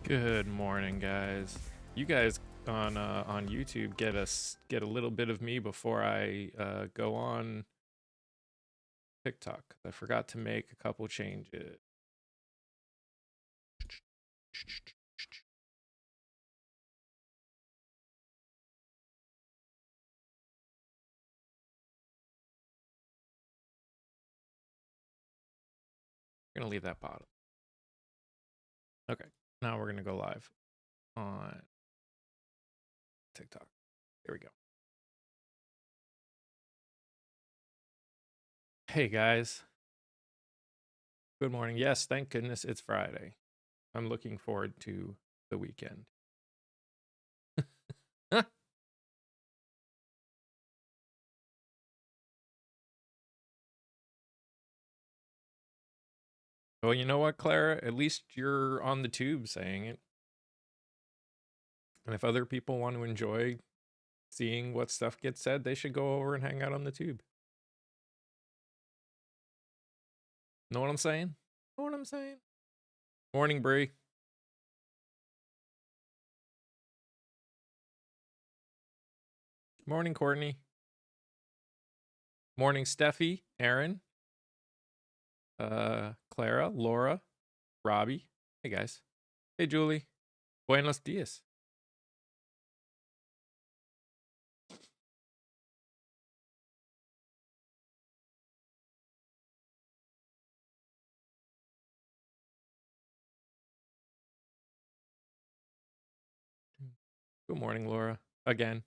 Good morning, guys. You guys on YouTube get a little bit of me before I go on TikTok. I forgot to make a couple changes. We're gonna leave that bottom. Okay, now we're gonna go live on TikTok. Here we go. Hey guys, good morning. Yes, thank goodness it's Friday. I'm looking forward to the weekend. Well, you know what, Clara? At least you're on the tube saying it. And if other people want to enjoy seeing what stuff gets said, they should go over and hang out on the tube. Know what I'm saying? Know what I'm saying? Morning, Bree. Morning, Courtney. Morning, Steffi, Aaron, Clara, Laura, Robbie. Hey, guys. Hey, Julie. Buenos dias. Good morning, Laura. Again.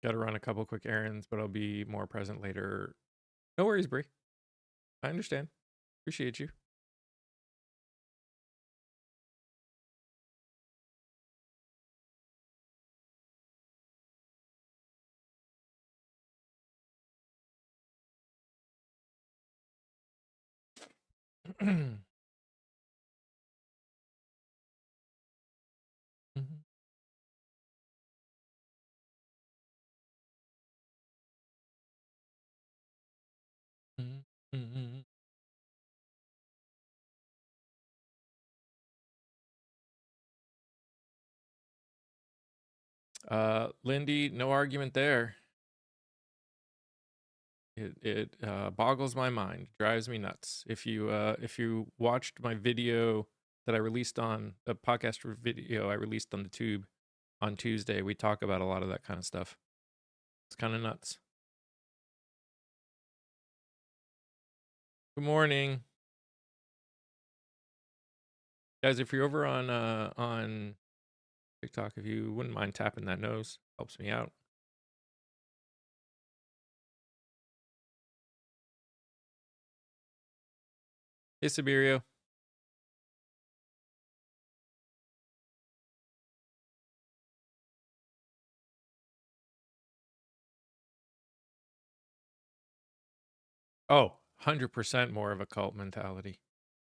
Got to run a couple quick errands, but I'll be more present later. No worries, Bree. I understand. Appreciate you. Lindy, no argument there. It boggles my mind, drives me nuts. If you watched my video that I released on a podcast video I released on the tube on Tuesday, we talk about a lot of that kind of stuff. It's kind of nuts. Good morning, guys. If you're over on TikTok, if you wouldn't mind tapping that nose, helps me out. Hey, Siberio. Oh, 100% more of a cult mentality.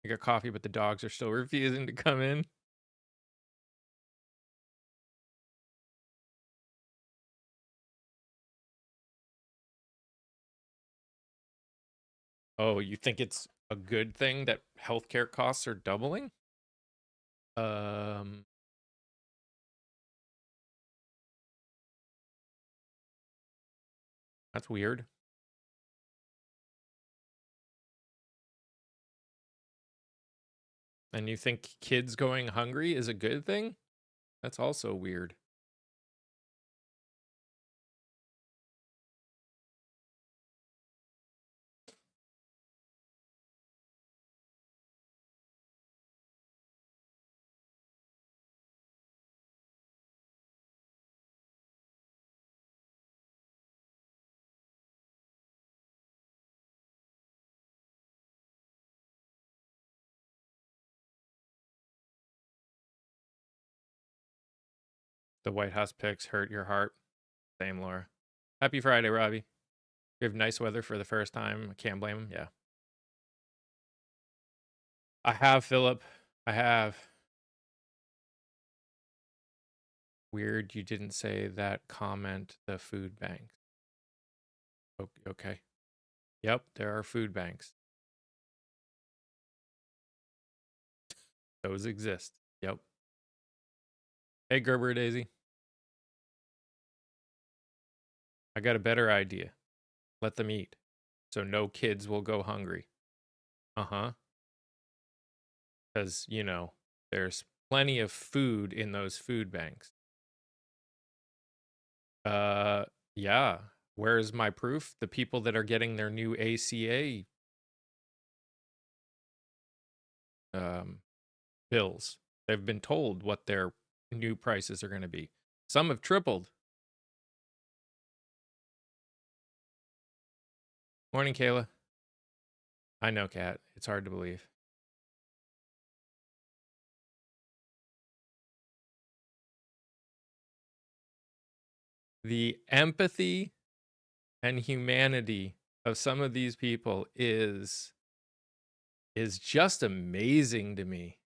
I got coffee, but the dogs are still refusing to come in. Oh, you think it's a good thing that healthcare costs are doubling? Um, that's weird. And you think kids going hungry is a good thing? That's also weird. The White House picks hurt your heart. Same, Laura. Happy Friday, Robbie. You have nice weather for the first time. I can't blame him. Yeah. I have, Philip. I have. Weird you didn't say that comment, the food bank. Okay. Yep, there are food banks. Those exist. Yep. Hey, Gerber Daisy. I got a better idea. Let them eat. So no kids will go hungry. Uh-huh. Because, there's plenty of food in those food banks. Uh, yeah. Where's my proof? The people that are getting their new ACA bills, they've been told what their new prices are going to be. Some have tripled. Morning, Kayla. I know, Kat. It's hard to believe. The empathy and humanity of some of these people is just amazing to me.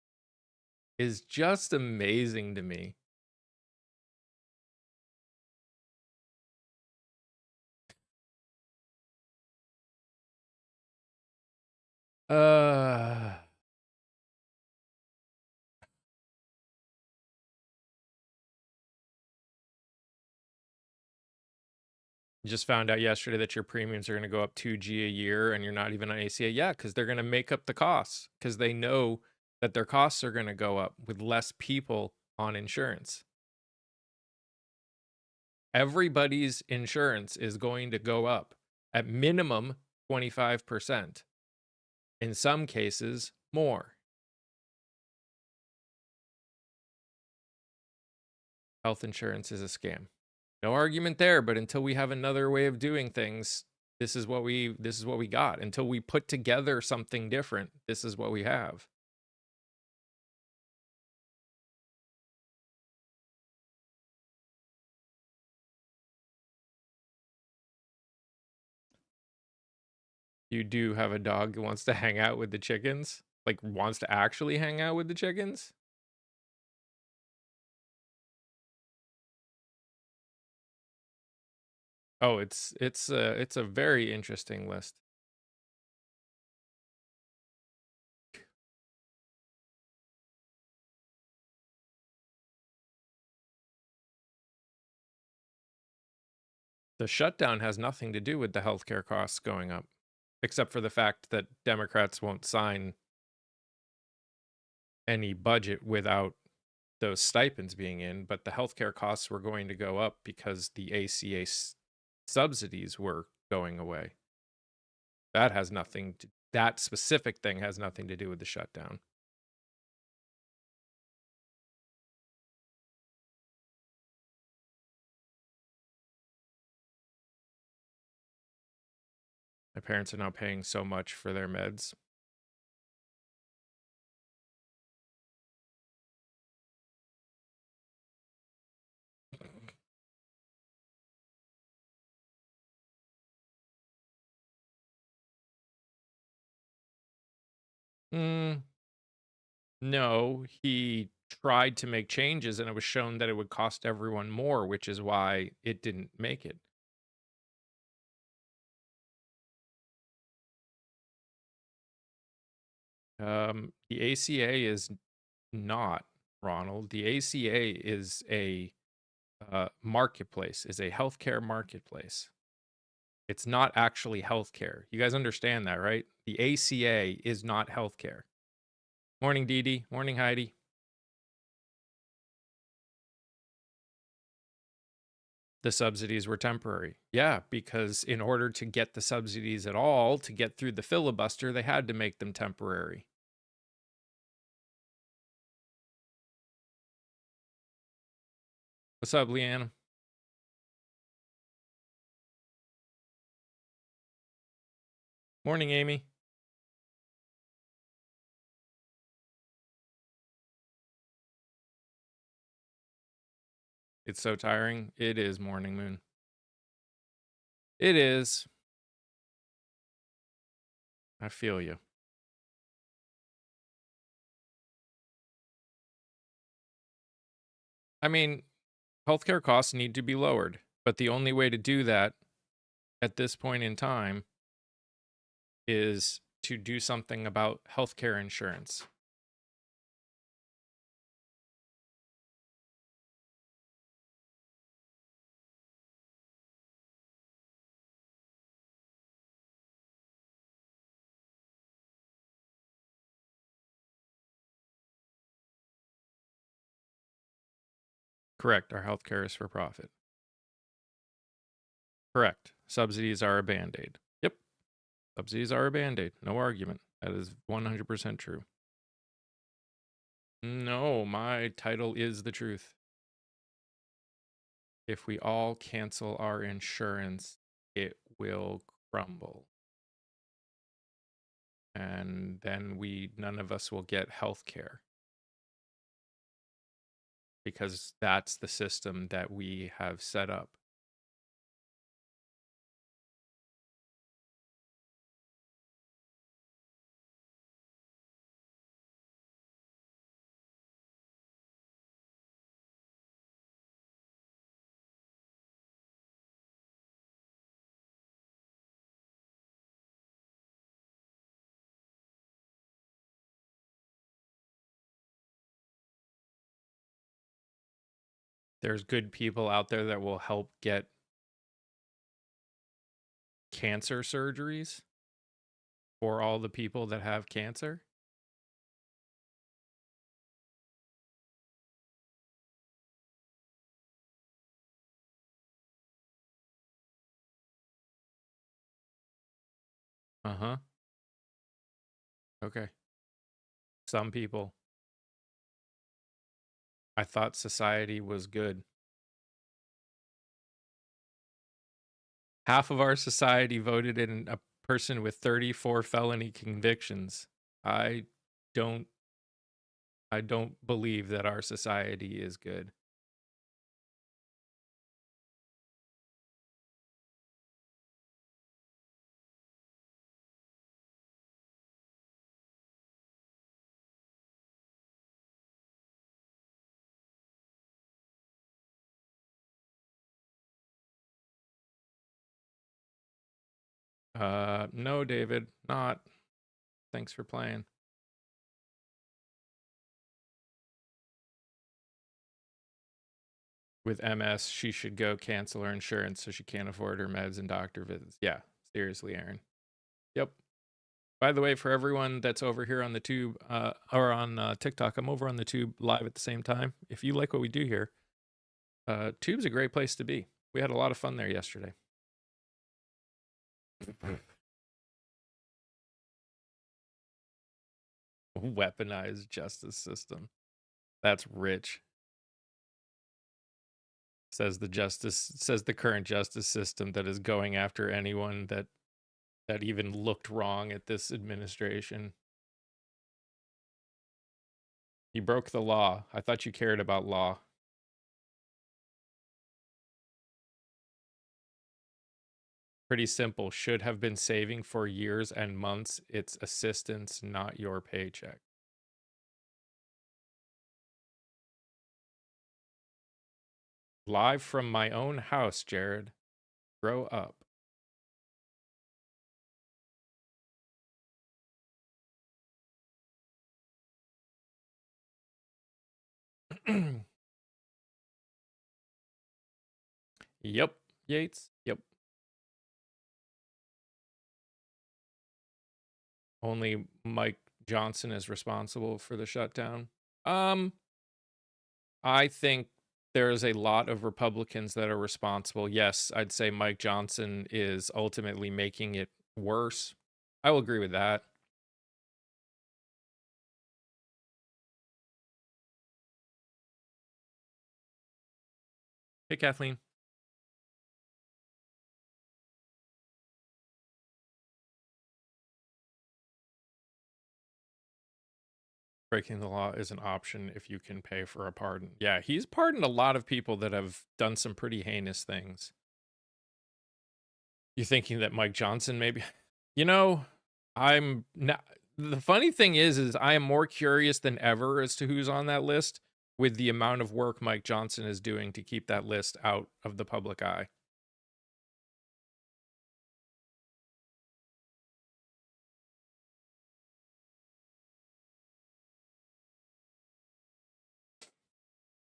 Is just amazing to me. Uh Just found out yesterday that your premiums are going to go up 2G a year and you're not even on ACA. Yeah, because they're going to make up the costs because they know that their costs are going to go up with less people on insurance. Everybody's insurance is going to go up at minimum 25%. In some cases, more. Health insurance is a scam. No argument there, but until we have another way of doing things, this is what we got. Until we put together something different, this is what we have. You do have a dog who wants to hang out with the chickens? Like wants to actually hang out with the chickens? Oh, it's a very interesting list. The shutdown has nothing to do with the healthcare costs going up, except for the fact that Democrats won't sign any budget without those stipends being in, but the healthcare costs were going to go up because the ACA subsidies were going away. That specific thing has nothing to do with the shutdown. My parents are now paying so much for their meds. Mm, no, he tried to make changes and it was shown that it would cost everyone more, which is why it didn't make it. The ACA is not, Ronald. The ACA is a marketplace, is a healthcare marketplace. It's not actually healthcare. You guys understand that, right? The ACA is not healthcare. Morning, Dee Dee. Morning, Heidi. The subsidies were temporary. Yeah, because in order to get the subsidies at all, to get through the filibuster, they had to make them temporary. What's up, Leanne? Morning, Amy. It's so tiring. It is, Morning Moon. It is. I feel you. I mean, healthcare costs need to be lowered, but the only way to do that at this point in time is to do something about healthcare insurance. Correct. Our healthcare is for profit. Correct. Subsidies are a band-aid. Yep. Subsidies are a band-aid. No argument. That is 100% true. No, my title is the truth. If we all cancel our insurance, it will crumble. And then none of us will get health care. Because that's the system that we have set up. There's good people out there that will help get cancer surgeries for all the people that have cancer. Uh-huh. Okay. Some people. I thought society was good. Half of our society voted in a person with 34 felony convictions. I don't believe that our society is good. No, David, not. Thanks for playing. With MS, she should go cancel her insurance so she can't afford her meds and doctor visits. Yeah, seriously, Aaron. Yep. By the way, for everyone that's over here on the tube or on TikTok, I'm over on the tube live at the same time. If you like what we do here, tube's a great place to be. We had a lot of fun there yesterday. Weaponized justice system. That's rich. Says the current justice system that is going after anyone that even looked wrong at this administration. He broke the law. I thought you cared about law. Pretty simple. Should have been saving for years and months. It's assistance, not your paycheck. Live from my own house, Jared. Grow up. Yep, Yates. Yep. Only Mike Johnson is responsible for the shutdown. I think there's a lot of Republicans that are responsible. Yes, I'd say Mike Johnson is ultimately making it worse. I will agree with that. Hey, Kathleen. Breaking the law is an option if you can pay for a pardon. Yeah, he's pardoned a lot of people that have done some pretty heinous things. You thinking that Mike Johnson maybe? You know, I'm not. The funny thing is I am more curious than ever as to who's on that list with the amount of work Mike Johnson is doing to keep that list out of the public eye.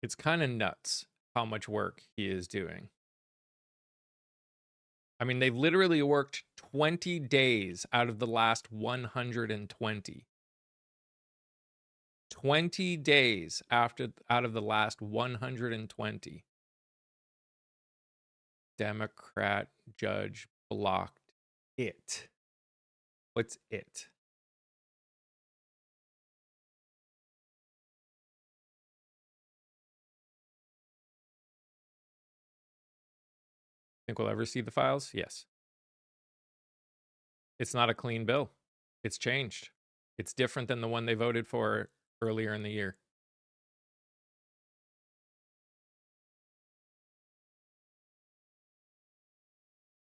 It's kind of nuts how much work he is doing. I mean, they literally worked 20 days out of the last 120. 20 days out of the last 120. Democrat judge blocked it. What's it? Think we'll ever see the files? Yes. It's not a clean bill. It's changed. It's different than the one they voted for earlier in the year.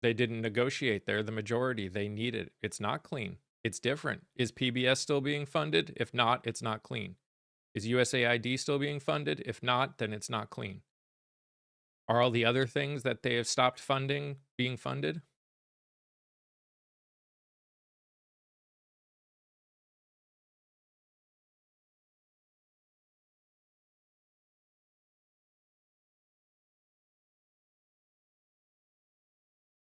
They didn't negotiate. They're the majority. They need it. It's not clean. It's different. Is PBS still being funded? If not, it's not clean. Is USAID still being funded? If not, then it's not clean. Are all the other things that they have stopped funding being funded?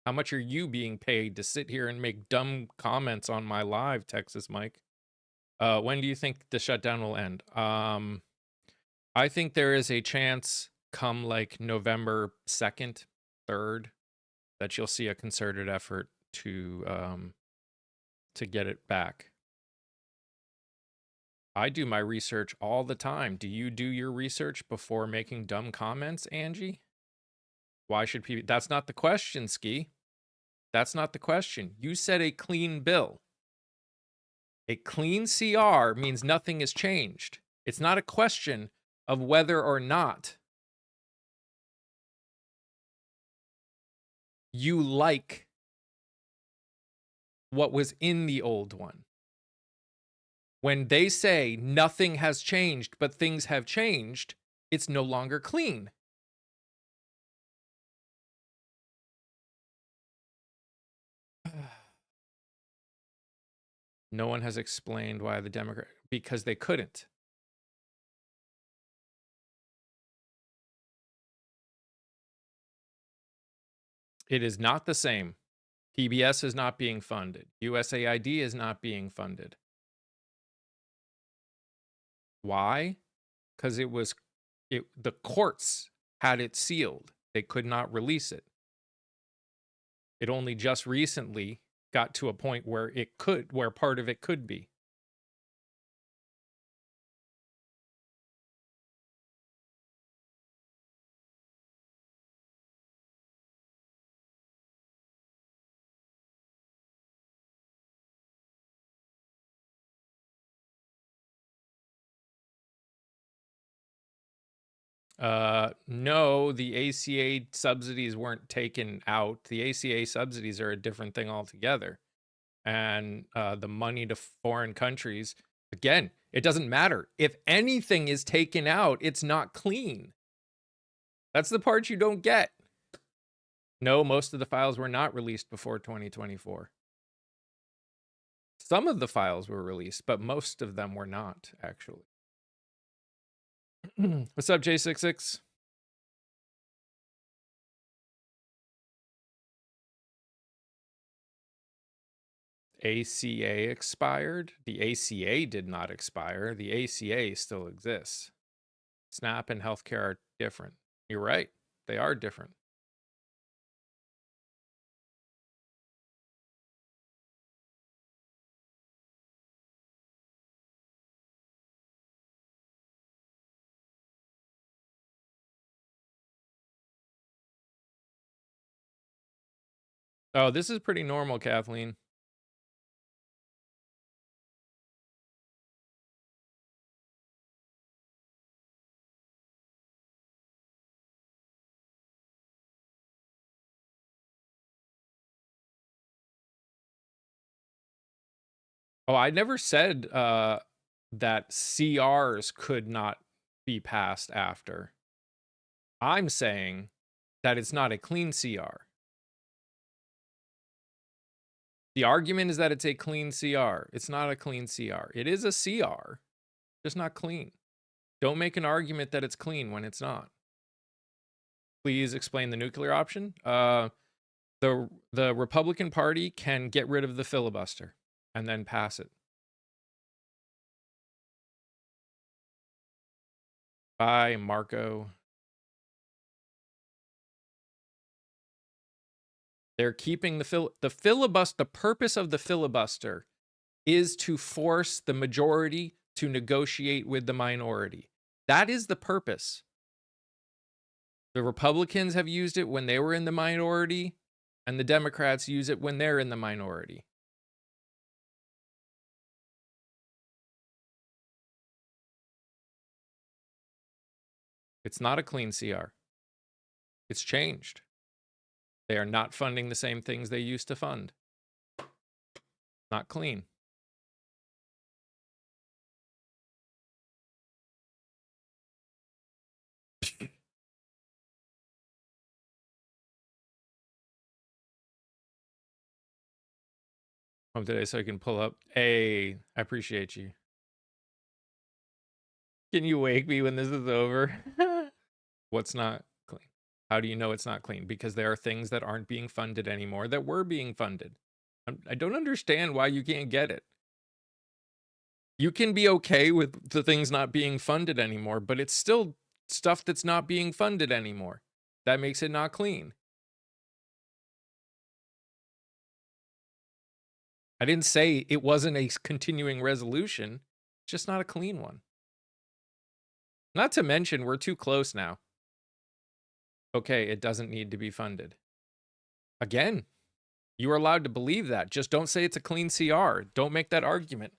How much are you being paid to sit here and make dumb comments on my live, Texas Mike? When do you think the shutdown will end? I think there is a chance come like November 2nd, 3rd, that you'll see a concerted effort to get it back. I do my research all the time. Do you do your research before making dumb comments, Angie? Why should people? That's not the question, Ski. That's not the question. You said a clean bill. A clean CR means nothing has changed. It's not a question of whether or not you like what was in the old one. When they say nothing has changed, but things have changed, it's no longer clean. No one has explained why the Democrat, because they couldn't. It is not the same. PBS is not being funded. USAID is not being funded. Why? Because the courts had it sealed. They could not release it. It only just recently got to a point where where part of it could be. No, the ACA subsidies weren't taken out. The ACA subsidies are a different thing altogether. And the money to foreign countries, again, it doesn't matter. If anything is taken out, it's not clean. That's the part you don't get. No, most of the files were not released before 2024. Some of the files were released, but most of them were not, actually. What's up, J66? ACA expired? The ACA did not expire. The ACA still exists. SNAP and healthcare are different. You're right. They are different. Oh, this is pretty normal, Kathleen. Oh, I never said that CRs could not be passed after. I'm saying that it's not a clean CR. The argument is that it's a clean CR. It's not a clean CR. It is a CR, just not clean. Don't make an argument that it's clean when it's not. Please explain the nuclear option. The Republican Party can get rid of the filibuster and then pass it. Bye, Marco. They're keeping the filibuster. The purpose of the filibuster is to force the majority to negotiate with the minority. That is the purpose. The Republicans have used it when they were in the minority, and the Democrats use it when they're in the minority. It's not a clean CR. It's changed. They are not funding the same things they used to fund. Not clean. Home today so I can pull up. Hey, I appreciate you. Can you wake me when this is over? What's not clean? How do you know it's not clean? Because there are things that aren't being funded anymore that were being funded. I don't understand why you can't get it. You can be okay with the things not being funded anymore, but it's still stuff that's not being funded anymore. That makes it not clean. I didn't say it wasn't a continuing resolution, just not a clean one. Not to mention, we're too close now. Okay, it doesn't need to be funded. Again, you are allowed to believe that. Just don't say it's a clean CR. Don't make that argument.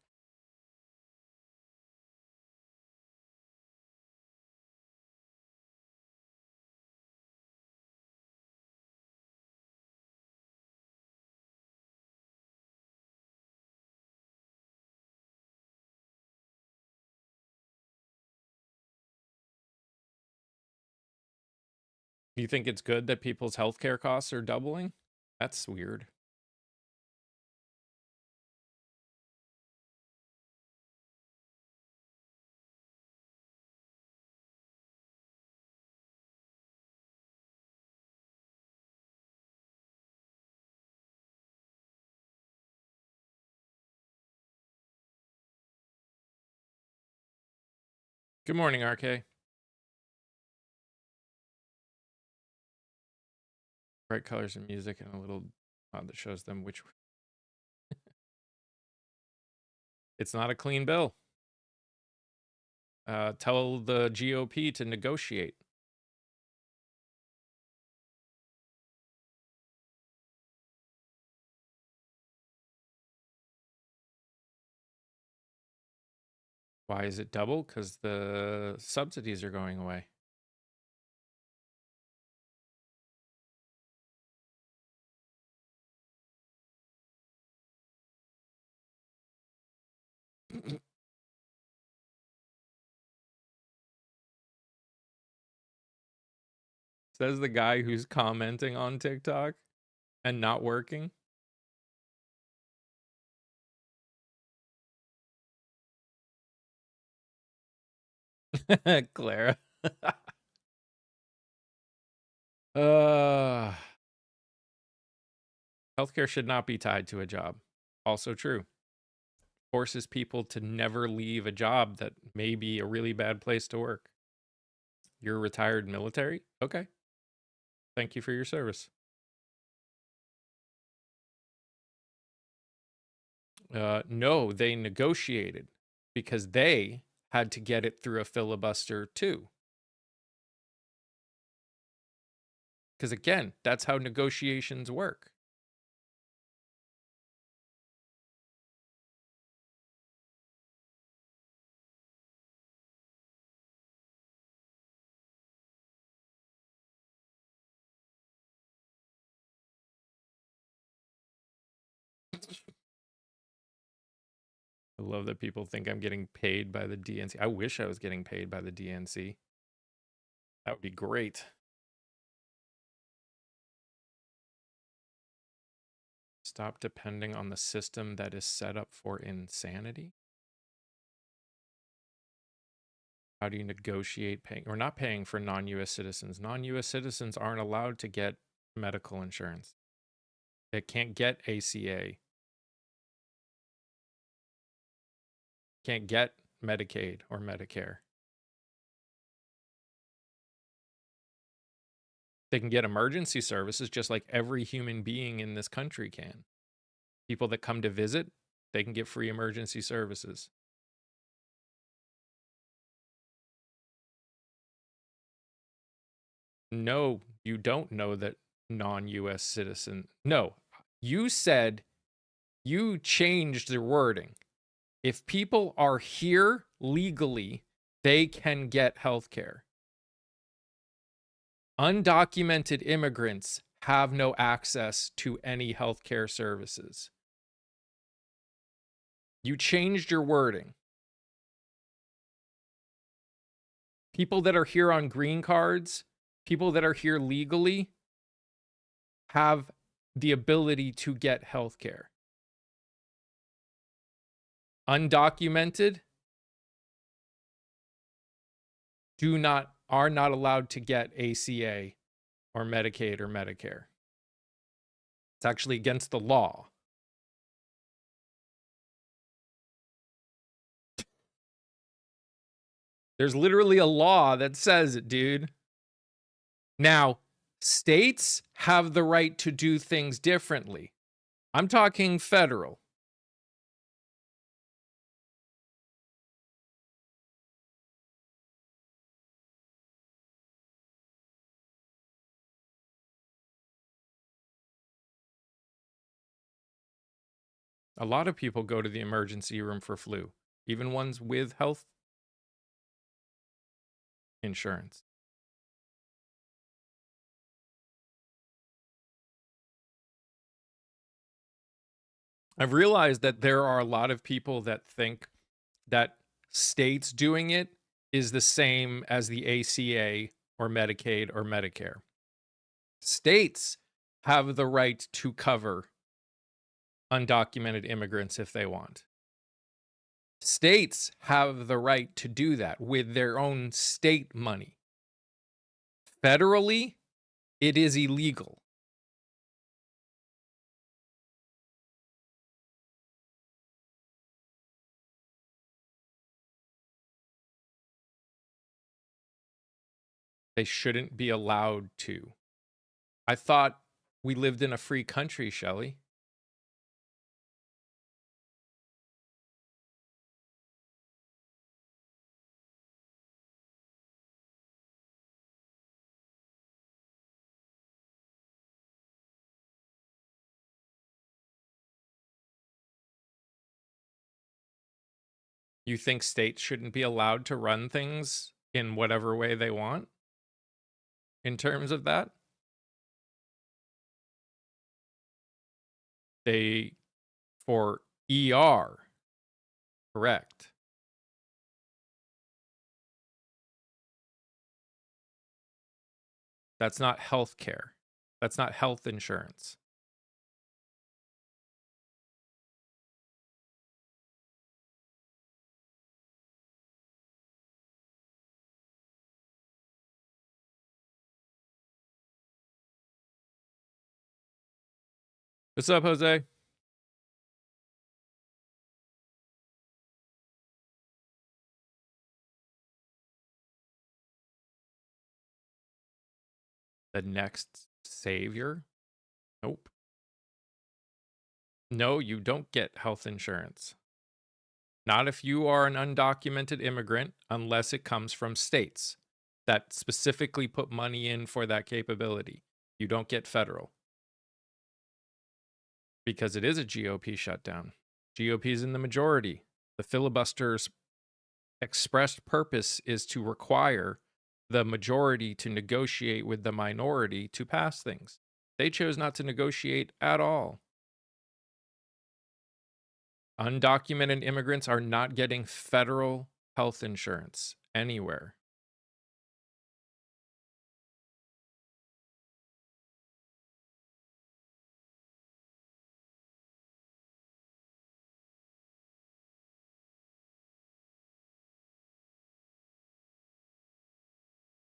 You think it's good that people's healthcare costs are doubling? That's weird. Good morning, RK. Bright colors and music and a little that shows them which. It's not a clean bill. Tell the GOP to negotiate. Why is it double? Because the subsidies are going away. Says the guy who's commenting on TikTok and not working. Clara. Healthcare should not be tied to a job. Also true. Forces people to never leave a job that may be a really bad place to work. You're a retired military? Okay. Thank you for your service. No, they negotiated because they had to get it through a filibuster too. Because again, that's how negotiations work. I love that people think I'm getting paid by the DNC. I wish I was getting paid by the DNC. That would be great. Stop depending on the system that is set up for insanity. How do you negotiate paying or not paying for non-US citizens? Non-US citizens aren't allowed to get medical insurance. They can't get ACA. Can't get Medicaid or Medicare. They can get emergency services just like every human being in this country can. People that come to visit, they can get free emergency services. No, you don't know that non-US citizen. No, you said you changed the wording. If people are here legally, they can get health care. Undocumented immigrants have no access to any health care services. You changed your wording. People that are here on green cards, people that are here legally, have the ability to get health care. Undocumented are not allowed to get ACA or Medicaid or Medicare. It's actually against the law. There's literally a law that says it, dude. Now, states have the right to do things differently. I'm talking federal. A lot of people go to the emergency room for flu, even ones with health insurance. I've realized that there are a lot of people that think that states doing it is the same as the ACA or Medicaid or Medicare. States have the right to cover undocumented immigrants if they want. States have the right to do that with their own state money. Federally, it is illegal. They shouldn't be allowed to. I thought we lived in a free country, Shelley. You think states shouldn't be allowed to run things in whatever way they want in terms of that? They, for ER, correct. That's not health care. That's not health insurance. What's up, Jose? The next savior? Nope. No, you don't get health insurance. Not if you are an undocumented immigrant, unless it comes from states that specifically put money in for that capability. You don't get federal. Because it is a GOP shutdown. GOP is in the majority. The filibuster's expressed purpose is to require the majority to negotiate with the minority to pass things. They chose not to negotiate at all. Undocumented immigrants are not getting federal health insurance anywhere.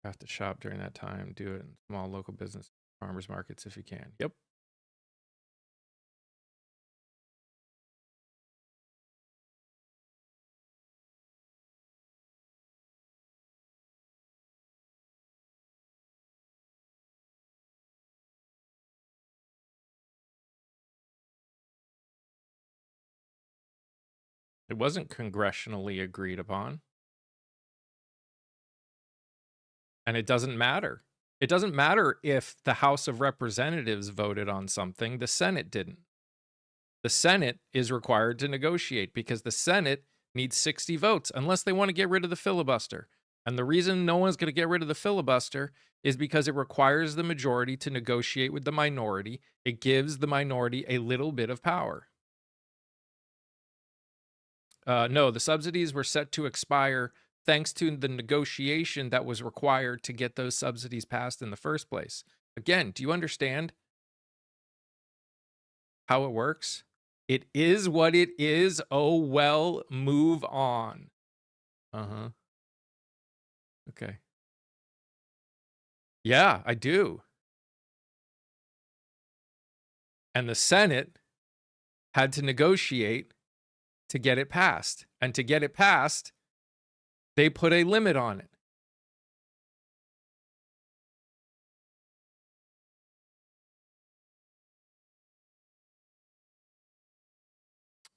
Have to shop during that time. Do it in small local business farmers markets if you can. Yep. It wasn't congressionally agreed upon. And it doesn't matter. It doesn't matter if the House of Representatives voted on something, the Senate didn't. The Senate is required to negotiate because the Senate needs 60 votes unless they want to get rid of the filibuster. And the reason no one's going to get rid of the filibuster is because it requires the majority to negotiate with the minority. It gives the minority a little bit of power. No, the subsidies were set to expire thanks to the negotiation that was required to get those subsidies passed in the first place. Again, do you understand how it works? It is what it is. Oh, well, move on. Uh-huh. Okay. Yeah, I do. And the Senate had to negotiate to get it passed. And to get it passed, they put a limit on it.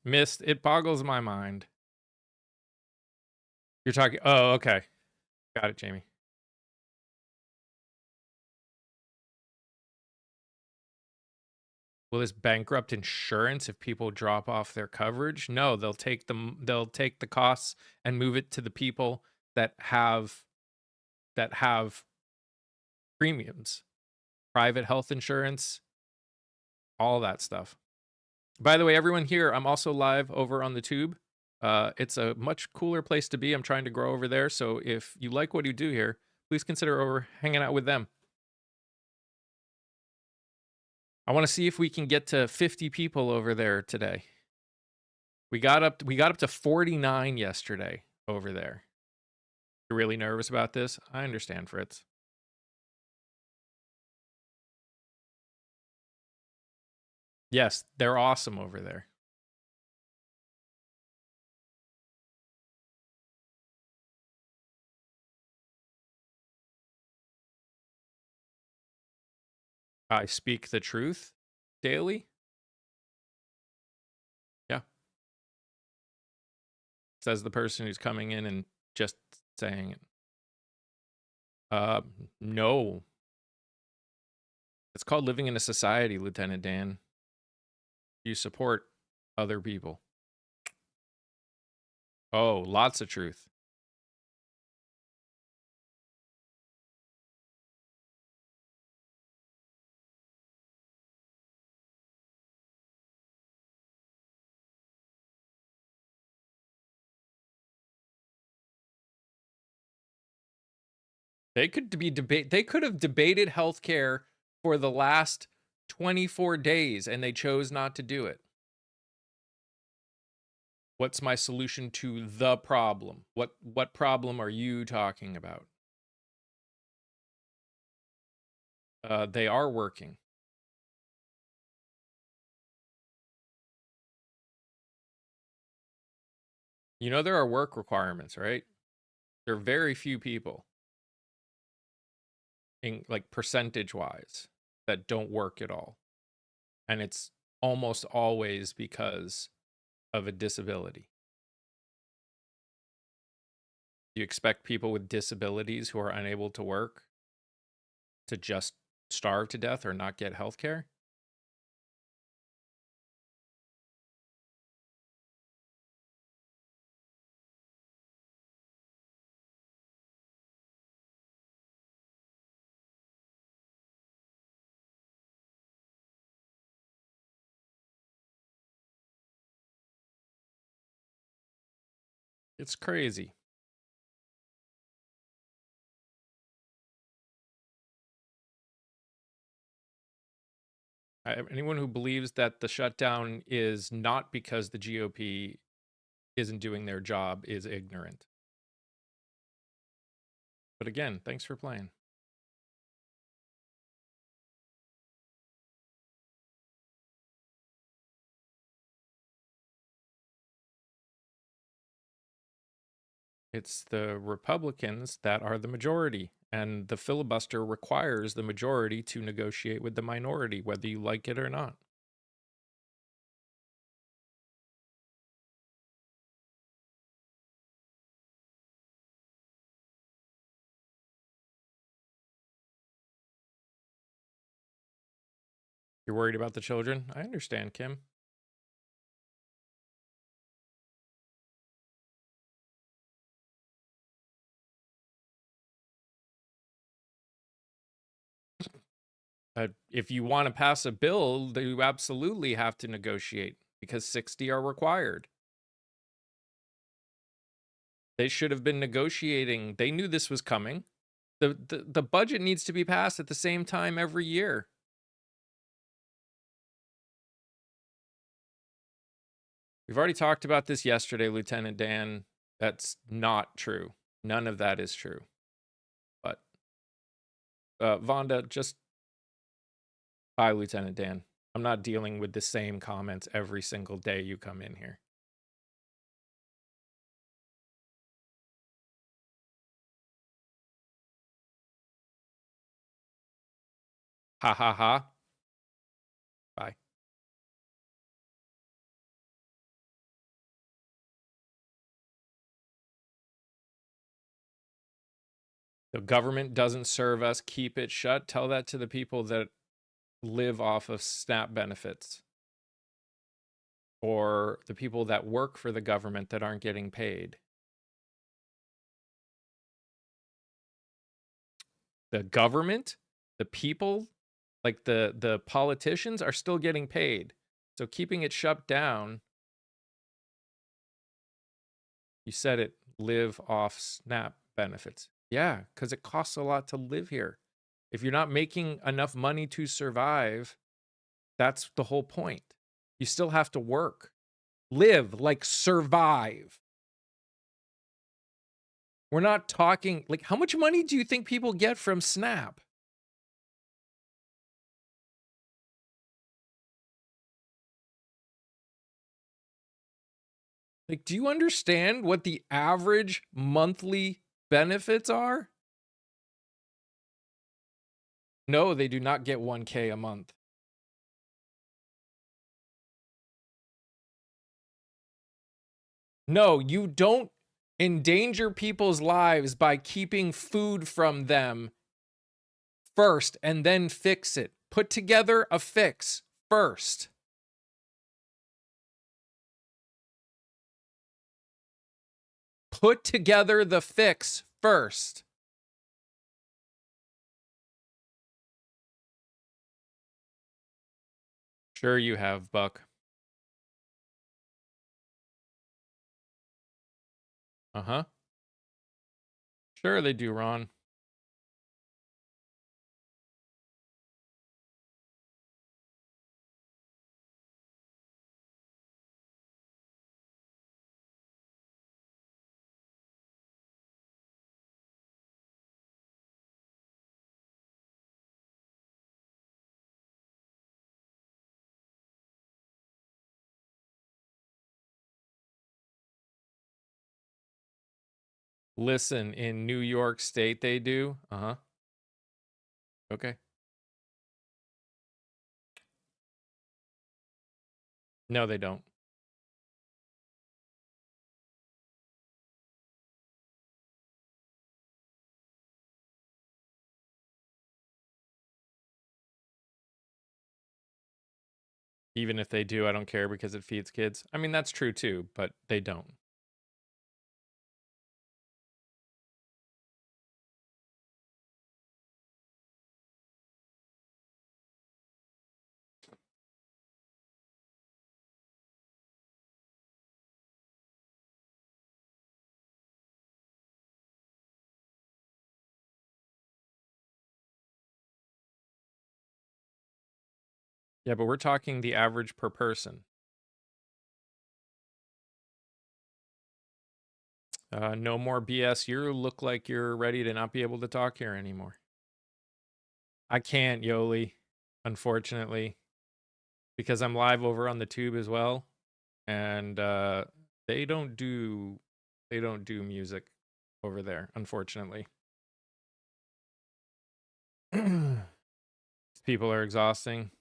Missed. It boggles my mind. You're talking. Oh, okay. Got it, Jamie. Will this bankrupt insurance if people drop off their coverage? No, they'll take the costs and move it to the people that have premiums, private health insurance, all that stuff. By the way, everyone here, I'm also live over on the tube. It's a much cooler place to be. I'm trying to grow over there. So if you like what you do here, please consider over hanging out with them. I want to see if we can get to 50 people over there today. We got up to 49 yesterday over there. You're really nervous about this? I understand, Fritz. Yes, they're awesome over there. I speak the truth daily. Yeah. Says the person who's coming in and just saying it. No. It's called living in a society, Lieutenant Dan. You support other people. Oh, lots of truth. They could have debated healthcare for the last 24 days and they chose not to do it. What's my solution to the problem? What problem are you talking about? They are working. You know there are work requirements, right? There are very few people in like percentage wise that don't work at all. And it's almost always because of a disability. You expect people with disabilities who are unable to work to just starve to death or not get health care? It's crazy. Anyone who believes that the shutdown is not because the GOP isn't doing their job is ignorant. But again, thanks for playing. It's the Republicans that are the majority, and the filibuster requires the majority to negotiate with the minority, whether you like it or not. You're worried about the children? I understand, Kim. If you want to pass a bill, you absolutely have to negotiate because 60 are required. They should have been negotiating. They knew this was coming. The budget needs to be passed at the same time every year. We've already talked about this yesterday, Lieutenant Dan. That's not true. None of that is true. But Vonda, just bye, Lieutenant Dan. I'm not dealing with the same comments every single day you come in here. Ha ha ha. Bye. The government doesn't serve us. Keep it shut. Tell that to the people that live off of SNAP benefits, or the people that work for the government that aren't getting paid. The government, the people, like the politicians are still getting paid. So keeping it shut down, you said it, live off SNAP benefits. Yeah, because it costs a lot to live here. If you're not making enough money to survive, that's the whole point. You still have to work. Live, like survive. We're not talking, like, how much money do you think people get from SNAP? Like, do you understand what the average monthly benefits are? No, they do not get 1K a month. No, you don't endanger people's lives by keeping food from them first and then fix it. Put together a fix first. Put together the fix first. Sure you have, Buck. Uh-huh. Sure they do, Ron. Listen, in New York State they do. Uh-huh. Okay. No, they don't. Even if they do, I don't care because it feeds kids. I mean, that's true too, but they don't. Yeah, but we're talking the average per person. No more BS. You look like you're ready to not be able to talk here anymore. I can't, Yoli, unfortunately, because I'm live over on the tube as well, and they don't do music over there, unfortunately. People are exhausting.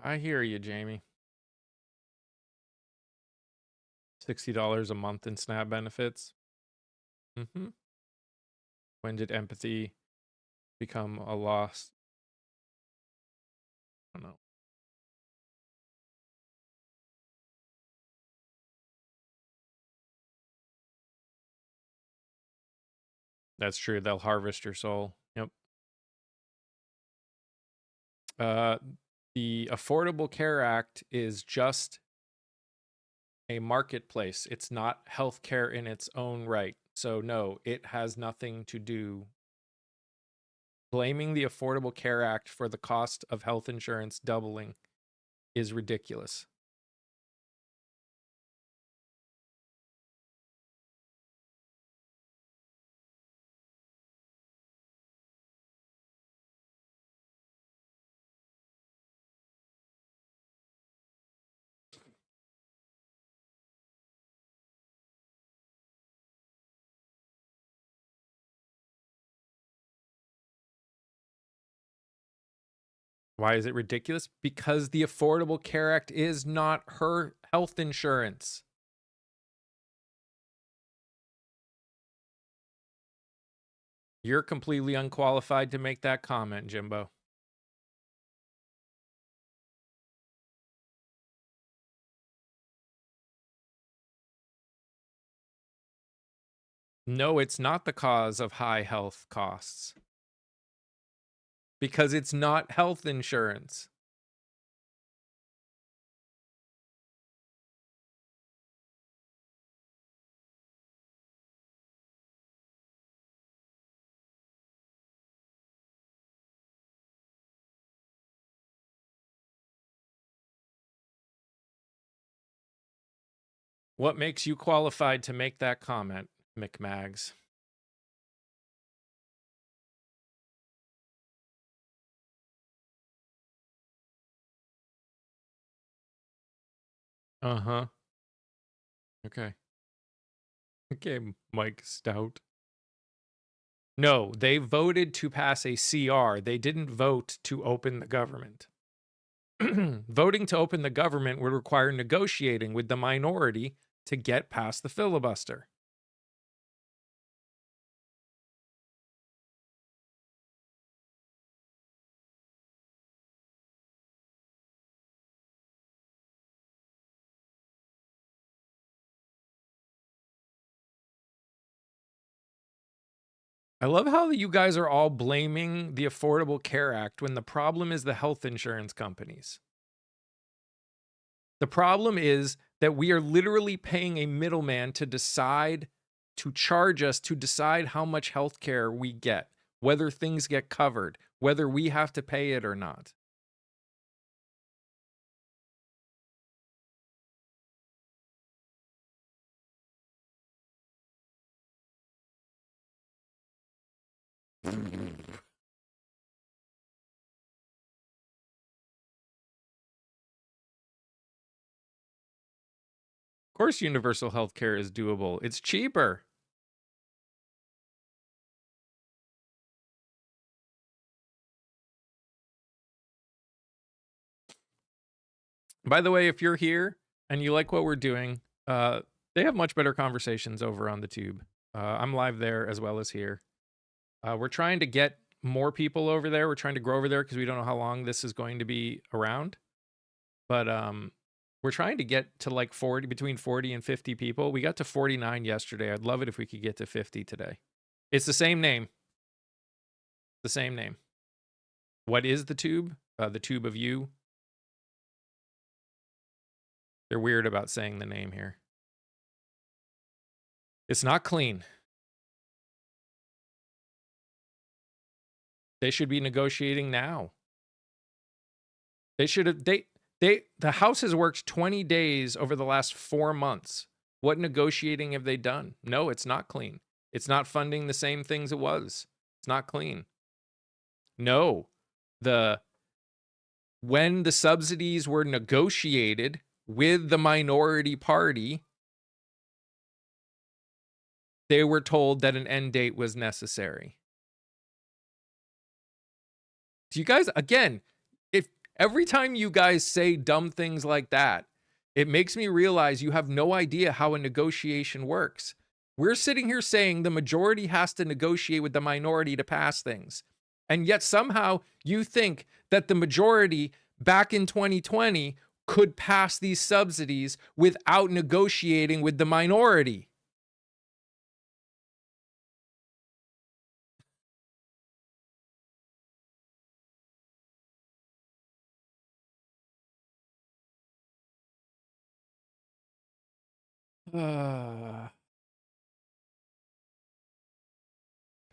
I hear you, Jamie. $60 a month in SNAP benefits. When did empathy become a loss? I don't know. That's true. They'll harvest your soul. Yep. The Affordable Care Act is just a marketplace. It's not healthcare in its own right. So no, it has nothing to do. Blaming the Affordable Care Act for the cost of health insurance doubling is ridiculous. Why is it ridiculous? Because the Affordable Care Act is not her health insurance. You're completely unqualified to make that comment, Jimbo. No, it's not the cause of high health costs. Because it's not health insurance. What makes you qualified to make that comment, McMags? Uh-huh. Okay. Okay, Mike Stout. No, they voted to pass a CR. They didn't vote to open the government. Voting to open the government would require negotiating with the minority to get past the filibuster. I love how you guys are all blaming the Affordable Care Act when the problem is the health insurance companies. The problem is that we are literally paying a middleman to decide, to charge us, to decide how much health care we get, whether things get covered, whether we have to pay it or not. Of course, universal health care is doable. It's cheaper. By the way, if you're here and you like what we're doing, they have much better conversations over on the tube. I'm live there as well as here. We're trying to get more people over there. We're trying to grow over there because we don't know how long this is going to be around. But we're trying to get to like 40, between 40 and 50 people. We got to 49 yesterday. I'd love it if we could get to 50 today. It's the same name. The same name. What is the tube? The tube of you. They're weird about saying the name here. It's not clean. They should be negotiating now. They should have the House has worked 20 days over the last 4 months What negotiating have they done? No, it's not clean. It's not funding the same things it was. It's not clean. No. When the subsidies were negotiated with the minority party, they were told that an end date was necessary. Do you guys, again, if every time you guys say dumb things like that, it makes me realize you have no idea how a negotiation works. We're sitting here saying the majority has to negotiate with the minority to pass things. And yet somehow you think that the majority back in 2020 could pass these subsidies without negotiating with the minority.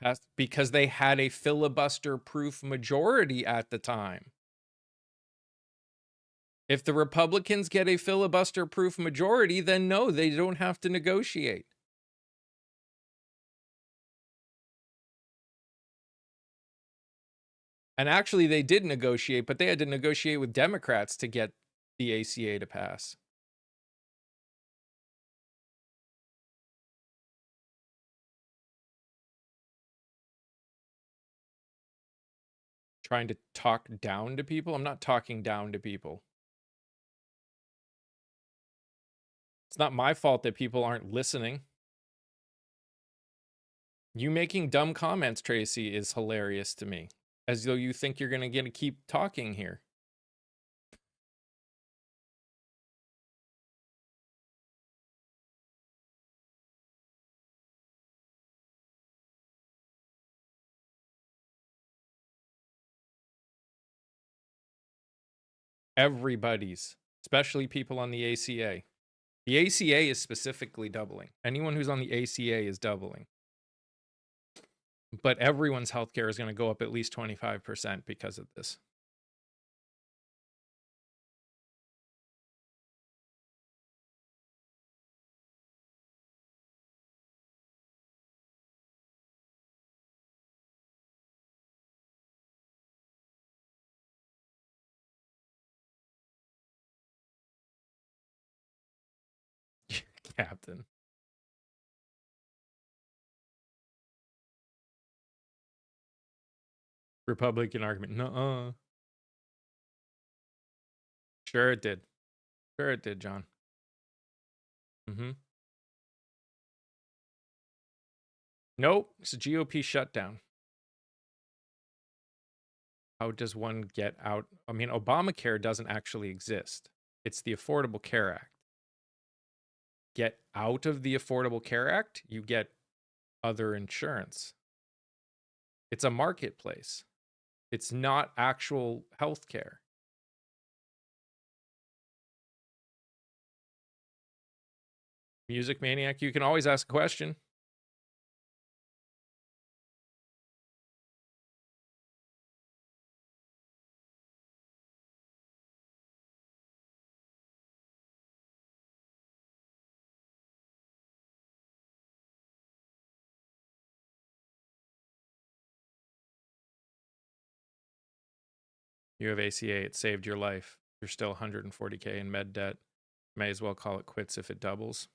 Passed because they had a filibuster-proof majority at the time. If the Republicans get a filibuster-proof majority, then no, they don't have to negotiate. And actually, they did negotiate, but they had to negotiate with Democrats to get the ACA to pass. Trying to talk down to people? I'm not talking down to people. It's not my fault that people aren't listening. You making dumb comments, Tracy, is hilarious to me. As though you think you're going to keep talking here. Everybody's, especially people on the ACA. The ACA is specifically doubling. Anyone who's on the ACA is doubling. But everyone's healthcare is going to go up at least 25% because of this. Captain. Republican argument. Nuh-uh. Sure it did. Sure it did, John. Mm-hmm. Nope. It's a GOP shutdown. How does one get out? I mean, Obamacare doesn't actually exist. It's the Affordable Care Act. Get out of the Affordable Care Act, you get other insurance. It's a marketplace. It's not actual health care. Music Maniac, you can always ask a question. You have ACA, it saved your life. You're still 140K in med debt. May as well call it quits if it doubles.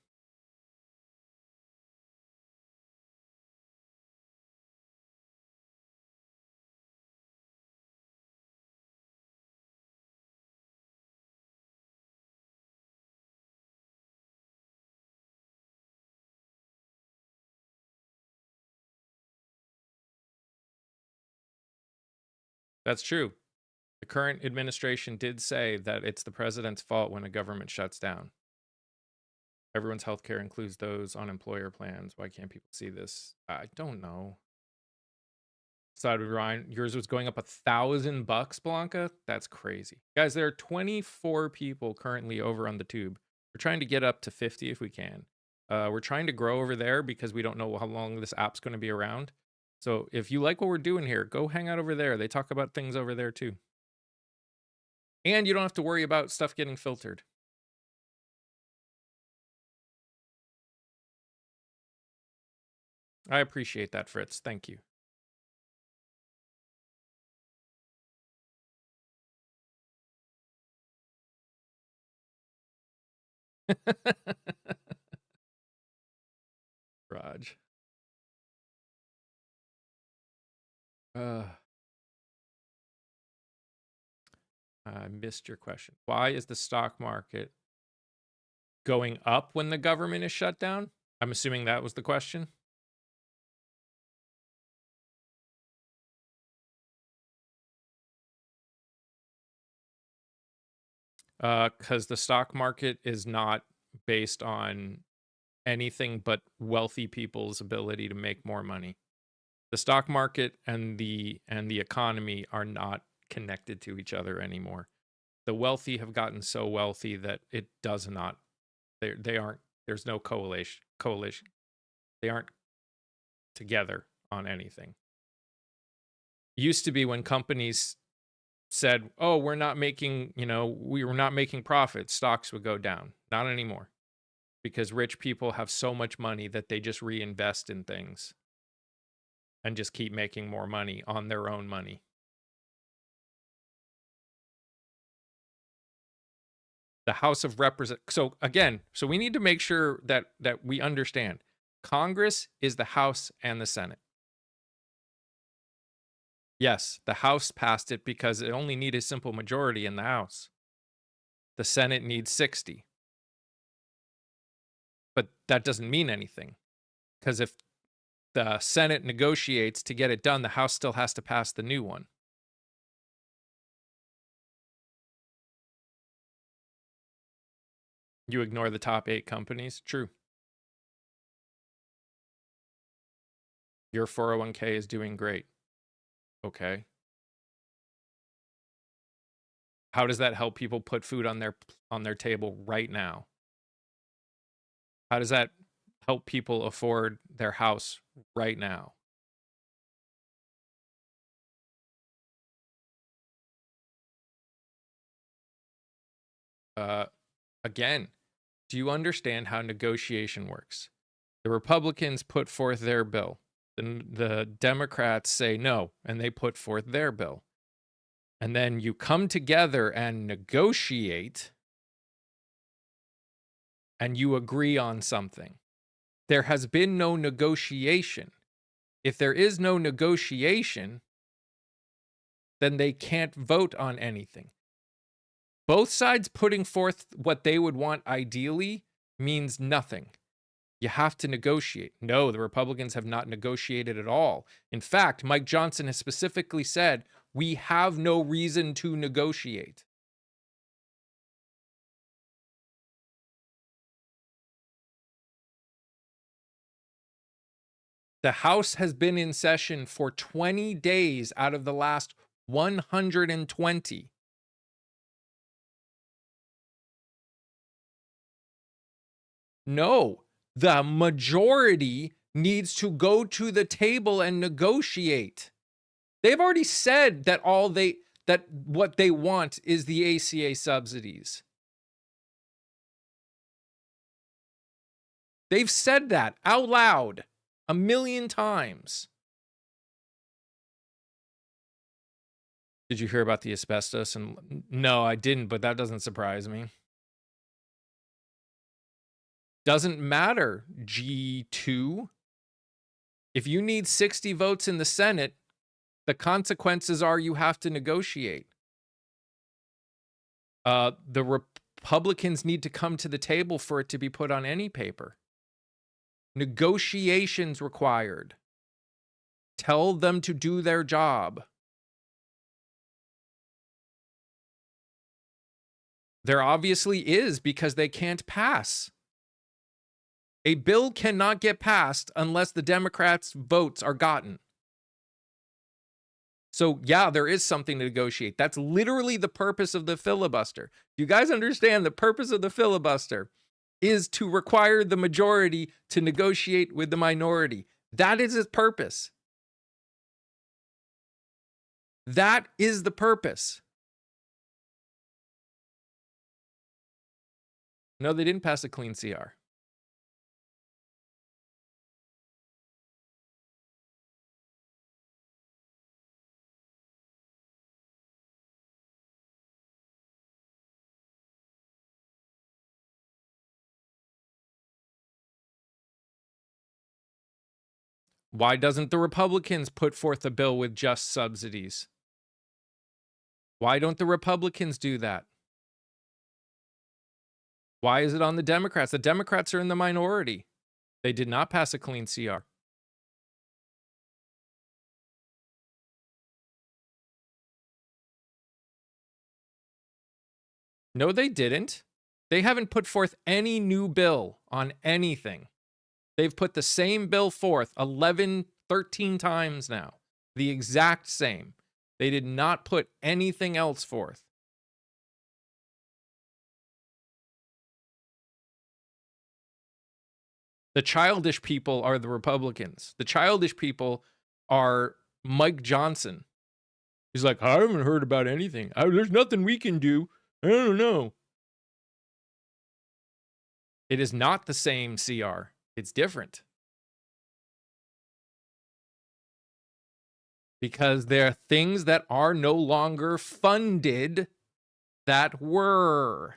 That's true. The current administration did say that it's the president's fault when a government shuts down. Everyone's healthcare includes those on employer plans. Why can't people see this? I don't know. Side with Ryan, yours was going up $1,000, Blanca. That's crazy, guys. There are 24 people currently over on the tube. We're trying to get up to 50 if we can. We're trying to grow over there because we don't know how long this app's going to be around. So if you like what we're doing here, go hang out over there. They talk about things over there too. And you don't have to worry about stuff getting filtered. I appreciate that, Fritz. Thank you. Raj. Uh, I missed your question. Why is the stock market going up when the government is shut down? I'm assuming that was the question. Because the stock market is not based on anything but wealthy people's ability to make more money. The stock market and the economy are not connected to each other anymore. The wealthy have gotten so wealthy that it does not. They aren't. There's no coalition. They aren't together on anything. Used to be when companies said, "Oh, we're not making, we were not making profits," stocks would go down. Not anymore, because rich people have so much money that they just reinvest in things and just keep making more money on their own money. The House of Representatives. So we need to make sure that we understand. Congress is the House and the Senate. Yes, the House passed it because it only needed a simple majority in the House. The Senate needs 60. But that doesn't mean anything, because if the Senate negotiates to get it done, the House still has to pass the new one. You ignore the top 8 companies? True. Your 401k is doing great. Okay. How does that help people put food on their table right now? How does that help people afford their house right now? Uh, Again, do you understand how negotiation works? The Republicans put forth their bill. The Democrats say no, and they put forth their bill. And then you come together and negotiate, and you agree on something. There has been no negotiation. If there is no negotiation, then they can't vote on anything. Both sides putting forth what they would want ideally means nothing. You have to negotiate. No, the Republicans have not negotiated at all. In fact, Mike Johnson has specifically said, we have no reason to negotiate. The House has been in session for 20 days out of the last 120. No, the majority needs to go to the table and negotiate. They've already said that what they want is the ACA subsidies. They've said that out loud 1,000,000 times. Did you hear about the asbestos? And no, I didn't, but that doesn't surprise me. Doesn't matter, G2. If you need 60 votes in the Senate, the consequences are you have to negotiate. The Republicans need to come to the table for it to be put on any paper. Negotiations required. Tell them to do their job. There obviously is, because they can't pass. A bill cannot get passed unless the Democrats' votes are gotten. So, yeah, there is something to negotiate. That's literally the purpose of the filibuster. You guys understand the purpose of the filibuster is to require the majority to negotiate with the minority. That is its purpose. That is the purpose. No, they didn't pass a clean CR. Why doesn't the Republicans put forth a bill with just subsidies? Why don't the Republicans do that? Why is it on the Democrats? The Democrats are in the minority. They did not pass a clean CR. No, they didn't. They haven't put forth any new bill on anything. They've put the same bill forth 11, 13 times now. The exact same. They did not put anything else forth. The childish people are the Republicans. The childish people are Mike Johnson. He's like, I haven't heard about anything. There's nothing we can do. I don't know. It is not the same CR. It's different. Because there are things that are no longer funded that were.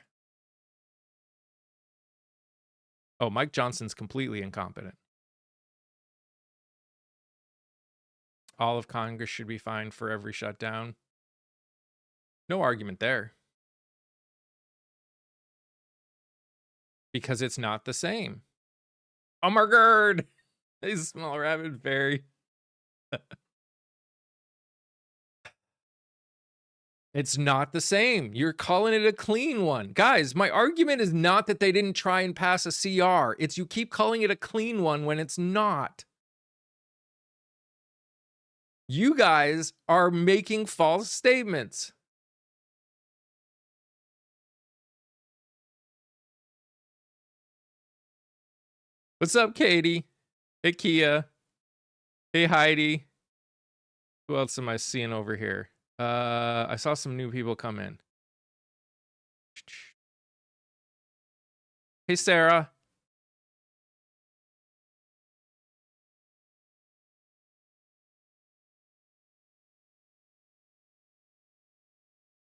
Oh, Mike Johnson's completely incompetent. All of Congress should be fined for every shutdown. No argument there. Because it's not the same. Oh my god! A small rabbit fairy. It's not the same. You're calling it a clean one. Guys, my argument is not that they didn't try and pass a CR. It's you keep calling it a clean one when it's not. You guys are making false statements. What's up, Katie? Hey, Kia. Hey, Heidi. Who else am I seeing over here? I saw some new people come in. Hey, Sarah.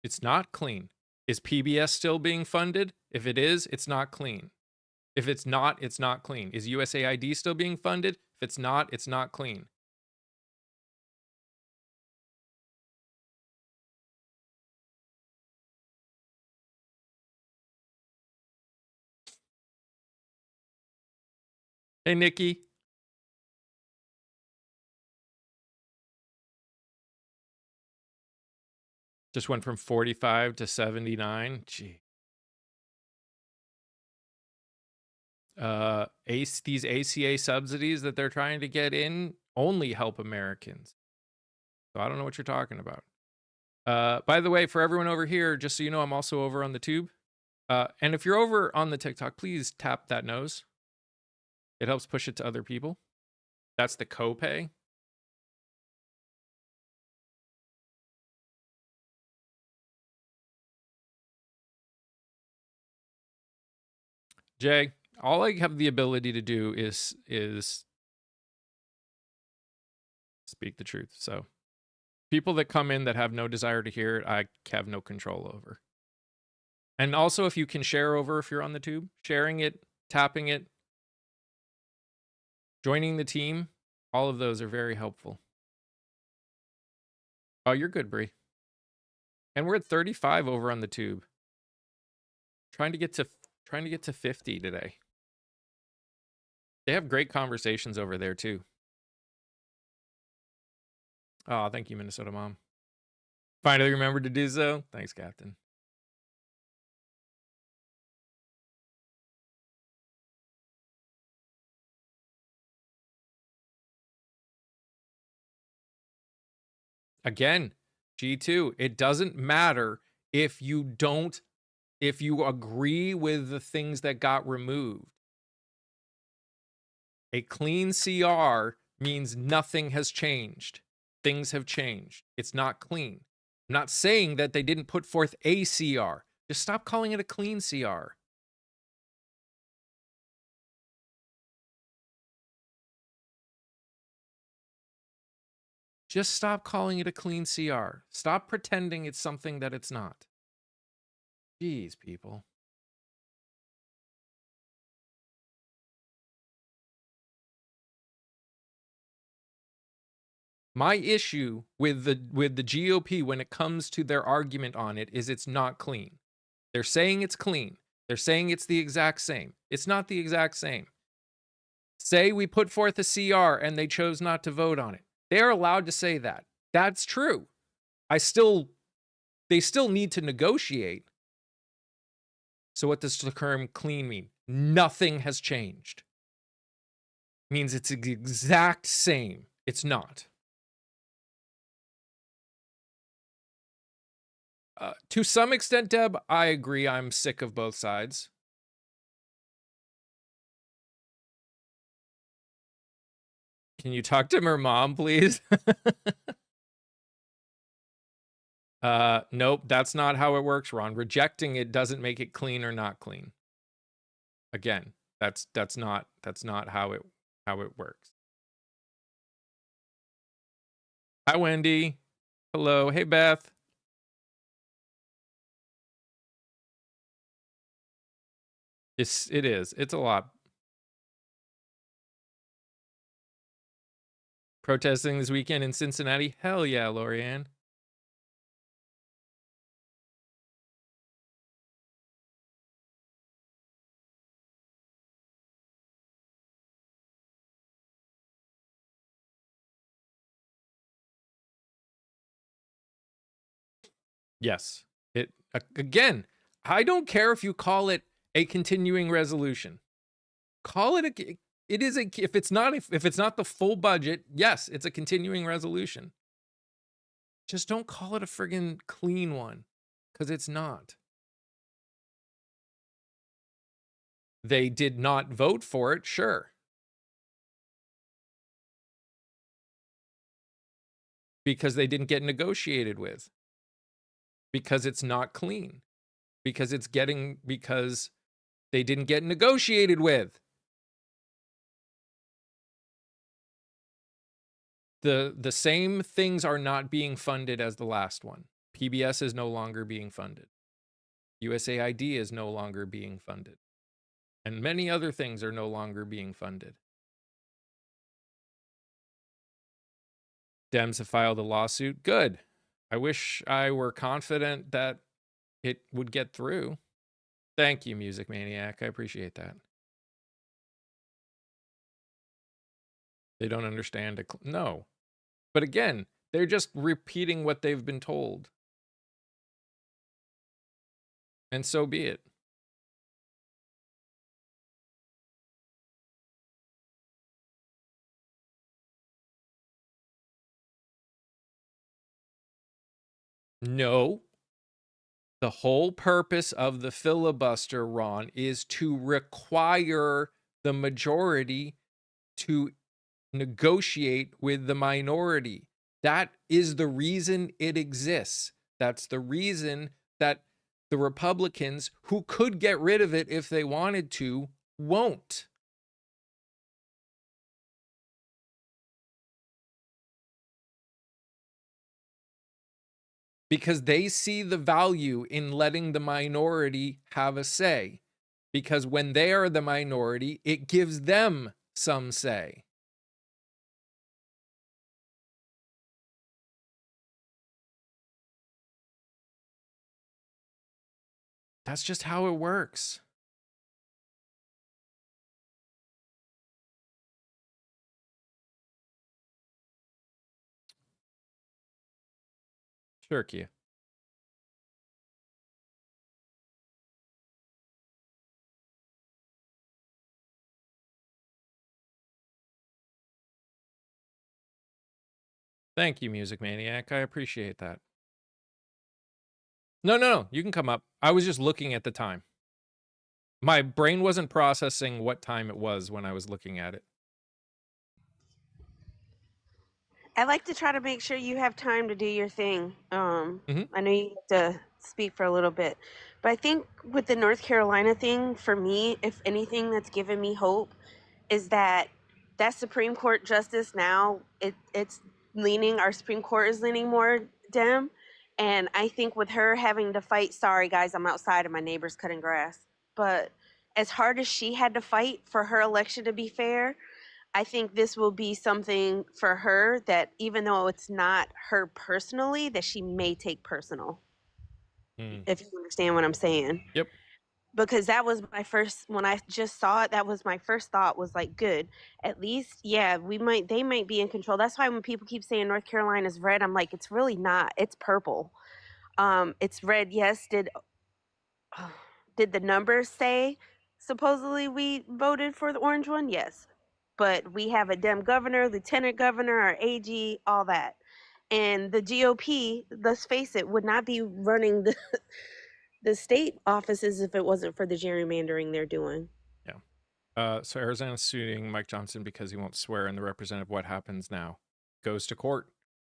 It's not clean. Is PBS still being funded? If it is, it's not clean. If it's not, it's not clean. Is USAID still being funded? If it's not clean. Hey, Nikki. Just went from 45 to 79. Gee. These ACA subsidies that they're trying to get in only help Americans. So I don't know what you're talking about. By the way, for everyone over here, just so you know, I'm also over on the tube. And if you're over on the TikTok, please tap that nose. It helps push it to other people. That's the copay. Jay, all I have the ability to do is speak the truth. So people that come in that have no desire to hear it, I have no control over. And also, if you can share over, if you're on the tube, sharing it, tapping it, joining the team, all of those are very helpful. Oh, you're good, Bree. And we're at 35 over on the tube. Trying to get to 50 today. They have great conversations over there too. Oh, thank you, Minnesota Mom. Finally remembered to do so. Thanks, Captain. Again, G2, it doesn't matter if you agree with the things that got removed. A clean CR means nothing has changed. Things have changed. It's not clean. I'm not saying that they didn't put forth a CR. Just stop calling it a clean CR. Just stop calling it a clean CR. Stop pretending it's something that it's not. Jeez, people. My issue with the GOP when it comes to their argument on it is it's not clean. They're saying it's clean. They're saying it's the exact same. It's not the exact same. Say we put forth a CR and they chose not to vote on it. They are allowed to say that. That's true. They still need to negotiate. So what does the term clean mean? Nothing has changed. It means it's the exact same. It's not. To some extent, Deb, I agree. I'm sick of both sides. Can you talk to her mom, please? Nope, that's not how it works, Ron. Rejecting it doesn't make it clean or not clean. Again, that's not how it works. Hi, Wendy. Hello. Hey, Beth. It is. It's a lot. Protesting this weekend in Cincinnati? Hell yeah, Lorianne. Yes. Again, I don't care if you call it a continuing resolution. Call it if it's not the full budget, yes, it's a continuing resolution. Just don't call it a friggin' clean one, because it's not. They did not vote for it, sure. Because they didn't get negotiated with. Because it's not clean. Because they didn't get negotiated with. The same things are not being funded as the last one. PBS is no longer being funded. USAID is no longer being funded. And many other things are no longer being funded. Dems have filed a lawsuit. Good. I wish I were confident that it would get through. Thank you, Music Maniac. I appreciate that. They don't understand. No. But again, they're just repeating what they've been told. And so be it. No. The whole purpose of the filibuster, Ron, is to require the majority to negotiate with the minority. That is the reason it exists. That's the reason that the Republicans, who could get rid of it if they wanted to, won't. Because they see the value in letting the minority have a say. Because when they are the minority, it gives them some say. That's just how it works. Sure, Kia. Thank you, Music Maniac. I appreciate that. No. You can come up. I was just looking at the time. My brain wasn't processing what time it was when I was looking at it. I like to try to make sure you have time to do your thing. Mhm. I know you have to speak for a little bit, but I think with the North Carolina thing, for me, if anything that's given me hope is that Supreme Court justice now it's leaning, our Supreme Court is leaning more Dem, and I think with her having to fight, sorry guys, I'm outside and my neighbor's cutting grass, but as hard as she had to fight for her election to be fair, I think this will be something for her that, even though it's not her personally, that she may take personal, Mm. if you understand what I'm saying. Yep. Because that was my first, when I just saw it, that was my first thought, was like, good. At least, yeah, they might be in control. That's why when people keep saying North Carolina's red, I'm like, it's really not. It's purple. It's red. Yes, did the numbers say supposedly we voted for the orange one? Yes. But we have a Dem governor, lieutenant governor, our AG, all that. And the GOP, let's face it, would not be running the state offices if it wasn't for the gerrymandering they're doing. Yeah. So Arizona's suing Mike Johnson because he won't swear in the representative. What happens now? Goes to court,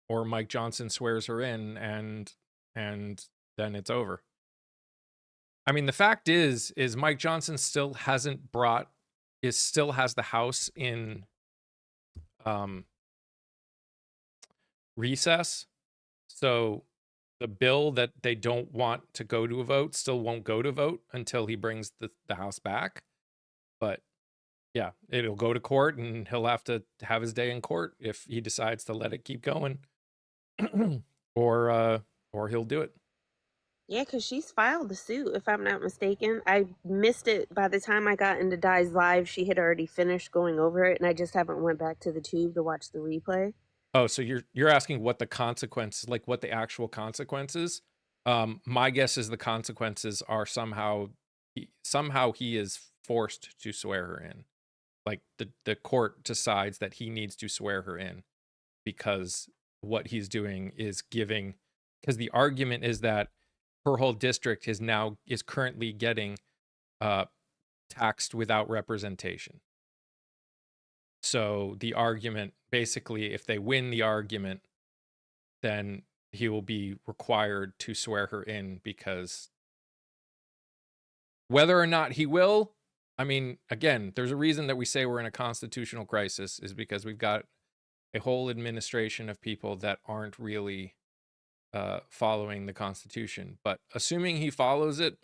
or Mike Johnson swears her in, and then it's over. I mean, the fact is Mike Johnson still has the House in recess. So the bill that they don't want to go to a vote still won't go to vote until he brings the House back. But yeah, it'll go to court, and he'll have to have his day in court if he decides to let it keep going, or he'll do it. Yeah, because she's filed the suit, if I'm not mistaken. I missed it by the time I got into Di's live. She had already finished going over it, and I just haven't went back to the tube to watch the replay. Oh, so you're asking what the consequences, like what the actual consequences? My guess is the consequences are somehow he is forced to swear her in. Like the court decides that he needs to swear her in because what he's doing is because the argument is that her whole district is currently getting taxed without representation. So the argument, basically, if they win the argument, then he will be required to swear her in, because whether or not he will, I mean, again, there's a reason that we say we're in a constitutional crisis, is because we've got a whole administration of people that aren't really following the Constitution. But assuming he follows it,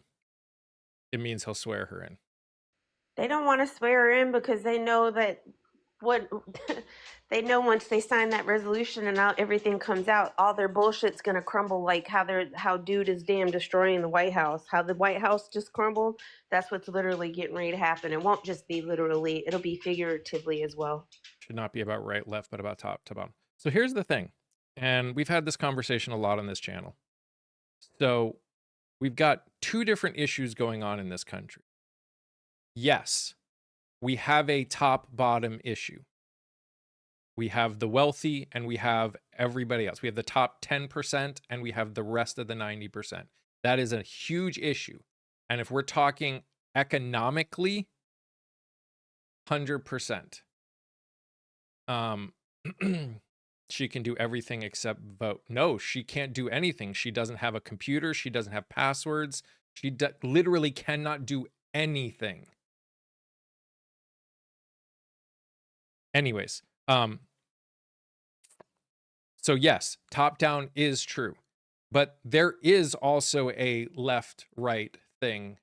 it means he'll swear her in. They don't want to swear her in because they know that they know once they sign that resolution and everything comes out, all their bullshit's gonna crumble, like how dude is damn destroying the White House. How the White House just crumbled, that's what's literally getting ready to happen. It won't just be literally, it'll be figuratively as well. Should not be about right, left, but about top to bottom. So here's the thing, and we've had this conversation a lot on this channel. So we've got two different issues going on in this country. Yes, we have a top-bottom issue. We have the wealthy and we have everybody else. We have the top 10% and we have the rest of the 90%. That is a huge issue. And if we're talking economically, 100%. She can do everything except vote. No, she can't do anything. She doesn't have a computer. She doesn't have passwords. She literally cannot do anything. Anyways, so yes, top down is true, but there is also a left-right thing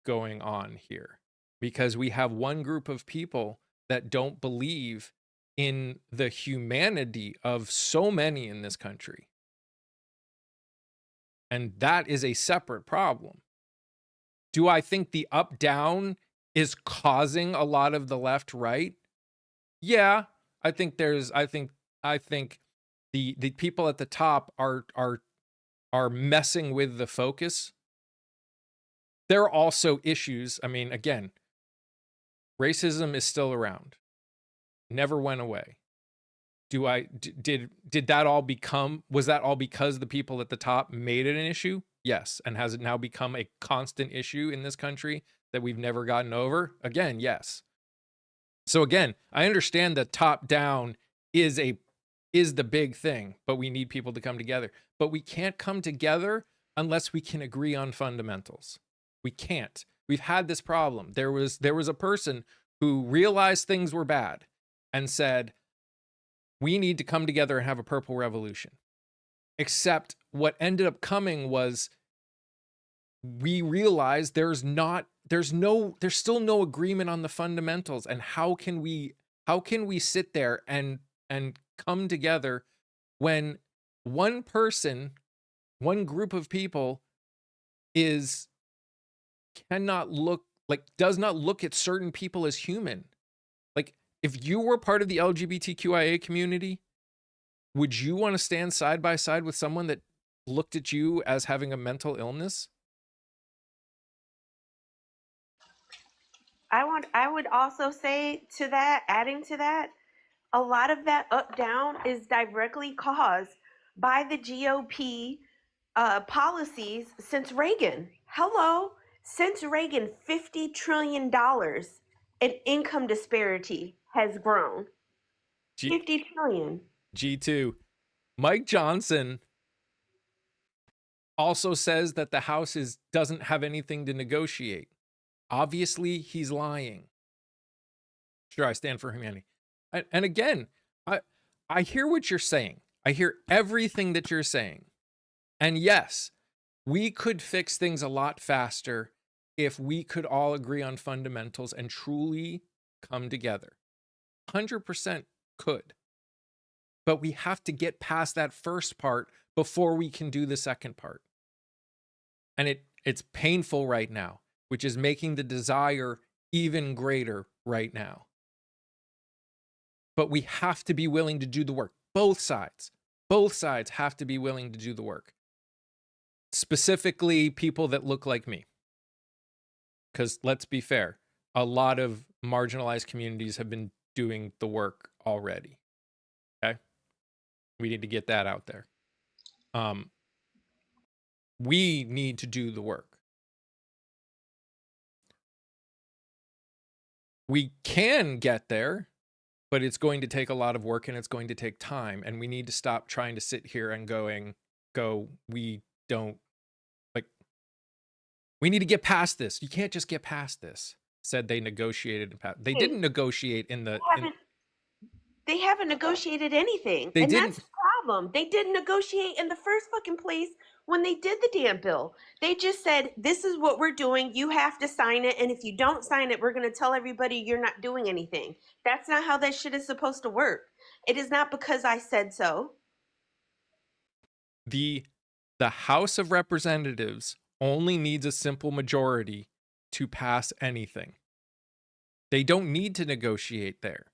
going on here, because we have one group of people that don't believe in the humanity of so many in this country. And that is a separate problem. Do I think the up-down is causing a lot of the left-right? Yeah, I think the people at the top are messing with the focus. There are also issues. I mean, again, racism is still around. Never went away. Did that all was that all because the people at the top made it an issue? Yes. And has it now become a constant issue in this country that we've never gotten over? Again, yes. So again, I understand that top down is the big thing, but we need people to come together. But we can't come together unless we can agree on fundamentals. We can't. We've had this problem. There was a person who realized things were bad and said, we need to come together and have a purple revolution. Except what ended up coming was, we realized there's still no agreement on the fundamentals. And how can we How can we sit there and come together when one person, one group of people is cannot look like does not look at certain people as human? Like, if you were part of the LGBTQIA community, would you want to stand side by side with someone that looked at you as having a mental illness? I would also say to that, adding to that, a lot of that up down is directly caused by the GOP policies since Reagan. Hello, since Reagan, $50 trillion in income disparity has grown. G- 50 trillion. G2. Mike Johnson also says that the House doesn't have anything to negotiate. Obviously, he's lying. Sure, I stand for humanity. And again, I hear what you're saying. I hear everything that you're saying. And yes, we could fix things a lot faster if we could all agree on fundamentals and truly come together. 100% could. But we have to get past that first part before we can do the second part. And it's painful right now, which is making the desire even greater right now. But we have to be willing to do the work. Both sides have to be willing to do the work. Specifically, people that look like me. Because let's be fair, a lot of marginalized communities have been doing the work already. Okay? We need to get that out there. We need to do the work. We can get there, but it's going to take a lot of work and it's going to take time. And we need to stop trying to sit here and we don't, like, we need to get past this. You can't just get past this. Said they negotiated and passed. They didn't negotiate They haven't negotiated anything. They and didn't. That's the problem. They didn't negotiate in the first fucking place when they did the damn bill. They just said, this is what we're doing. You have to sign it. And if you don't sign it, we're going to tell everybody you're not doing anything. That's not how that shit is supposed to work. It is not because I said so. The House of Representatives only needs a simple majority to pass anything. They don't need to negotiate there.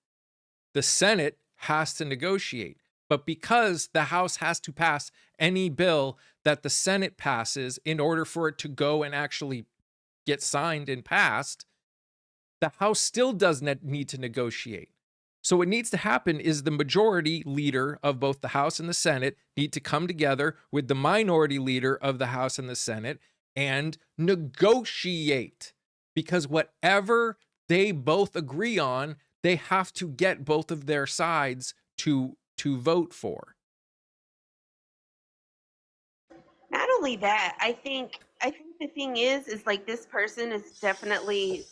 The Senate has to negotiate. But because the House has to pass any bill that the Senate passes in order for it to go and actually get signed and passed, the House still doesn't need to negotiate. So what needs to happen is the majority leader of both the House and the Senate need to come together with the minority leader of the House and the Senate and negotiate. Because whatever they both agree on, they have to get both of their sides to vote for. Not only that, I think the thing is like, this person is definitely,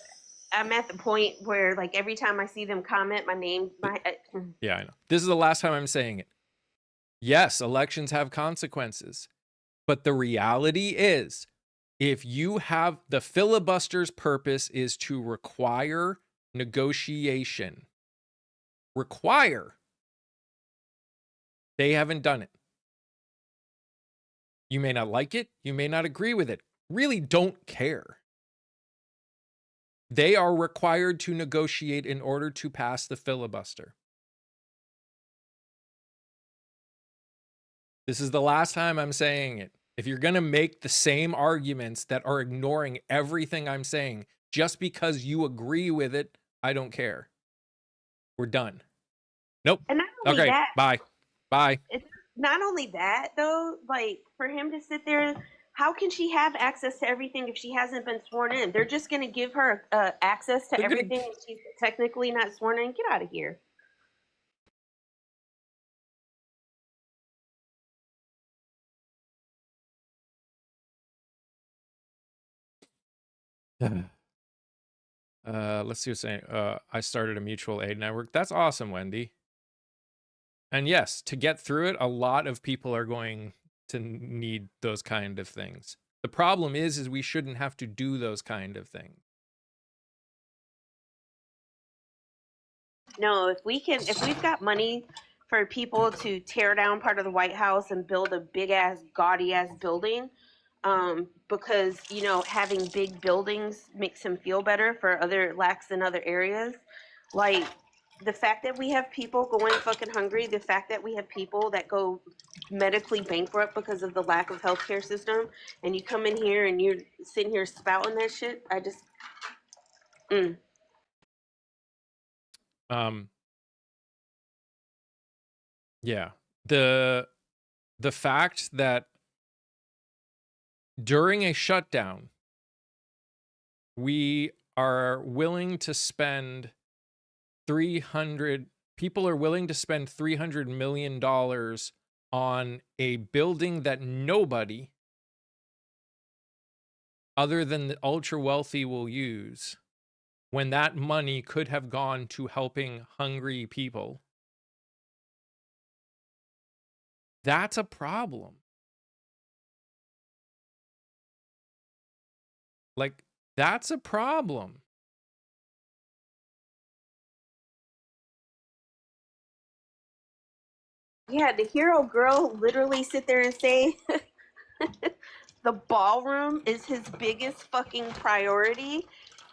I'm at the point where, like, every time I see them comment my name, yeah, I know. This is the last time I'm saying it. Yes, elections have consequences. But the reality is, if you have the filibuster's purpose is to require negotiation. Require. They haven't done it. You may not like it. You may not agree with it. Really don't care. They are required to negotiate in order to pass the filibuster. This is the last time I'm saying it. If you're going to make the same arguments that are ignoring everything I'm saying just because you agree with it, I don't care. We're done. Nope. And not only okay, that, bye. Bye. It's not only that, though, like, for him to sit there, how can she have access to everything if she hasn't been sworn in? They're just going to give her access to everything and she's technically not sworn in? Get out of here. Let's see what's saying. I started a mutual aid network. That's awesome, Wendy. And yes, to get through it, a lot of people are going to need those kind of things. The problem is we shouldn't have to do those kind of things. No, if we've got money for people to tear down part of the White House and build a big ass, gaudy ass building, because having big buildings makes him feel better for other lacks in other areas. Like the fact that we have people going fucking hungry, the fact that we have people that go medically bankrupt because of the lack of healthcare system, and you come in here and you're sitting here spouting that shit. I just, Um, yeah. The fact that during a shutdown, we are willing to spend people are willing to spend $300 million on a building that nobody other than the ultra wealthy will use, when that money could have gone to helping hungry people. That's a problem. Like, that's a problem. yeah, the hero girl literally sit there and say the ballroom is his biggest fucking priority.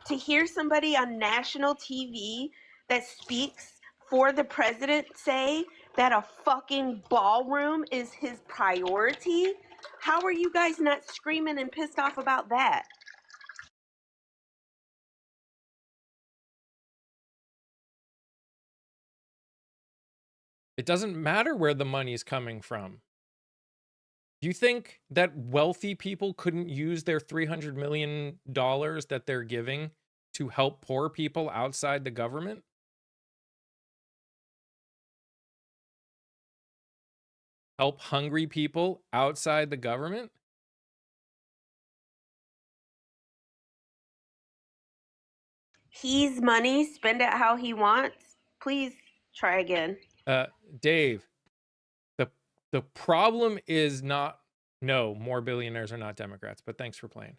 To hear somebody on national TV that speaks for the president say that a fucking ballroom is his priority, how are you guys not screaming and pissed off about that? It doesn't matter where the money's coming from. Do you think that wealthy people couldn't use their $300 million that they're giving to help poor people outside the government? Help hungry people outside the government? He's money, spend it how he wants. Please try again. Dave, the problem is not, no, more billionaires are not Democrats, but thanks for playing.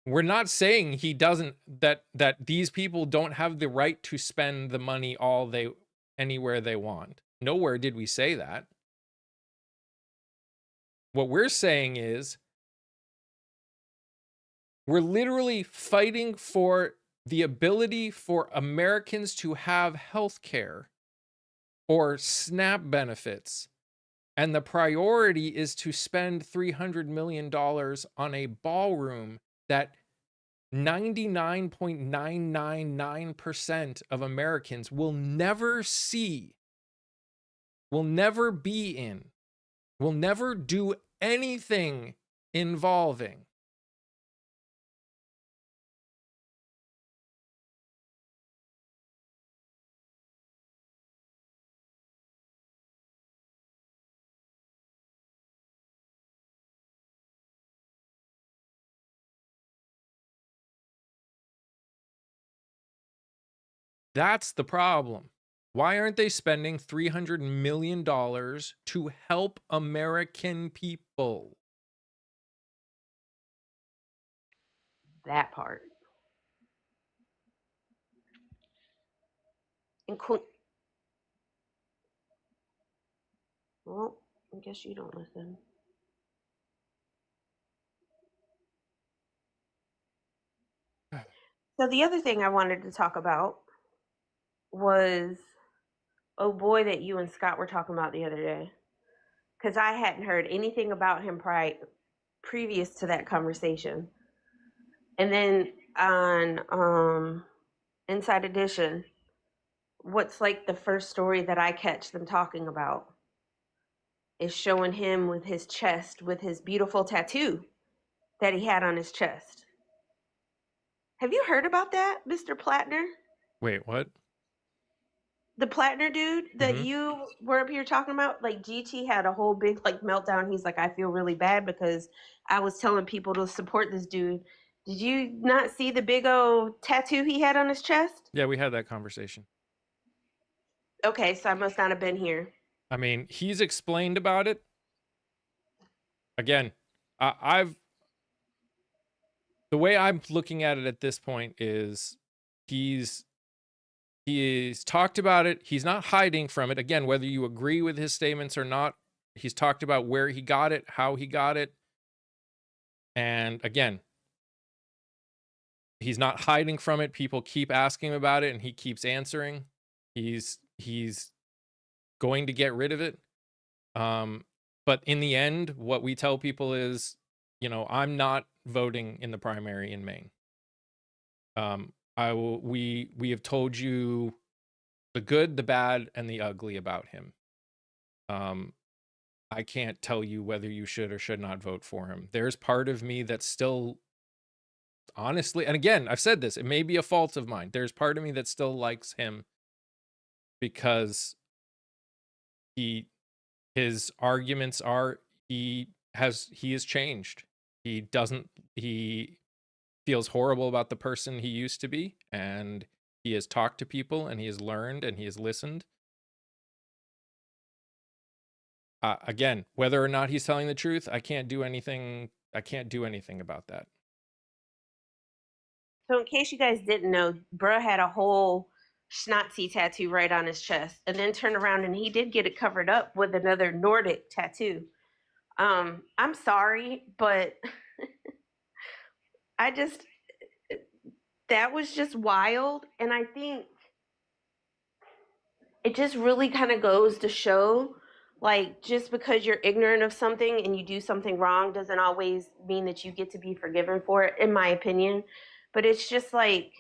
We're not saying he doesn't, that these people don't have the right to spend the money anywhere they want. Nowhere did we say that. What we're saying is we're literally fighting for the ability for Americans to have health care or SNAP benefits. And the priority is to spend $300 million on a ballroom that 99.999% of Americans will never see, will never be in, will never do anything involving. That's the problem. Why aren't they spending $300 million to help American people? That part. Include. Well, I guess you don't listen. So the other thing I wanted to talk about was, oh boy, that you and Scott were talking about the other day, because I hadn't heard anything about him previous to that conversation. And then on Inside Edition, what's like the first story that I catch them talking about is showing him with his chest, with his beautiful tattoo that he had on his chest. Have you heard about that, Mr. Plattner? Wait, what? The Plattner dude that you were up here talking about, like GT had a whole big like meltdown. He's like, I feel really bad because I was telling people to support this dude. Did you not see the big old tattoo he had on his chest? Yeah, we had that conversation. Okay, so I must not have been here. I mean, he's explained about it. Again, the way I'm looking at it at this point is he's talked about it. He's not hiding from it. Again, whether you agree with his statements or not, he's talked about where he got it, how he got it. And again, he's not hiding from it. People keep asking about it and he keeps answering. He's going to get rid of it. But in the end, what we tell people is, I'm not voting in the primary in Maine. We have told you the good, the bad, and the ugly about him. I can't tell you whether you should or should not vote for him. There's part of me that's still, honestly, and again, I've said this, it may be a fault of mine. There's part of me that still likes him because his arguments are he has changed. He feels horrible about the person he used to be, and he has talked to people and he has learned and he has listened. Again, whether or not he's telling the truth, I can't do anything about that. So in case you guys didn't know, bruh had a whole Schnazi tattoo right on his chest, and then turned around and he did get it covered up with another Nordic tattoo. I'm sorry, but I just, that was just wild. And I think it just really kind of goes to show, like, just because you're ignorant of something and you do something wrong doesn't always mean that you get to be forgiven for it, in my opinion. But it's just like,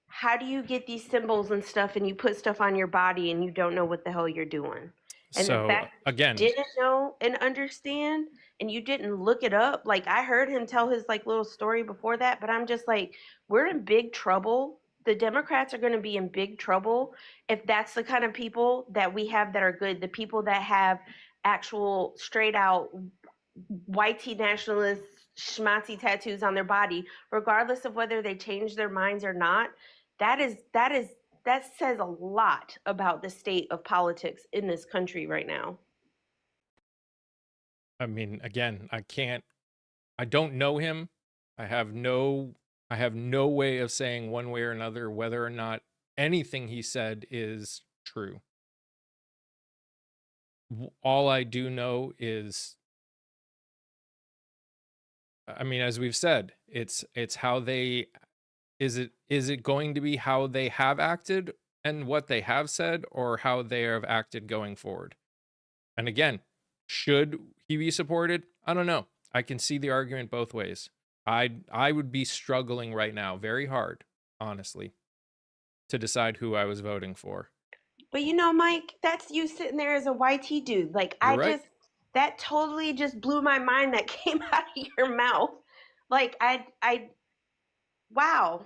how do you get these symbols and stuff and you put stuff on your body and you don't know what the hell you're doing? And the So fact that again, you didn't know and understand and you didn't look it up, like I heard him tell his like little story before that, but I'm just like, we're in big trouble. The Democrats are going to be in big trouble if that's the kind of people that we have that are good, the people that have actual straight out white tea nationalist schmatzy tattoos on their body, regardless of whether they change their minds or not. That says a lot about the state of politics in this country right now. I mean, again, I don't know him. I have no way of saying one way or another whether or not anything he said is true. All I do know is, I mean, as we've said, it's how they, is it going to be how they have acted and what they have said, or how they have acted going forward? And again, should he be supported? I don't know. I can see the argument both ways. I would be struggling right now very hard, honestly, to decide who I was voting for. But Mike, that's you sitting there as a YT dude. Like You're right. that totally just blew my mind that came out of your mouth. Like wow.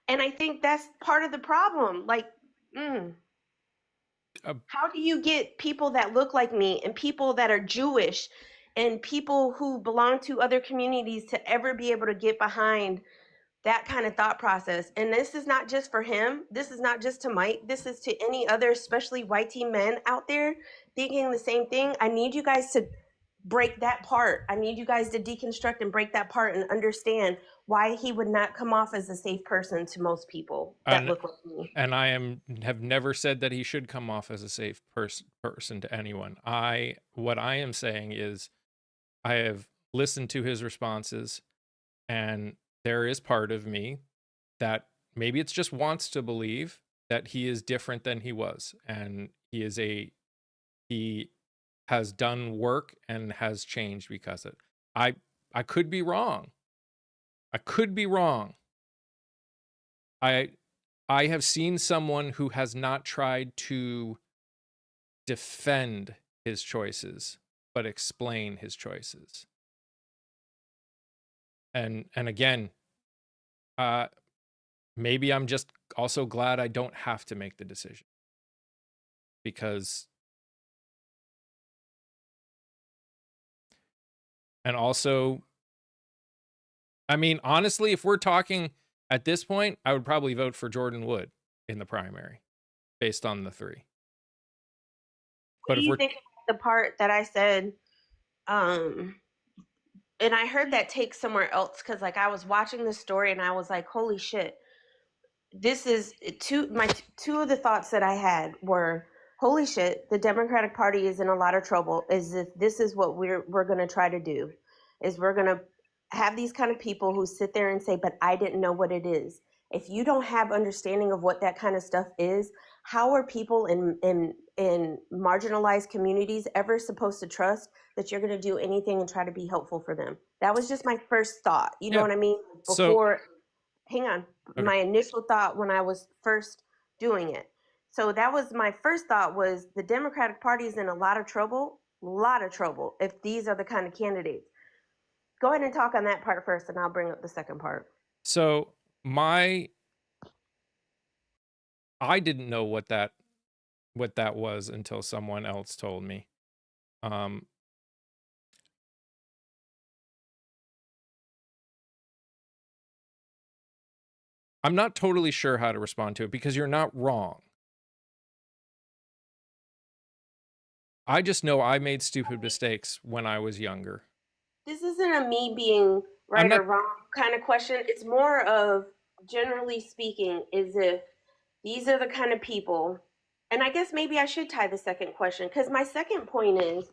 And I think that's part of the problem. Like, how do you get people that look like me and people that are Jewish and people who belong to other communities to ever be able to get behind that kind of thought process? And this is not just for him. This is not just to Mike. This is to any other, especially white teen men out there thinking the same thing. I need you guys to break that part. I need you guys to deconstruct and break that part and understand why he would not come off as a safe person to most people that look like me. And I have never said that he should come off as a safe person to anyone. What I am saying is, I have listened to his responses, and there is part of me that maybe it's just wants to believe that he is different than he was, and he has done work and has changed because of it. I could be wrong. I could be wrong. I have seen someone who has not tried to defend his choices, but explain his choices. And again, maybe I'm just also glad I don't have to make the decision, because, and also, I mean, honestly, if we're talking at this point, I would probably vote for Jordan Wood in the primary based on the three. But if we're, think the part that I said, and I heard that take somewhere else, because like I was watching the story and I was like, holy shit. this is two of the thoughts that I had were, holy shit, the Democratic Party is in a lot of trouble. Is if this is what we're going to try to do, is we're going to have these kind of people who sit there and say, but I didn't know what it is. If you don't have understanding of what that kind of stuff is, how are people in marginalized communities ever supposed to trust that you're going to do anything and try to be helpful for them? That was just my first thought. You know Yeah. what I mean? So, Before, hang on, okay. my initial thought when I was first doing it. So that was my first thought, was the Democratic Party is in a lot of trouble, if these are the kind of candidates. Go ahead and talk on that part first, and I'll bring up the second part. So I didn't know what that was until someone else told me. I'm not totally sure how to respond to it, because you're not wrong. I just know I made stupid mistakes when I was younger. This isn't a me being I'm right or not. wrong kind of question. It's more of, generally speaking, is if these are the kind of people, and I guess maybe I should tie the second question, because my second point is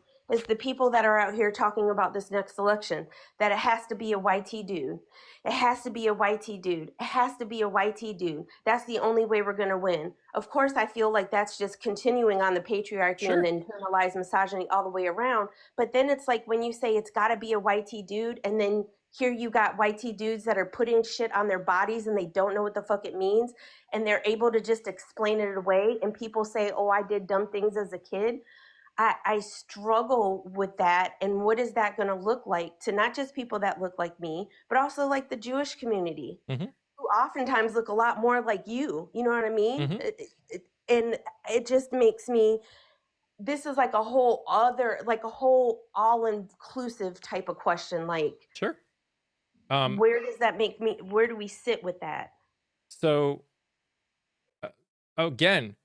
the people that are out here talking about this next election, that it has to be a YT dude. It has to be a YT dude. It has to be a YT dude. That's the only way we're going to win. Of course, I feel like that's just continuing on the patriarchy Sure. and the internalized misogyny all the way around. But then it's like when you say it's got to be a YT dude, and then here you got YT dudes that are putting shit on their bodies and they don't know what the fuck it means, and they're able to just explain it away, and people say, oh, I did dumb things as a kid. I struggle with that. And what is that going to look like to not just people that look like me, but also like the Jewish community, Mm-hmm. who oftentimes look a lot more like you? You know what I mean? Mm-hmm. And it just makes me, this is like a whole other, like a whole all-inclusive type of question. Like, Sure. where does that make me, where do we sit with that? So, again,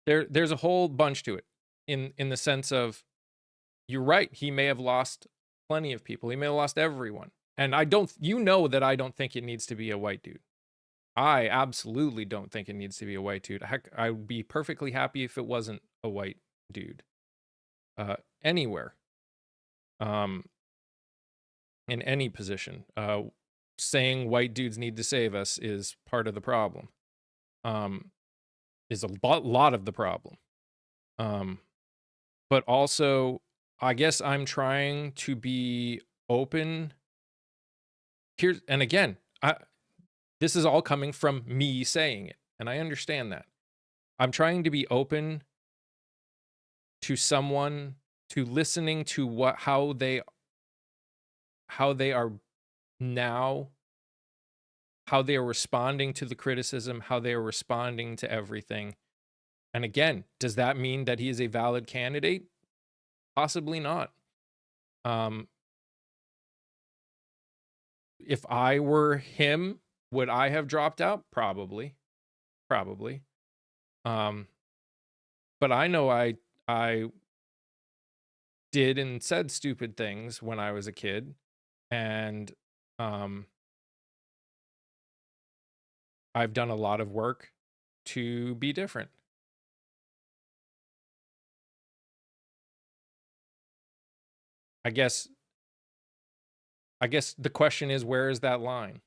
there's a whole bunch to it, in the sense of, you're right, he may have lost plenty of people. He may have lost everyone. And I don't think it needs to be a white dude. I absolutely don't think it needs to be a white dude. Heck, I would be perfectly happy if it wasn't a white dude. Anywhere. In any position. Saying white dudes need to save us is part of the problem. Is a lot of the problem. But also, I guess I'm trying to be open. And again, this is all coming from me saying it, and I understand that. I'm trying to be open to someone, to listening to how they are now, how they are responding to the criticism, how they are responding to everything. And again, does that mean that he is a valid candidate? Possibly not. If I were him, would I have dropped out? Probably. But I know I did and said stupid things when I was a kid, and I've done a lot of work to be different. I guess the question is, where is that line?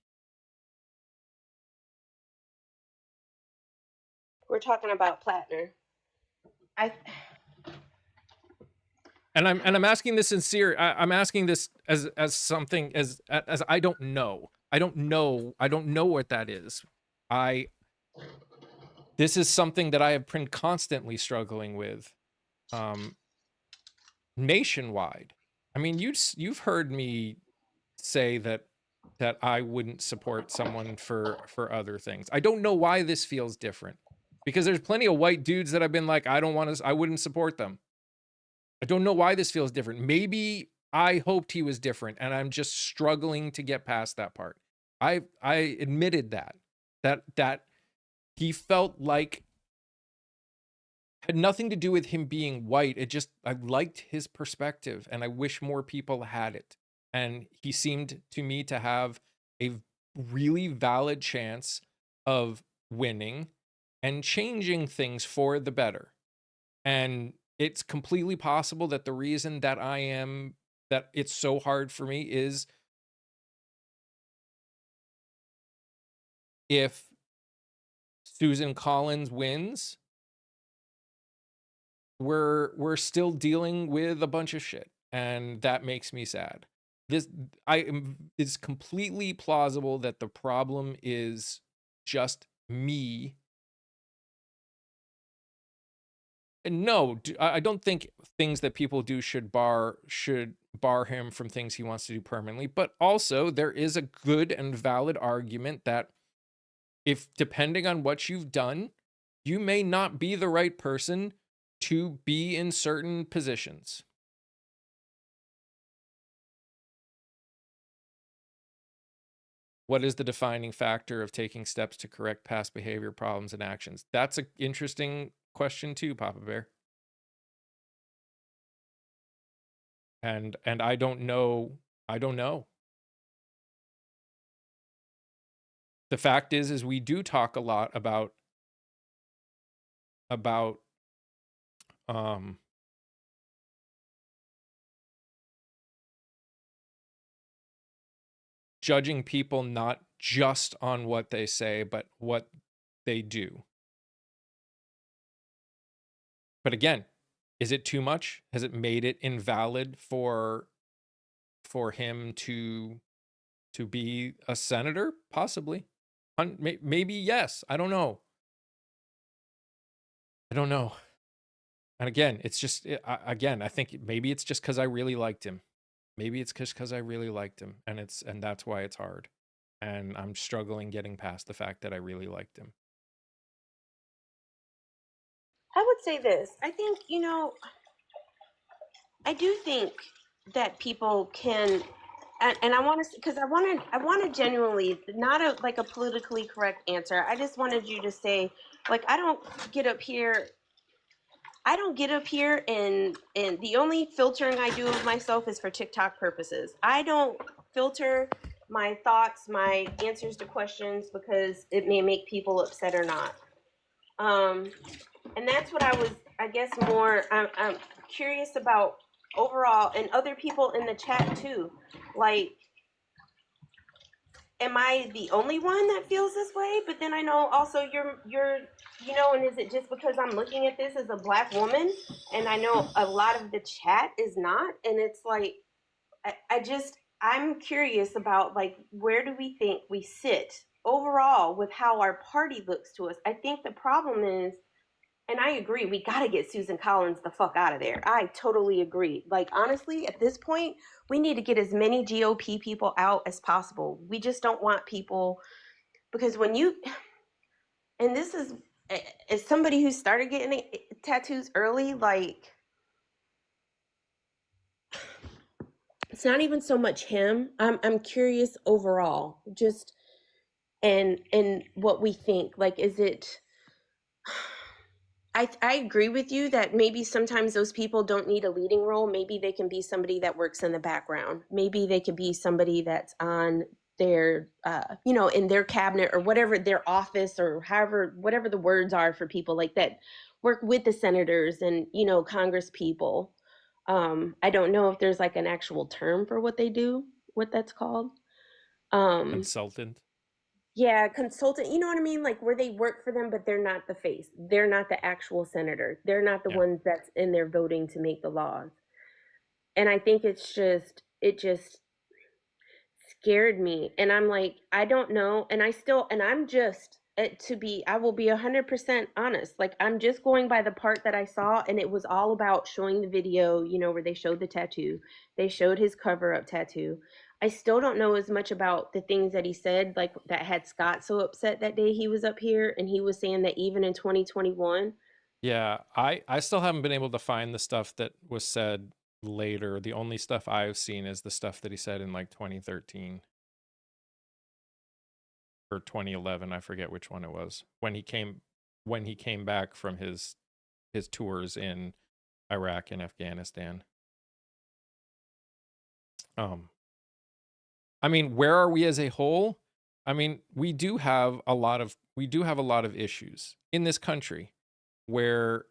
We're talking about Plattner. And I'm asking this sincere. I'm asking this as something, as I don't know. I don't know what that is. This is something that I have been constantly struggling with, nationwide. I mean, you've heard me say that I wouldn't support someone for other things. I don't know why this feels different, because there's plenty of white dudes that I've been like, I wouldn't support them. I don't know why this feels different. Maybe I hoped he was different, and I'm just struggling to get past that part. I admitted that he felt like had nothing to do with him being white. It just, I liked his perspective and I wish more people had it. And he seemed to me to have a really valid chance of winning and changing things for the better. And it's completely possible that the reason that that it's so hard for me is if Susan Collins wins, we're still dealing with a bunch of shit, and that makes me sad. It's completely plausible that the problem is just me. And no, I don't think things that people do should bar him from things he wants to do permanently. But also, there is a good and valid argument that if, depending on what you've done, you may not be the right person to be in certain positions. What is the defining factor of taking steps to correct past behavior problems and actions? That's an interesting question too, Papa Bear. And I don't know. I don't know. The fact is we do talk a lot about um judging people not just on what they say, but what they do. But again, is it too much? Has it made it invalid for him to be a senator? Possibly. Maybe yes. I don't know. I don't know. And again, it's just, again, I think maybe it's just because I really liked him. Maybe it's just because I really liked him, and that's why it's hard. And I'm struggling getting past the fact that I really liked him. I would say this. I think, I do think that people can, and I want to, because I want to genuinely, not a politically correct answer. I just wanted you to say, like, I don't get up here and the only filtering I do of myself is for TikTok purposes. I don't filter my thoughts, my answers to questions, because it may make people upset or not. And that's what I was, I guess, more, I'm curious about overall, and other people in the chat too. Like, am I the only one that feels this way? But then I know also you're and is it just because I'm looking at this as a Black woman, and I know a lot of the chat is not, and it's like, I'm curious about, like, where do we think we sit overall with how our party looks to us? I think the problem is, and I agree, we got to get Susan Collins the fuck out of there. I totally agree. Like, honestly, at this point, we need to get as many GOP people out as possible. We just don't want people, because when you, and this is, as somebody who started getting tattoos early, like, it's not even so much him. I'm curious overall, just, and what we think. Like, is it, I agree with you that maybe sometimes those people don't need a leading role. Maybe they can be somebody that works in the background. Maybe they could be somebody that's on their, in their cabinet or whatever, their office, or however, whatever the words are for people like that work with the senators and, Congress people. I don't know if there's like an actual term for what they do, what that's called. Consultant. Yeah, consultant, you know what I mean? Like, where they work for them, but they're not the face. They're not the actual senator. They're not the Yeah. ones that's in there voting to make the laws. And I think it just scared me. And I'm like, I don't know. And I'm just, I will be 100% honest. Like, I'm just going by the part that I saw, and it was all about showing the video, where they showed the tattoo. They showed his cover up tattoo. I still don't know as much about the things that he said, like that had Scott so upset that day he was up here, and he was saying that even in 2021. Yeah, I still haven't been able to find the stuff that was said later. The only stuff I've seen is the stuff that he said in like 2013 or 2011. I forget which one it was. When he came back from his his tours in Iraq and Afghanistan. I mean, where are we as a whole? I mean, we do have a lot of issues in this country where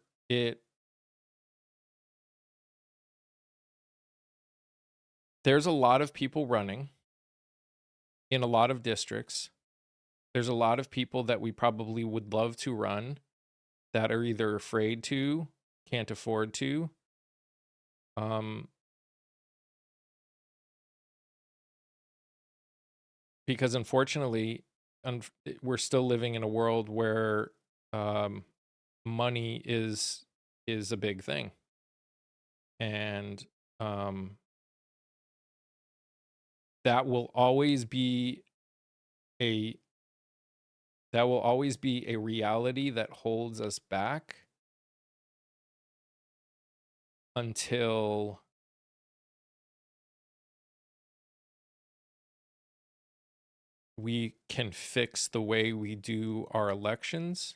there's a lot of people running in a lot of districts. There's a lot of people that we probably would love to run that are either afraid to, can't afford to. Because unfortunately, we're still living in a world where money is a big thing. And that will always be a reality that holds us back until we can fix the way we do our elections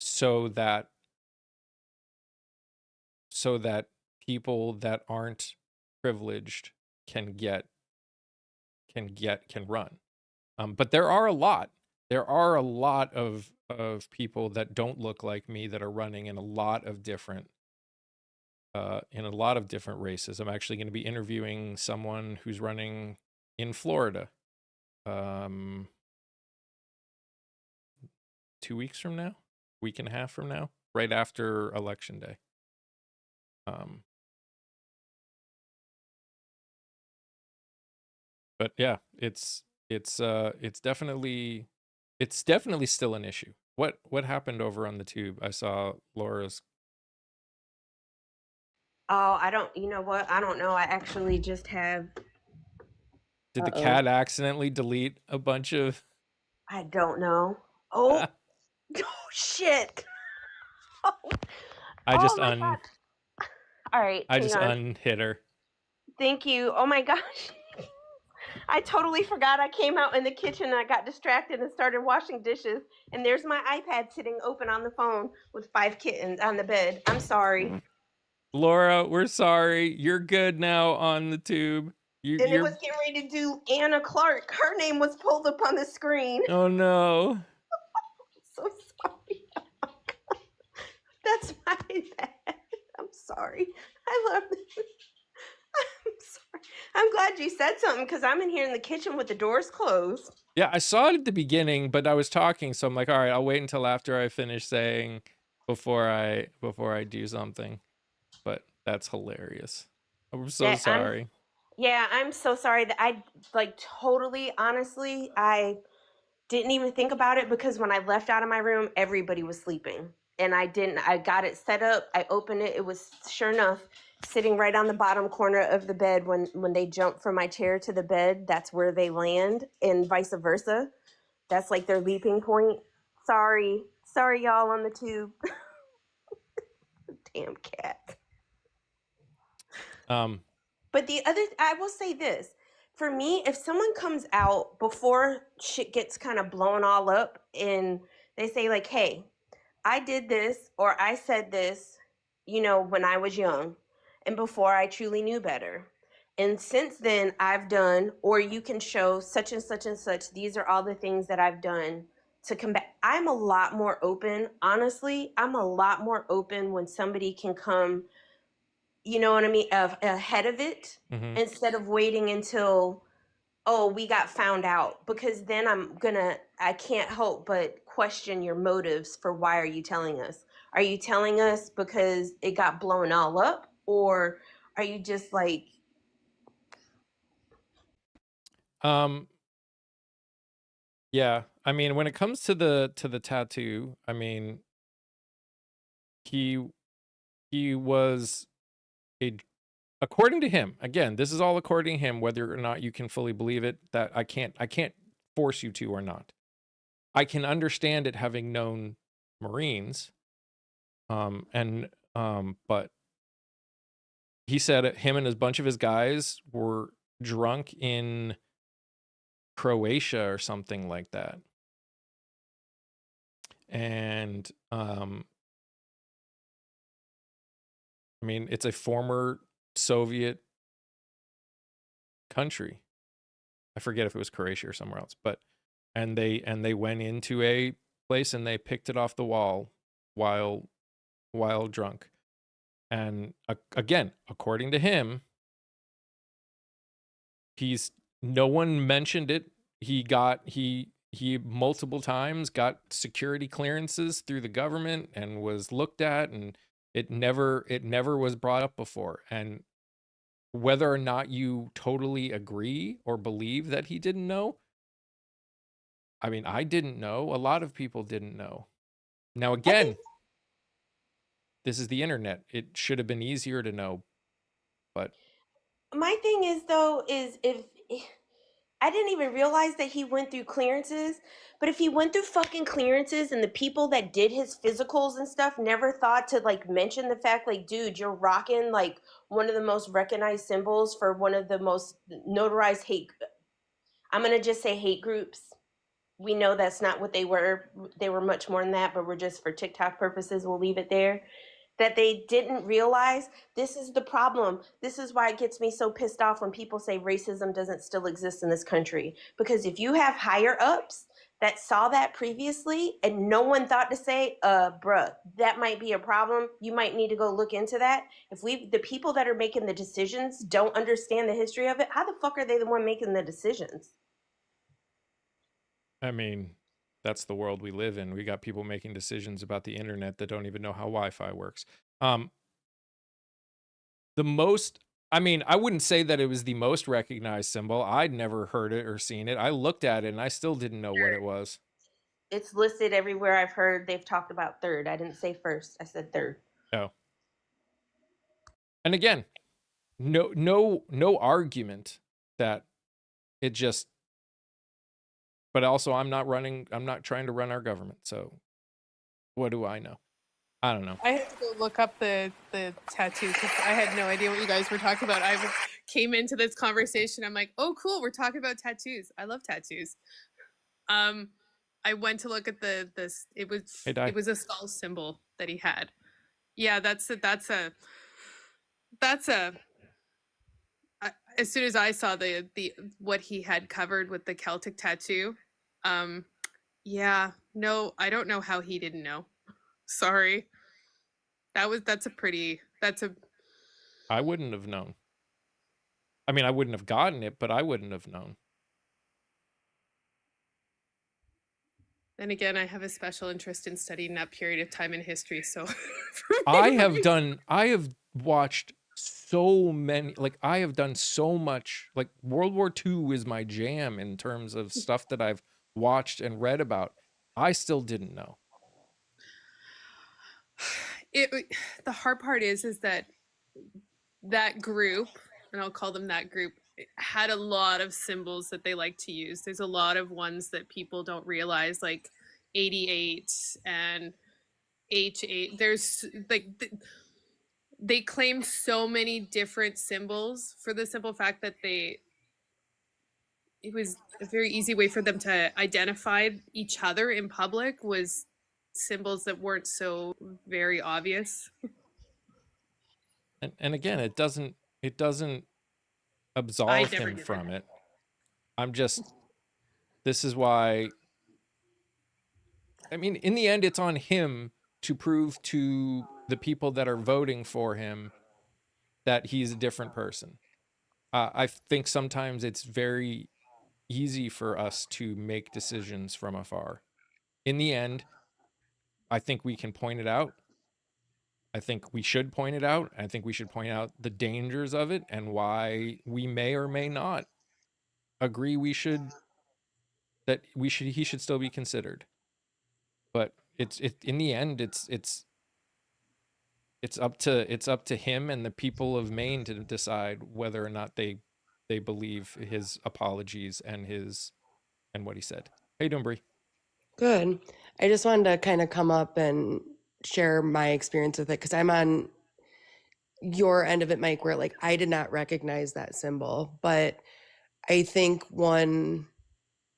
so that people that aren't privileged can run. But there are a lot of people that don't look like me that are running in a lot of different races. I'm actually going to be interviewing someone who's running in Florida 2 weeks from now, week and a half from now, right after election day. But yeah, it's definitely still an issue. What happened over on the tube? I saw Laura's. Oh, you know what? I don't know. I actually just have. Did the cat accidentally delete a bunch of? I don't know. Oh, oh shit. I just God. All right. I just unhit her. Thank you. Oh my gosh. I totally forgot. I came out in the kitchen and I got distracted and started washing dishes. And there's my iPad sitting open on the phone with 5 kittens on the bed. I'm sorry. Laura, we're sorry. You're good now on the tube. It was getting ready to do Anna Clark. Her name was pulled up on the screen. Oh no. So sorry. That's my bad. I'm sorry. I love this. I'm sorry. I'm glad you said something because I'm in here in the kitchen with the doors closed. Yeah, I saw it at the beginning, but I was talking, so I'm like, all right, I'll wait until after I finish saying before I do something. But that's hilarious. I'm so sorry. I'm so sorry that I totally honestly I didn't even think about it because when I left out of my room, everybody was sleeping. And I got it set up. I opened it. It was sure enough sitting right on the bottom corner of the bed. When they jump from my chair to the bed, that's where they land, and vice versa. That's like their leaping point. Sorry y'all on the tube. Damn cat. But I will say this. For me, if someone comes out before shit gets kind of blown all up and they say like, hey, I did this or I said this, when I was young and before I truly knew better. And since then I've done, or you can show such and such and such, these are all the things that I've done to combat. I'm a lot more open. Honestly, I'm a lot more open when somebody can come, you know what I mean, ahead of it, instead of waiting until, we got found out, because then I can't help but question your motives for why are you telling us? Are you telling us because it got blown all up, or are you just like? Yeah, I mean, when it comes to the tattoo, I mean, he was according to him, again, this is all according to him, whether or not you can fully believe it, that I can't force you to or not. I can understand it having known Marines. But he said him and a bunch of his guys were drunk in Croatia or something like that. And I mean, it's a former Soviet country. I forget if it was Croatia or somewhere else, but and they went into a place and they picked it off the wall while drunk. And again, according to him, no one mentioned it. He multiple times got security clearances through the government and was looked at, and it never was brought up before. And whether or not you totally agree or believe that he didn't know, I mean, I didn't know. A lot of people didn't know. Now, I think again, this is the internet. It should have been easier to know, but my thing is though is if I didn't even realize that he went through clearances, but if he went through fucking clearances and the people that did his physicals and stuff never thought to like mention the fact like, dude, you're rocking like one of the most recognized symbols for one of the most notarized hate, I'm going to just say hate groups. We know that's not what they were. They were much more than that, but we're just for TikTok purposes, we'll leave it there. That they didn't realize this is the problem. This is why it gets me so pissed off when people say racism doesn't still exist in this country. Because if you have higher ups that saw that previously and no one thought to say, bruh, that might be a problem. You might need to go look into that. If the people that are making the decisions don't understand the history of it, how the fuck are they the one making the decisions? I mean, that's the world we live in. We got people making decisions about the internet that don't even know how Wi-Fi works. The most, I mean, I wouldn't say that it was the most recognized symbol. I'd never heard it or seen it. I looked at it and I still didn't know what it was. It's listed everywhere I've heard they've talked about third. I didn't say first. I said third. Oh. And again, no argument that it just, but also I'm not trying to run our government. So what do I know? I don't know. I had to go look up the tattoo because I had no idea what you guys were talking about. I came into this conversation. I'm like, oh, cool. We're talking about tattoos. I love tattoos. I went to look at this. It was a skull symbol that he had. Yeah, that's a. As soon as I saw the what he had covered with the Celtic tattoo, yeah, no, I don't know how he didn't know. Sorry. That's a I wouldn't have known. I mean, I wouldn't have gotten it, but I wouldn't have known. Then again, I have a special interest in studying that period of time in history, so I have watched so many, like I have done so much, like World War II is my jam in terms of stuff that I've watched and read about. I still didn't know. The hard part is that group, and I'll call them that group, had a lot of symbols that they like to use. There's a lot of ones that people don't realize, like 88 and H8. There's like they claim so many different symbols for the simple fact that it was a very easy way for them to identify each other in public, was symbols that weren't so very obvious. And again, it doesn't absolve him from it. I'm just, this is why, I mean, in the end, it's on him to prove to the people that are voting for him that he's a different person. I think sometimes it's very easy for us to make decisions from afar. In the end, I think we can point it out. I think we should point it out. I think we should point out the dangers of it and why we may or may not agree he should still be considered. But in the end, it's up to him and the people of Maine to decide whether or not they believe his apologies and what he said. How you doing, Bree? Good. I just wanted to kind of come up and share my experience with it because I'm on your end of it, Mike, where like I did not recognize that symbol. But I think one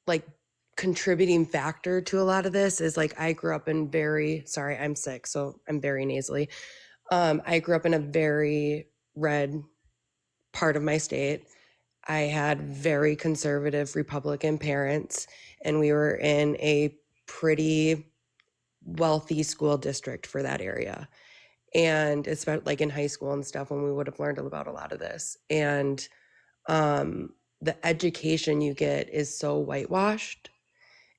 like contributing factor to a lot of this is like I grew up in sorry, I'm sick, so I'm very nasally. I grew up in a very red part of my state. I had very conservative Republican parents, and we were in a pretty wealthy school district for that area. And it's about like in high school and stuff when we would have learned about a lot of this. And the education you get is so whitewashed.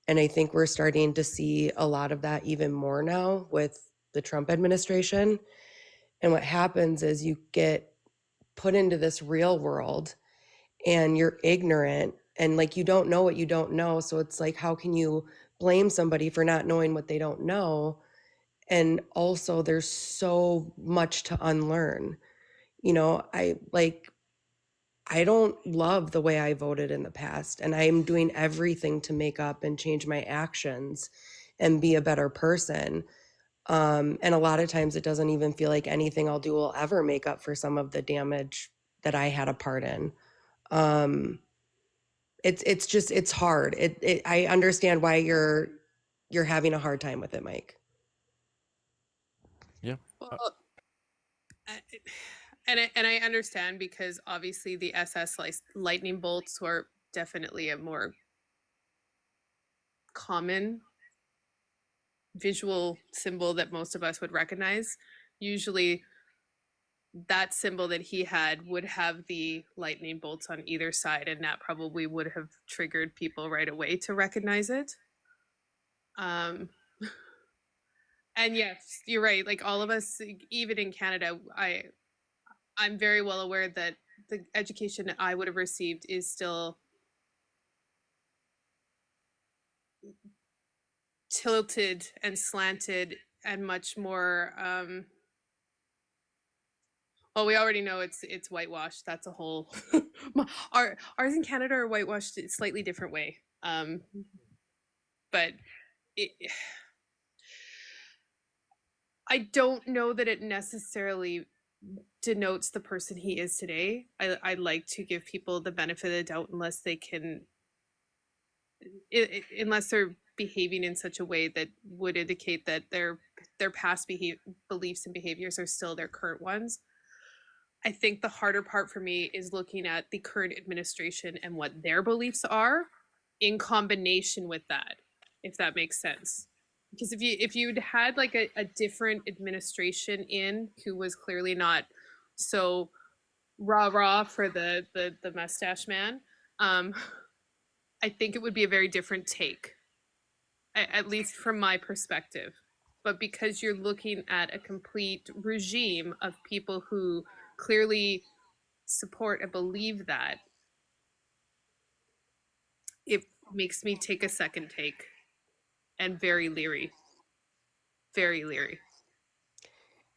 And I think we're starting to see a lot of that even more now with the Trump administration. And what happens is you get put into this real world and you're ignorant and like you don't know what you don't know. So it's like, how can you blame somebody for not knowing what they don't know? And also there's so much to unlearn. You know, I don't love the way I voted in the past, and I'm doing everything to make up and change my actions and be a better person. And a lot of times it doesn't even feel like anything I'll do will ever make up for some of the damage that I had a part in. It's hard. I understand why you're having a hard time with it, Mike. Yeah. Well, and I understand because obviously the SS lightning bolts were definitely a more common visual symbol that most of us would recognize. Usually that symbol that he had would have the lightning bolts on either side, and that probably would have triggered people right away to recognize it. And yes, you're right. Like all of us, even in Canada, I'm very well aware that the education that I would have received is still tilted and slanted and much more well, we already know it's whitewashed. That's a whole ours in Canada are whitewashed a slightly different way. But I don't know that it necessarily denotes the person he is today. I like to give people the benefit of the doubt unless they can, unless they're behaving in such a way that would indicate that their past beliefs and behaviors are still their current ones. I think the harder part for me is looking at the current administration and what their beliefs are in combination with that, if that makes sense. Because if you'd had like a different administration in who was clearly not so rah for the mustache man, I think it would be a very different take, at least from my perspective. But because you're looking at a complete regime of people who clearly support and believe that, it makes me take a second take and very leery. Very leery.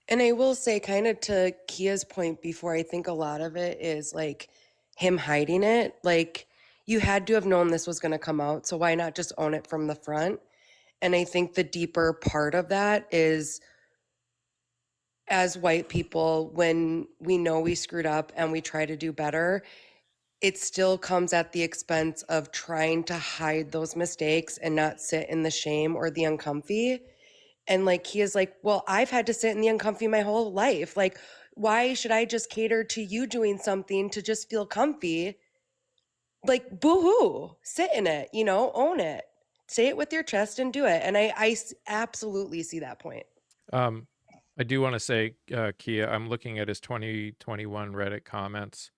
And I will say, kind of to Kia's point before, I think a lot of it is like him hiding it. Like, you had to have known this was going to come out, so why not just own it from the front? And I think the deeper part of that is, as white people, when we know we screwed up and we try to do better, it still comes at the expense of trying to hide those mistakes and not sit in the shame or the uncomfy. And like, he is like, well, I've had to sit in the uncomfy my whole life. Like, why should I just cater to you doing something to just feel comfy? Like, boo-hoo, sit in it, you know, own it, say it with your chest and do it. And I absolutely see that point. I do want to say, Kia, I'm looking at his 2021 Reddit comments.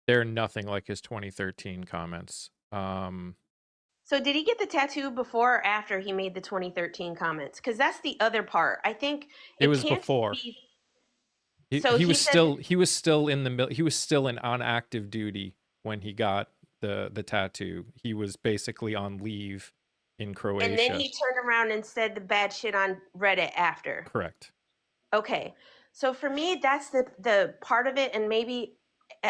They're nothing like his 2013 comments. So did he get the tattoo before or after he made the 2013 comments? Because that's the other part. I think it was before. He was still on active duty when he got the tattoo. He was basically on leave in Croatia. And then he turned around and said the bad shit on Reddit after. Correct. Okay. So for me, that's the part of it. And maybe,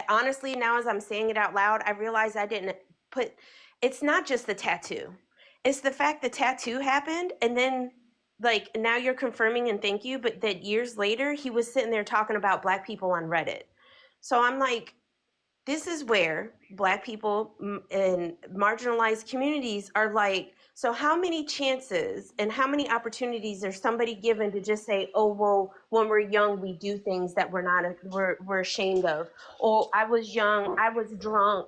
honestly, now as I'm saying it out loud, I realize I didn't put, it's not just the tattoo. It's the fact the tattoo happened. And then like, now you're confirming and thank you. But that years later, he was sitting there talking about Black people on Reddit. So I'm like, this is where Black people and marginalized communities are like, so how many chances and how many opportunities are somebody given to just say, oh, well, when we're young, we do things that we're ashamed of. Or I was young, I was drunk.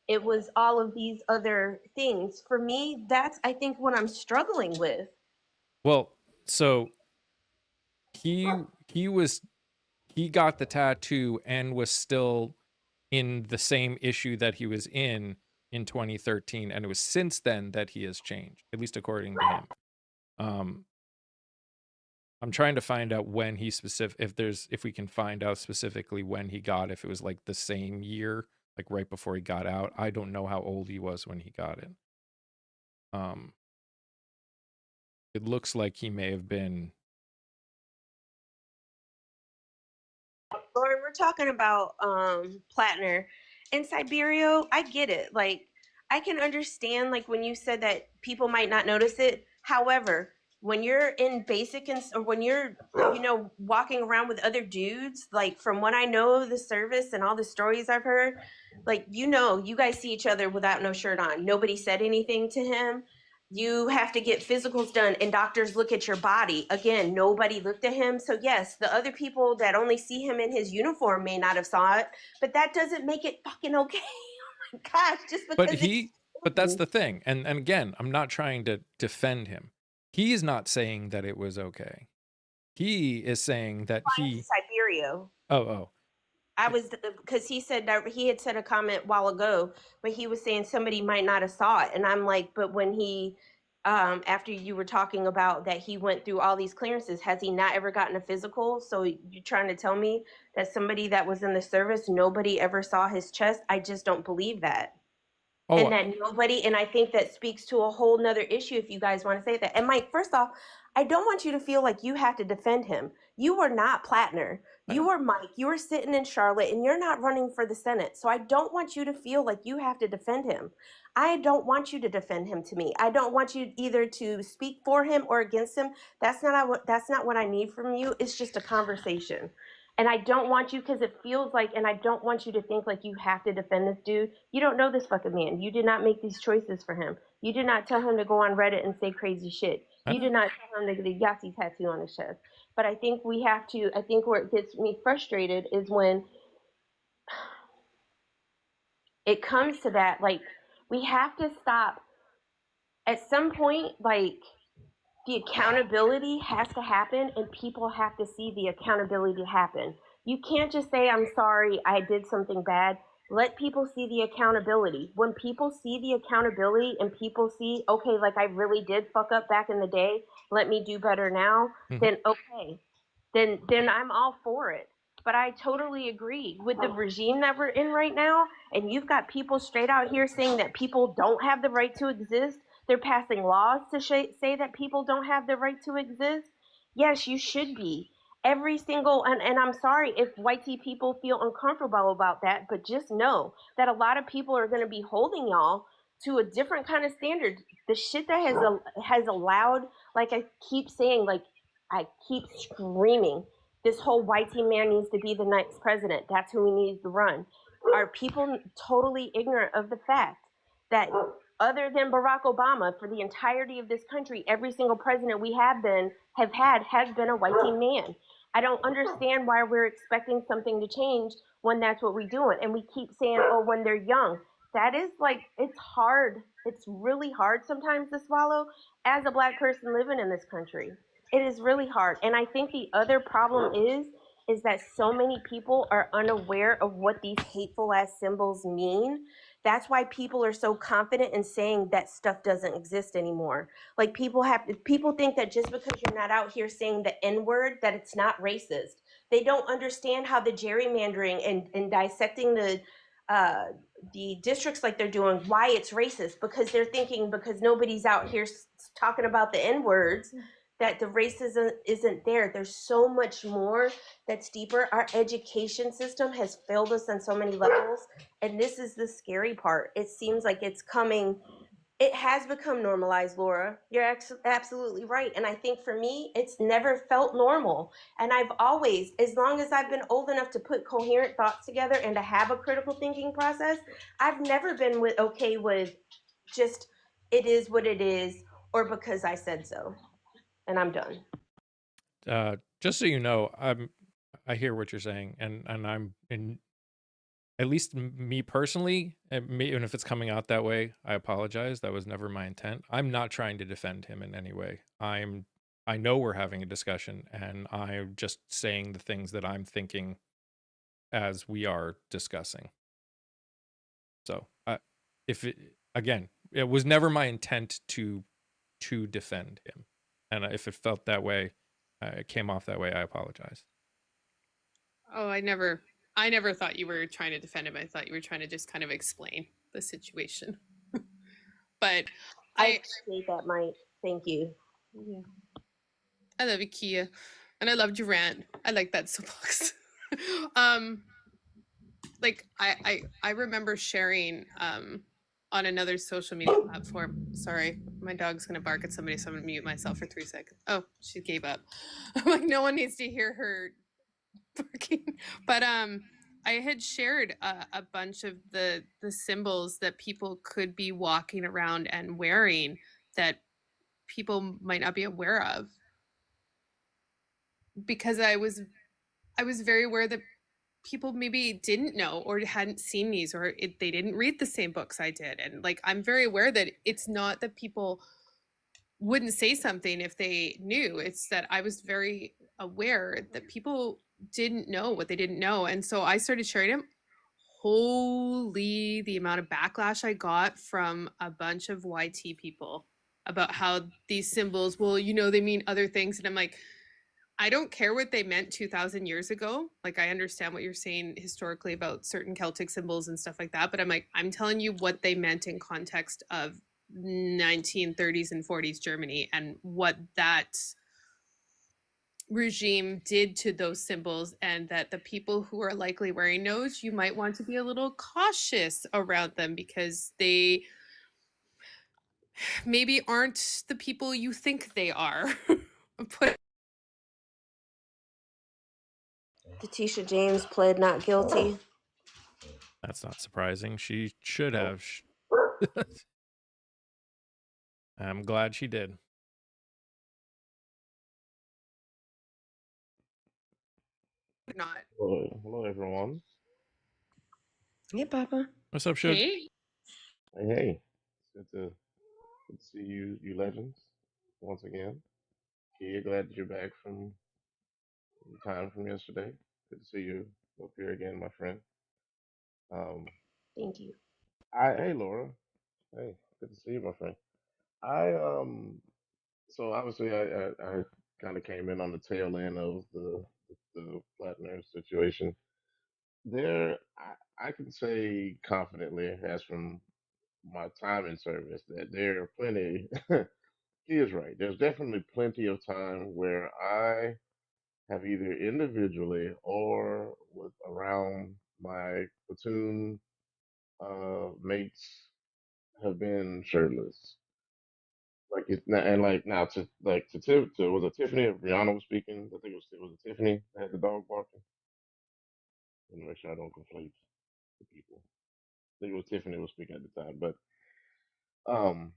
It was all of these other things. For me, that's, I think, what I'm struggling with. Well, so he got the tattoo and was still in the same issue that he was in 2013, and it was since then that he has changed, at least according to him. I'm trying to find out when he if we can find out specifically when he got, if it was like the same year, like right before he got out. I don't know how old he was when he got it. It looks like he may have been. Lauren, we're talking about Plattner and Siberio. I get it. Like, I can understand, like, when you said that people might not notice it. However, when you're in basic or when you're, walking around with other dudes, like, from what I know of the service and all the stories I've heard, like, you guys see each other without no shirt on. Nobody said anything to him. You have to get physicals done and doctors look at your body. Again, nobody looked at him. So yes, the other people that only see him in his uniform may not have saw it, but that doesn't make it fucking okay. Oh my gosh, just because But that's the thing. And again, I'm not trying to defend him. He's not saying that it was okay. He is saying that Siberio. Oh. I was, because he said that he had said a comment a while ago, but he was saying somebody might not have saw it. And I'm like, but when he, after you were talking about that he went through all these clearances, has he not ever gotten a physical? So you're trying to tell me that somebody that was in the service, nobody ever saw his chest? I just don't believe that. And that nobody, and I think that speaks to a whole nother issue if you guys want to say that. And Mike, first off, I don't want you to feel like you have to defend him. You are not Plattner. You are Mike. You are sitting in Charlotte and you're not running for the Senate. So I don't want you to feel like you have to defend him. I don't want you to defend him to me. I don't want you either to speak for him or against him. That's not what I need from you. It's just a conversation. And I don't want you, because it feels like, and I don't want you to think like you have to defend this dude. You don't know this fucking man. You did not make these choices for him. You did not tell him to go on Reddit and say crazy shit. You did not tell him to get a Yahtzee tattoo on his chest. But I think I think where it gets me frustrated is when it comes to that, like, we have to stop at some point, like, the accountability has to happen and people have to see the accountability happen. You can't just say, I'm sorry, I did something bad. Let people see the accountability. When people see the accountability and people see, okay, like, I really did fuck up back in the day, let me do better now, then okay. Then I'm all for it. But I totally agree with the regime that we're in right now. And you've got people straight out here saying that people don't have the right to exist. They're passing laws to say that people don't have the right to exist. Yes, you should be. Every single, and I'm sorry if white people feel uncomfortable about that, but just know that a lot of people are going to be holding y'all to a different kind of standard. The shit that has allowed, like I keep saying, like I keep screaming, this whole white man needs to be the next president. That's who he needs to run. Are people totally ignorant of the fact that other than Barack Obama, for the entirety of this country, every single president we have had has been a white man? I don't understand why we're expecting something to change when that's what we're doing. And we keep saying, oh, when they're young. That is, like, it's hard. It's really hard sometimes to swallow as a Black person living in this country. It is really hard. And I think the other problem is that so many people are unaware of what these hateful ass symbols mean. That's why people are so confident in saying that stuff doesn't exist anymore. Like, people think that just because you're not out here saying the N-word, that it's not racist. They don't understand how the gerrymandering and dissecting the districts like they're doing, why it's racist, because they're thinking because nobody's out here talking about the N-words, that the racism isn't there. There's so much more that's deeper. Our education system has failed us on so many levels. And this is the scary part. It seems like it's coming It has become normalized, Laura. You're absolutely right. And I think for me, it's never felt normal. And I've always, as long as I've been old enough to put coherent thoughts together and to have a critical thinking process, I've never been okay with just it is what it is or because I said so. And I'm done. Just so you know, I hear what you're saying, and I'm in. At least me personally, even if it's coming out that way, I apologize. That was never my intent. I'm not trying to defend him in any way. I know we're having a discussion, and I'm just saying the things that I'm thinking as we are discussing. So, again, it was never my intent to defend him, and if it felt that way, it came off that way, I apologize. Oh, I never thought you were trying to defend him. I thought you were trying to just kind of explain the situation. But I appreciate that, Mike. Thank you. Yeah. I love you, Kia. And I loved your rant. I like that soapbox. Like I remember sharing on another social media platform. Sorry, my dog's gonna bark at somebody, so I'm gonna mute myself for 3 seconds. Oh, she gave up. I'm like, no one needs to hear her barking. But I had shared a bunch of the symbols that people could be walking around and wearing that people might not be aware of, because I was very aware that people maybe didn't know or hadn't seen these, or they didn't read the same books I did. And like, I'm very aware that it's not that people wouldn't say something if they knew. It's that I was very aware that people didn't know what they didn't know. And so I started sharing them. Holy, the amount of backlash I got from a bunch of YT people about how these symbols, well, you know, they mean other things. And I'm like, I don't care what they meant 2,000 years ago. Like, I understand what you're saying historically about certain Celtic symbols and stuff like that. But I'm like, I'm telling you what they meant in context of 1930s and 40s Germany and what that regime did to those symbols, and that the people who are likely wearing those, you might want to be a little cautious around them, because they maybe aren't the people you think they are. Letitia James pled not guilty. That's not surprising. She should have. I'm glad she did. Not. Hello, everyone. Hey, Papa. What's up, Shug? Hey. Hey. It's good to see you legends once again. Kia, glad that you're back from the time from yesterday. Good to see you up here again, my friend. Um, Thank you. hey, Laura. Hey, good to see you, my friend. I so obviously I kind of came in on the tail end of the Flat Earth situation. There, I can say confidently, as from my time in service, that there are plenty. He is right. There's definitely plenty of time where I have either individually or with around my platoon mates have been shirtless. Like it, and like now to was it Tiffany? If Brianna was speaking, I think it was Tiffany that had the dog barking. Let me make sure I don't conflate the people. I think it was Tiffany who was speaking at the time, but um,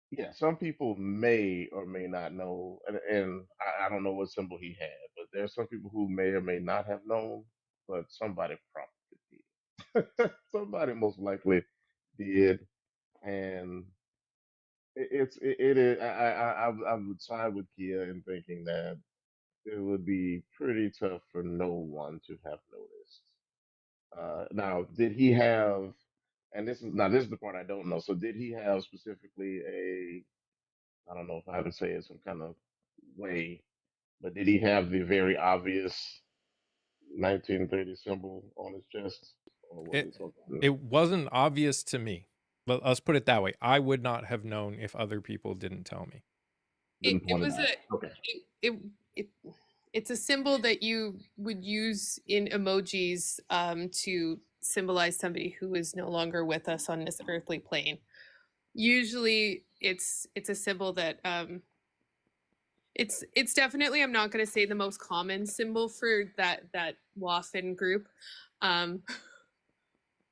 yeah, some people may or may not know, and I don't know what symbol he had, but there's some people who may or may not have known, but somebody probably did. Somebody most likely did, and it is. I would side with Kia in thinking that it would be pretty tough for no one to have noticed. Now, did he have? And this is the part I don't know. So, did he have specifically a? I don't know if I would say it some kind of way, but did he have the very obvious 1930 symbol on his chest, or was it something? It wasn't obvious to me. Let's put it that way. I would not have known if other people didn't tell me. Didn't It point it was out. Okay. it's a symbol that you would use in emojis to symbolize somebody who is no longer with us on this earthly plane. usually it's a symbol that it's definitely, I'm not going to say the most common symbol for that WAFN group, um,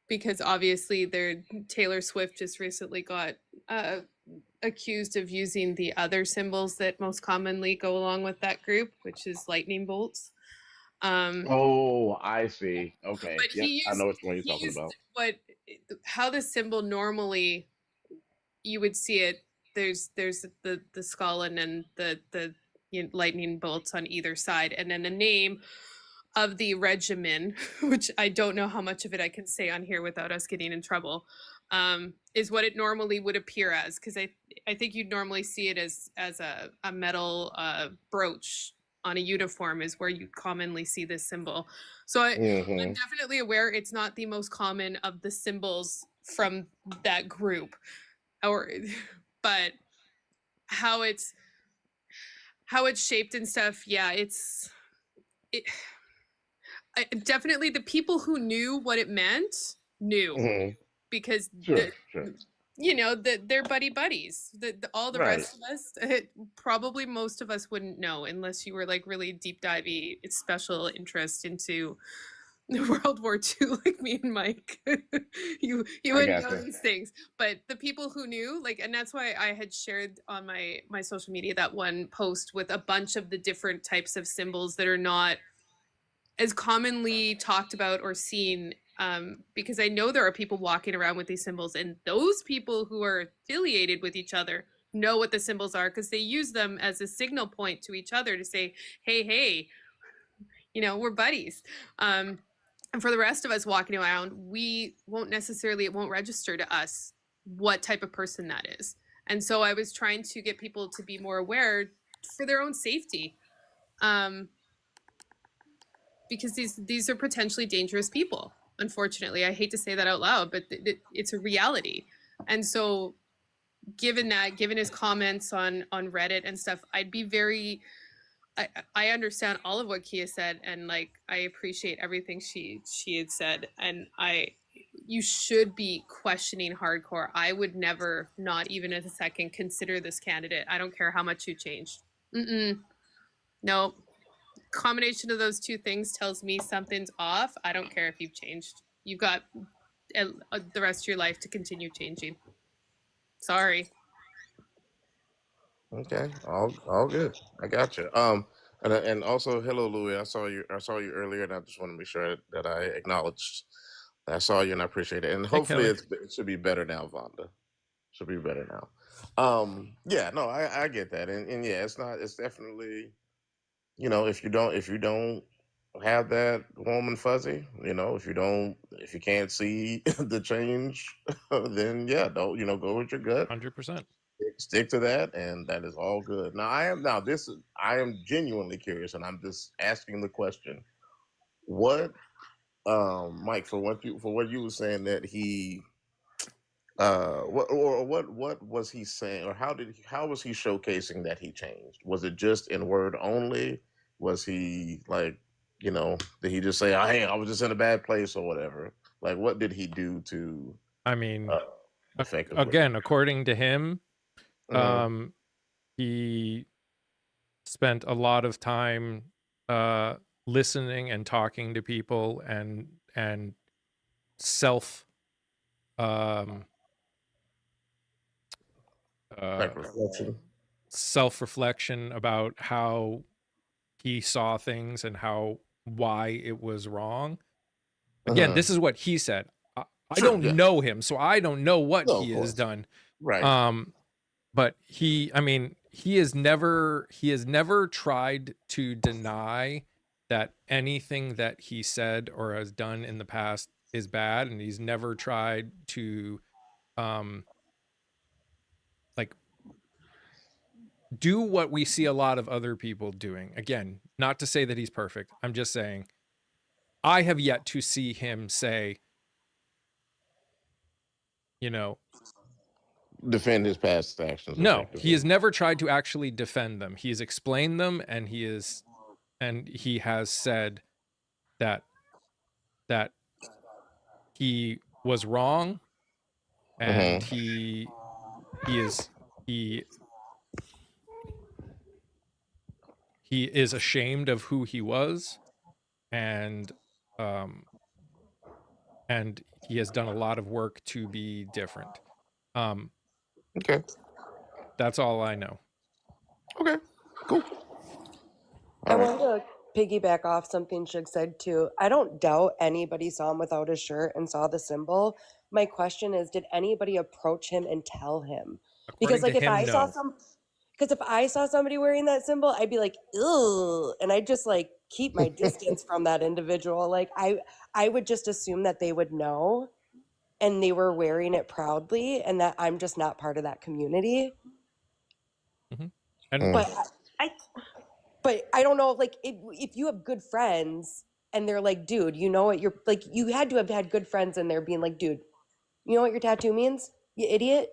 because obviously Taylor Swift just recently got accused of using the other symbols that most commonly go along with that group, which is lightning bolts. Oh, I see. Okay. But Yep. I know which one you're he talking used about. what how the symbol normally you would see it. There's the skull and then the lightning bolts on either side, and then the name of the regimen, which I don't know how much of it I can say on here without us getting in trouble, is what it normally would appear as. Because I think you'd normally see it as a metal brooch on a uniform is where you commonly see this symbol. So I'm Hmm. definitely aware it's not the most common of the symbols from that group, or but how it's shaped and stuff. Yeah, it definitely the people who knew what it meant knew, Hmm. because Sure. Sure. they're buddies. All the Right. rest of us, probably most of us wouldn't know unless you were like really deep divey, special interest into World War II, like me and Mike. you I wouldn't know gotcha. these things, but the people who knew, like, and that's why I had shared on my social media that one post with a bunch of the different types of symbols that are not as commonly talked about or seen, because I know there are people walking around with these symbols, and those people who are affiliated with each other know what the symbols are because they use them as a signal point to each other to say, hey, we're buddies. And for the rest of us walking around, we won't necessarily, it won't register to us what type of person that is. And so I was trying to get people to be more aware for their own safety. Because these are potentially dangerous people. Unfortunately, I hate to say that out loud, but it's a reality. And so, given his comments on Reddit and stuff, I'd be very. I understand all of what Kia said, and like I appreciate everything she had said, and you should be questioning hardcore. I would never, not even as a second, consider this candidate. I don't care how much you changed. No, combination of those two things tells me something's off. I don't care if you've changed. You've got the rest of your life to continue changing. Sorry. Okay. All good. I got you. And also hello, Louis. I saw you earlier, and I just want to make sure that I acknowledged that I saw you, and I appreciate it. And Hey, hopefully Kelly. it should be better now, Vonda. Should be better now. Yeah. No, I get that, and yeah, it's not. It's definitely, if you don't have that warm and fuzzy, if you can't see the change, then yeah, don't, go with your gut. 100%. Stick to that, and that is all good. I am genuinely curious, and I'm just asking the question. What, Mike, for what you were saying, that he what was he saying, or how was he showcasing that he changed? Was it just in word only? Was he like, did he just say, oh, hey, I was just in a bad place or whatever? Like, what did he do to I mean, uh effectively? again, according to him, Hmm. he spent a lot of time uh, listening and talking to people and self um, uh, Like reflection. self-reflection about how he saw things and why it was wrong. Again, Hmm. this is what he said. I Sure. don't Yeah. know him, so I don't know what No, he of has course. done. Right. But he has never tried to deny that anything that he said or has done in the past is bad, and he's never tried to like do what we see a lot of other people doing. Again, not to say that he's perfect. I'm just saying I have yet to see him say, you know, Defend his past actions no, he effectively. has never tried to actually defend them. He has explained them, and he has said that that he was wrong, and Hmm. he he is ashamed of who he was, and he has done a lot of work to be different. Okay. That's all I know. Okay. Cool. I All right. wanted to piggyback off something Shug said too. I don't doubt anybody saw him without his shirt and saw the symbol. My question is, did anybody approach him and tell him? Because According to like if him, I saw no. because if I saw somebody wearing that symbol, I'd be like, ugh, and I'd just like keep my distance from that individual. Like I would just assume that they would know and they were wearing it proudly and that I'm just not part of that community. And But I but I don't know, like if you have good friends and they're like, dude, you know what you're like, you had to have had good friends in there being like, dude, you know what your tattoo means, you idiot.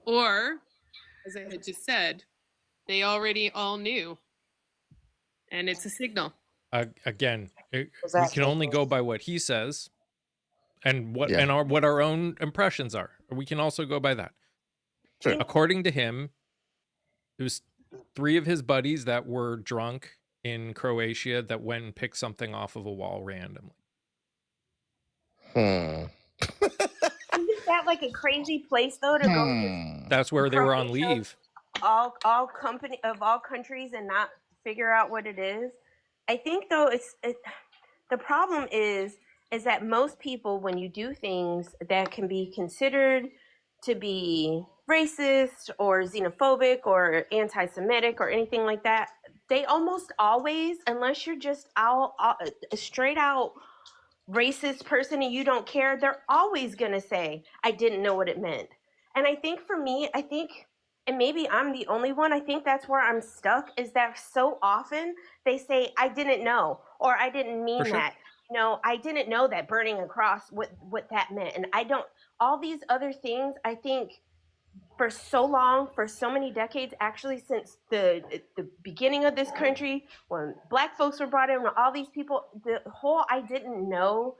Or, as I had just said, they already all knew. And it's a signal. again, we Exactly. can only go by what he says, and what Yeah. what our own impressions are. We can also go by that. Sure. According to him, it was 3 of his buddies that were drunk in Croatia that went and picked something off of a wall randomly. isn't that like a crazy place though to go to That's where they were on Croatia? leave. all company of all countries and not figure out what it is. I think though the problem is that most people, when you do things that can be considered to be racist or xenophobic or anti-Semitic or anything like that, they almost always, unless you're just a straight out racist person and you don't care, they're always going to say, I didn't know what it meant. And I think for me, and maybe I'm the only one, I think that's where I'm stuck, is that so often they say, I didn't know, or I didn't mean For sure. that. I didn't know that burning a cross, what that meant. And I don't, all these other things, I think for so long, for so many decades, actually since the beginning of this country, when black folks were brought in, when all these people, the whole I didn't know,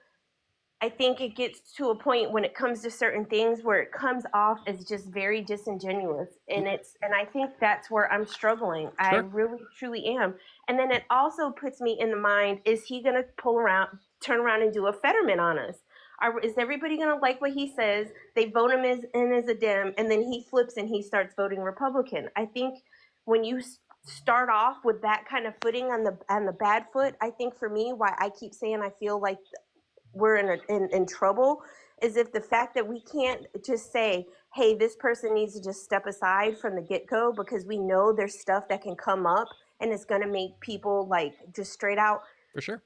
I think it gets to a point when it comes to certain things where it comes off as just very disingenuous, and I think that's where I'm struggling. I Sure. really truly am. And then it also puts me in the mind: is he going to turn around and do a Fetterman on us? Is everybody going to like what he says? They vote him in as a Dem, and then he flips and he starts voting Republican. I think when you start off with that kind of footing on the bad foot, I think for me, why I keep saying I feel like we're in trouble is if the fact that we can't just say, hey, this person needs to just step aside from the get-go, because we know there's stuff that can come up and it's going to make people like just straight out For sure.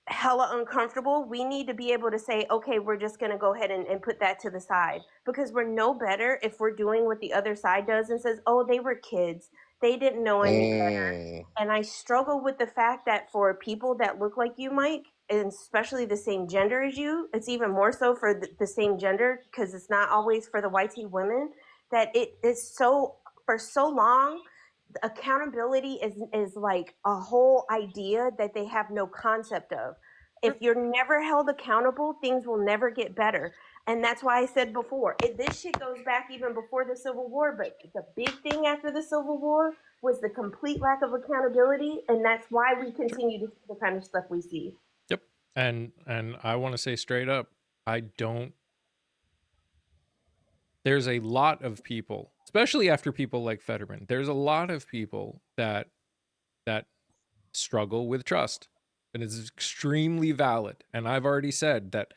hella uncomfortable. We need to be able to say, okay, we're just going to go ahead and put that to the side, because we're no better if we're doing what the other side does and says, oh, they were kids, they didn't know any better. And I struggle with the fact that for people that look like you, Mike, and especially the same gender as you, it's even more so for the same gender, because it's not always for the YT women, that it is so, for so long, accountability is like a whole idea that they have no concept of. If you're never held accountable, things will never get better. And that's why I said before, this shit goes back even before the Civil War, but the big thing after the Civil War was the complete lack of accountability, and that's why we continue to see the kind of stuff we see. Yep. And I want to say straight up, there's a lot of people, especially after people like Fetterman, there's a lot of people that struggle with trust, and it's extremely valid. And I've already said that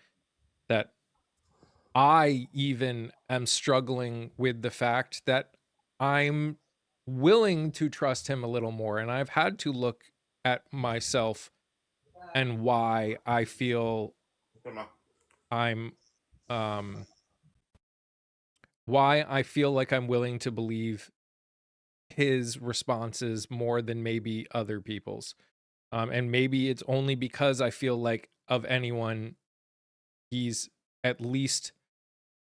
I even am struggling with the fact that I'm willing to trust him a little more, and I've had to look at myself and why I feel I'm why I feel like I'm willing to believe his responses more than maybe other people's. And maybe it's only because I feel like of anyone, he's at least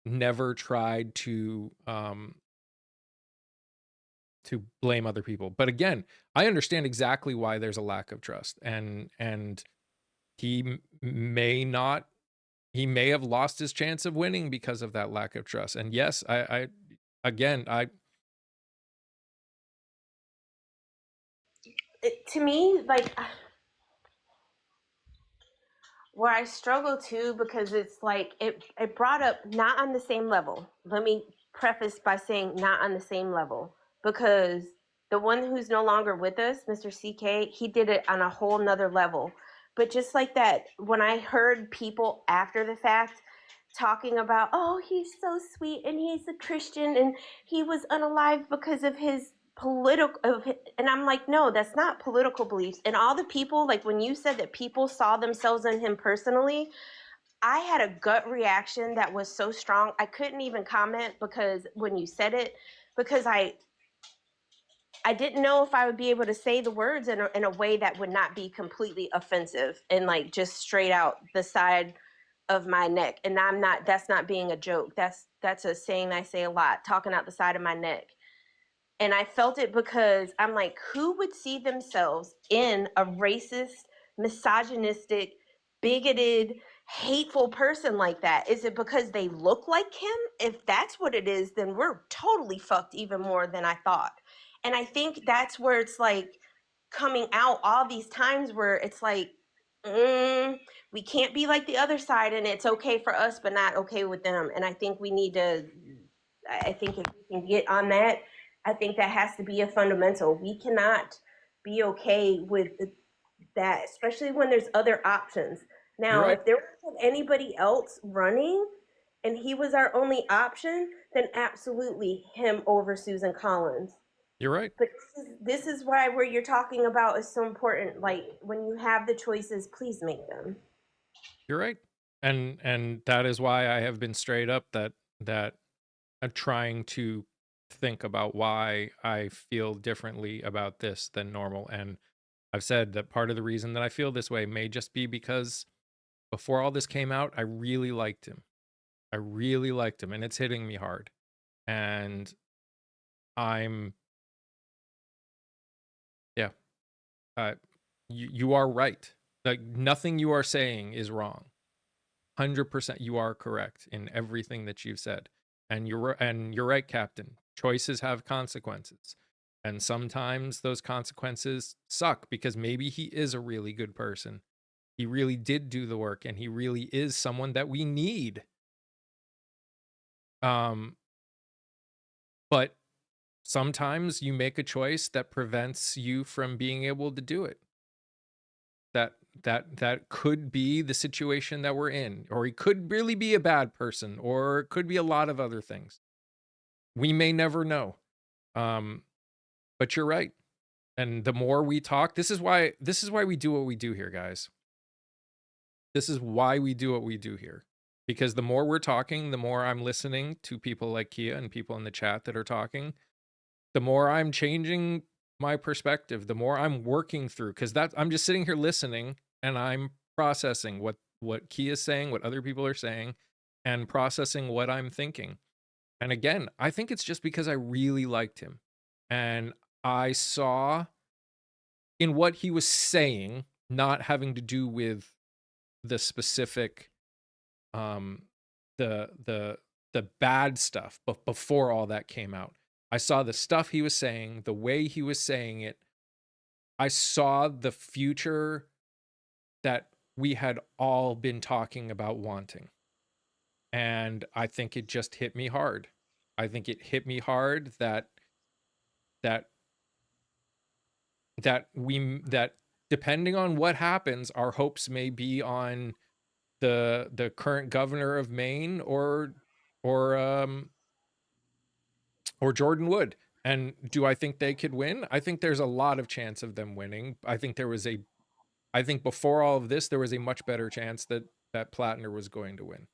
never tried to blame other people. But again, I understand exactly why there's a lack of trust, and he may not he may have lost his chance of winning because of that lack of trust. And yes, To me, like, where I struggle too, because it's like it brought up not on the same level. Let me preface by saying not on the same level, because the one who's no longer with us, Mr. CK, he did it on a whole nother level. But just like that, when I heard people after the fact talking about, oh, he's so sweet and he's a Christian and he was unalive because of his political, and I'm like, no, that's not political beliefs. And all the people, like when you said that people saw themselves in him personally, I had a gut reaction that was so strong I couldn't even comment, because when you said it, because I didn't know if I would be able to say the words in a way that would not be completely offensive and like just straight out the side of my neck. And that's not being a joke. That's a saying I say a lot, talking out the side of my neck. And I felt it because I'm like, who would see themselves in a racist, misogynistic, bigoted, hateful person like that? Is it because they look like him? If that's what it is, then we're totally fucked even more than I thought. And I think that's where it's like coming out all these times where it's like, we can't be like the other side and it's okay for us, but not okay with them. And I think we need to, I think if we can get on that, I think that has to be a fundamental. We cannot be okay with that, especially when there's other options. you're Now, right. if there wasn't anybody else running and he was our only option, then absolutely him over Susan Collins. You're right. But this is why where you're talking about is so important. Like when you have the choices, please make them. You're right. And that is why I have been straight up that I'm trying to think about why I feel differently about this than normal. And I've said that part of the reason that I feel this way may just be because before all this came out, I really liked him. I really liked him, and it's hitting me hard. And I'm, yeah, you are right. Like nothing you are saying is wrong. 100% you are correct in everything that you've said. And you're right, Captain. Choices have consequences. And sometimes those consequences suck because maybe he is a really good person. He really did do the work and he really is someone that we need. But sometimes you make a choice that prevents you from being able to do it. That could be the situation that we're in, or he could really be a bad person, or it could be a lot of other things. We may never know. But you're right. And the more we talk, this is why we do what we do here, guys. This is why we do what we do here. Because the more we're talking, the more I'm listening to people like Kia and people in the chat that are talking, the more I'm changing my perspective, the more I'm working through, because I'm just sitting here listening and I'm processing what Kia is saying, what other people are saying, and processing what I'm thinking. And again, I think it's just because I really liked him. And I saw in what he was saying, not having to do with the specific the bad stuff, but before all that came out, I saw the stuff he was saying, the way he was saying it. I saw the future that we had all been talking about wanting. And I think it just hit me hard. I think it hit me hard that depending on what happens, our hopes may be on the current governor of Maine or Jordan Wood. And do I think they could win? I think there's a lot of chance of them winning. I think before all of this, there was a much better chance that Plattner was going to win.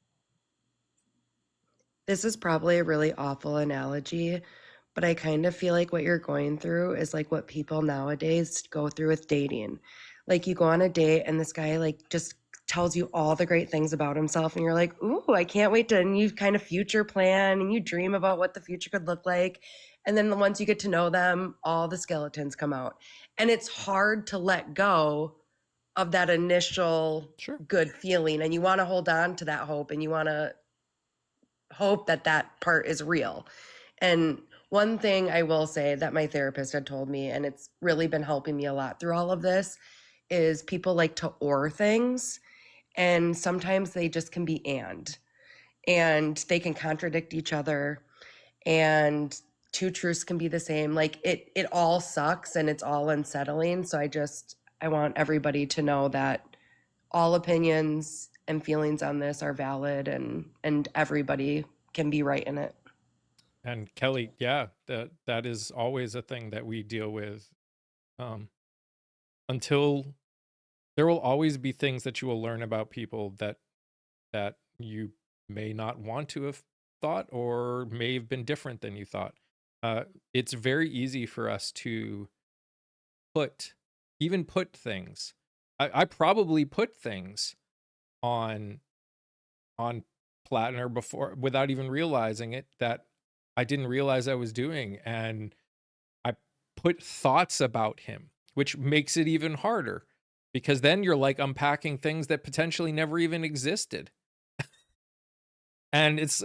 This is probably a really awful analogy, but I kind of feel like what you're going through is like what people nowadays go through with dating. Like you go on a date and this guy like just tells you all the great things about himself and you're like, ooh, I can't wait to, and you kind of future plan and you dream about what the future could look like. And then once you get to know them, all the skeletons come out. And it's hard to let go of that initial Sure. good feeling, and you want to hold on to that hope, and you want to hope that that part is real. And one thing I will say that my therapist had told me, and it's really been helping me a lot through all of this, is people like to or things, and sometimes they just can be and they can contradict each other, and two truths can be the same. Like it all sucks and it's all unsettling. So I want everybody to know that all opinions and feelings on this are valid, and everybody can be right in it. And Kelly, yeah, that is always a thing that we deal with. Um, until there will always be things that you will learn about people that you may not want to have thought or may have been different than you thought. It's very easy for us to put things. I probably put things on Plattner before without even realizing it that I didn't realize I was doing, and I put thoughts about him, which makes it even harder because then you're like unpacking things that potentially never even existed. And it's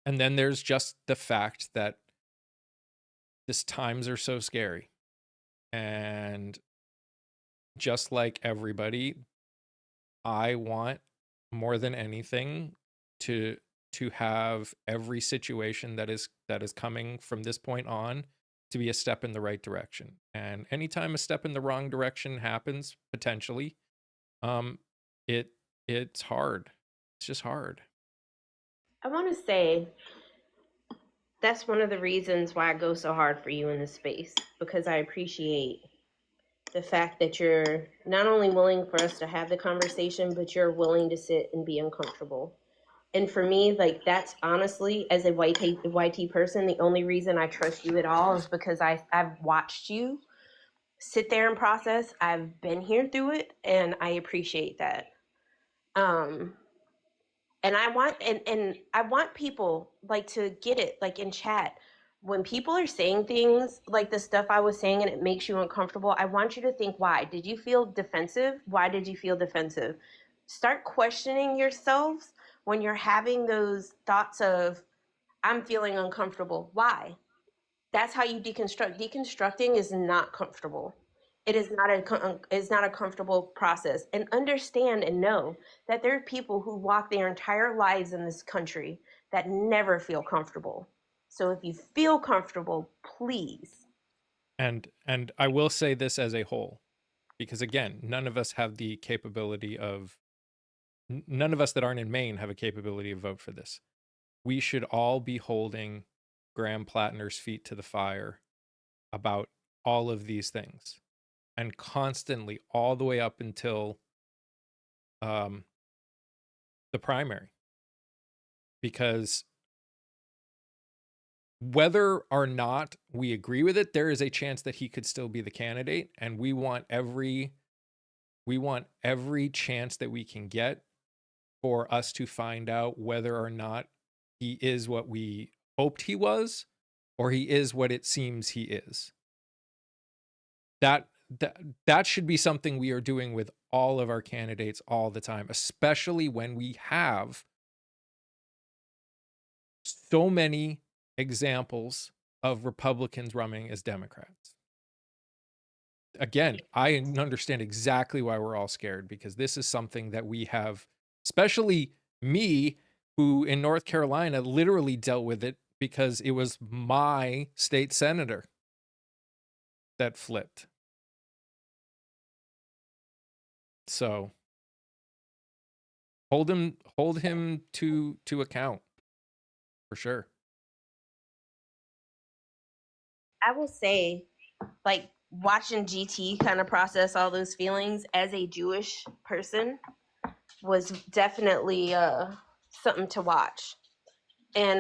and then there's just the fact that these times are so scary. And just like everybody, I want more than anything to have every situation that is coming from this point on to be a step in the right direction. And anytime a step in the wrong direction happens, potentially, um, it's hard. It's just hard. I want to say that's one of the reasons why I go so hard for you in this space, because I appreciate the fact that you're not only willing for us to have the conversation, but you're willing to sit and be uncomfortable. And for me, like, that's honestly, as a YT person, the only reason I trust you at all is because I've watched you sit there and process. I've been here through it, and I appreciate that. And I want people like to get it, like in chat. When people are saying things like the stuff I was saying and it makes you uncomfortable, I want you to think, why? Did you feel defensive? Why did you feel defensive? Start questioning yourselves when you're having those thoughts of, I'm feeling uncomfortable. Why? That's how you deconstruct. Deconstructing is not comfortable. It is not a comfortable process. And understand and know that there are people who walk their entire lives in this country that never feel comfortable. So if you feel comfortable, please. And I will say this as a whole, because again, none of us have the capability of none of us that aren't in Maine have a capability to vote for this. We should all be holding Graham Plattner's feet to the fire about all of these things, and constantly all the way up until the primary, because whether or not we agree with it, there is a chance that he could still be the candidate, and we want every chance that we can get for us to find out whether or not he is what we hoped he was or he is what it seems he is. That should be something we are doing with all of our candidates all the time, especially when we have so many examples of Republicans running as Democrats. Again, I understand exactly why we're all scared, because this is something that we have, especially me, who in North Carolina literally dealt with it because it was my state senator that flipped. So hold him to account for sure. I will say, like, watching GT kind of process all those feelings as a Jewish person was definitely something to watch. And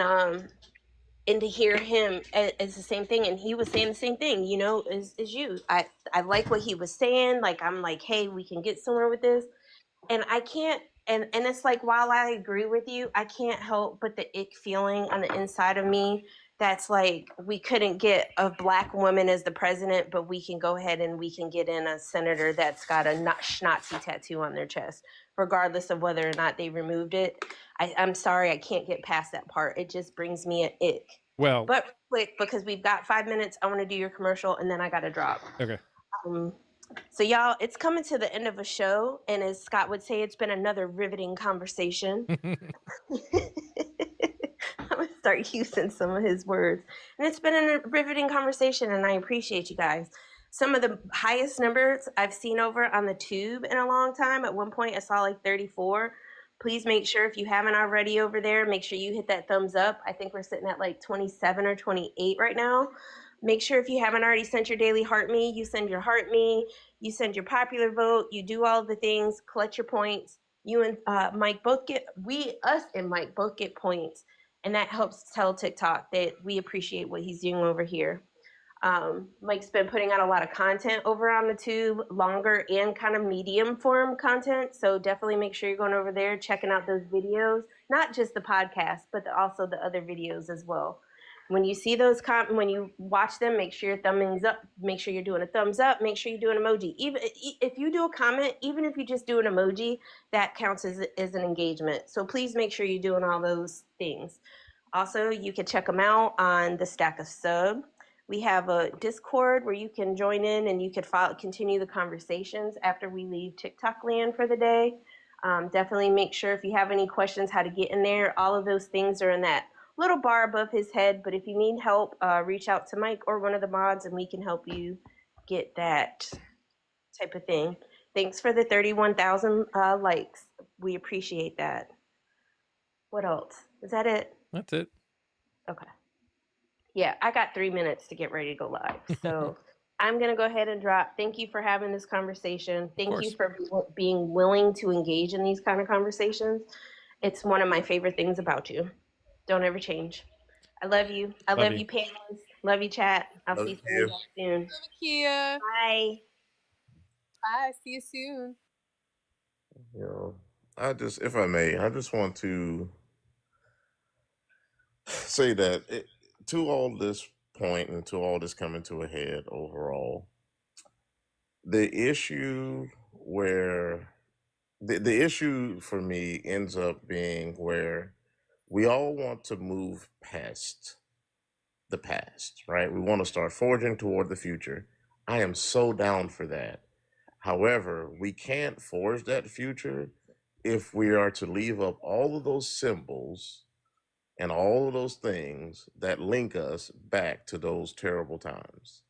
to hear him as the same thing, and he was saying the same thing, you know, as you. I like what he was saying. Like, I'm like, hey, we can get somewhere with this. And I can't, and it's like, while I agree with you, I can't help but the ick feeling on the inside of me that's like, we couldn't get a black woman as the president, but we can go ahead and we can get in a senator that's got a Nazi tattoo on their chest, regardless of whether or not they removed it. I'm sorry, I can't get past that part. It just brings me an ick. Well, But quick, because we've got 5 minutes, I want to do your commercial and then I got to drop. okay. So y'all, it's coming to the end of a show, and as Scott would say, it's been another riveting conversation. I'm gonna start using some of his words, and it's been a riveting conversation, and I appreciate you guys. Some of the highest numbers I've seen over on the tube in a long time. At one point, I saw like 34. Please make sure, if you haven't already over there, make sure you hit that thumbs up. I think we're sitting at like 27 or 28 right now. Make sure, if you haven't already sent your daily heart me, you send your heart me, you send your popular vote, you do all the things, collect your points. You and Mike both get, us and Mike both get points, and that helps tell TikTok that we appreciate what he's doing over here. Mike's been putting out a lot of content over on the tube, longer and kind of medium form content. So definitely make sure you're going over there, checking out those videos, not just the podcast, but also the other videos as well. When you see those, when you watch them, make sure you're thumbing up, make sure you're doing a thumbs up, make sure you do an emoji. Even if you do a comment, even if you just do an emoji, that counts as an engagement. So please make sure you're doing all those things. Also, you can check them out on the Stack of Sub. We have a Discord where you can join in and you can continue the conversations after we leave TikTok land for the day. Definitely make sure, if you have any questions how to get in there, all of those things are in that little bar above his head. But if you need help, reach out to Mike or one of the mods and we can help you get that type of thing. Thanks for the 31,000 likes. We appreciate that. What else? Is that it? That's it. Okay. Yeah, I got 3 minutes to get ready to go live. So I'm going to go ahead and drop. Thank you for having this conversation. Thank you for being willing to engage in these kind of conversations. It's one of my favorite things about you. Don't ever change. I love you. I love you, panelists. Love you, chat. I'll see you soon. Love you, Kia. Bye. Bye. See you soon. You know, if I may, I just want to say that to all this point and to all this coming to a head overall, the issue the issue for me ends up being where we all want to move past the past, right? We want to start forging toward the future. I am so down for that. However, we can't forge that future if we are to leave up all of those symbols and all of those things that link us back to those terrible times.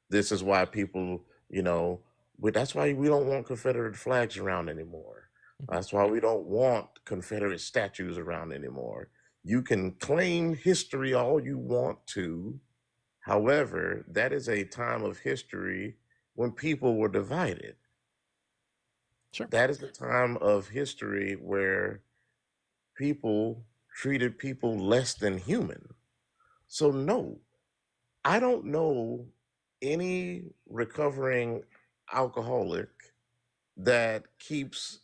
This is why people, that's why we don't want Confederate flags around anymore. That's why we don't want Confederate statues around anymore. You can claim history all you want to. However, that is a time of history when people were divided. Sure. That is the time of history where people treated people less than human. So no, I don't know any recovering alcoholic that keeps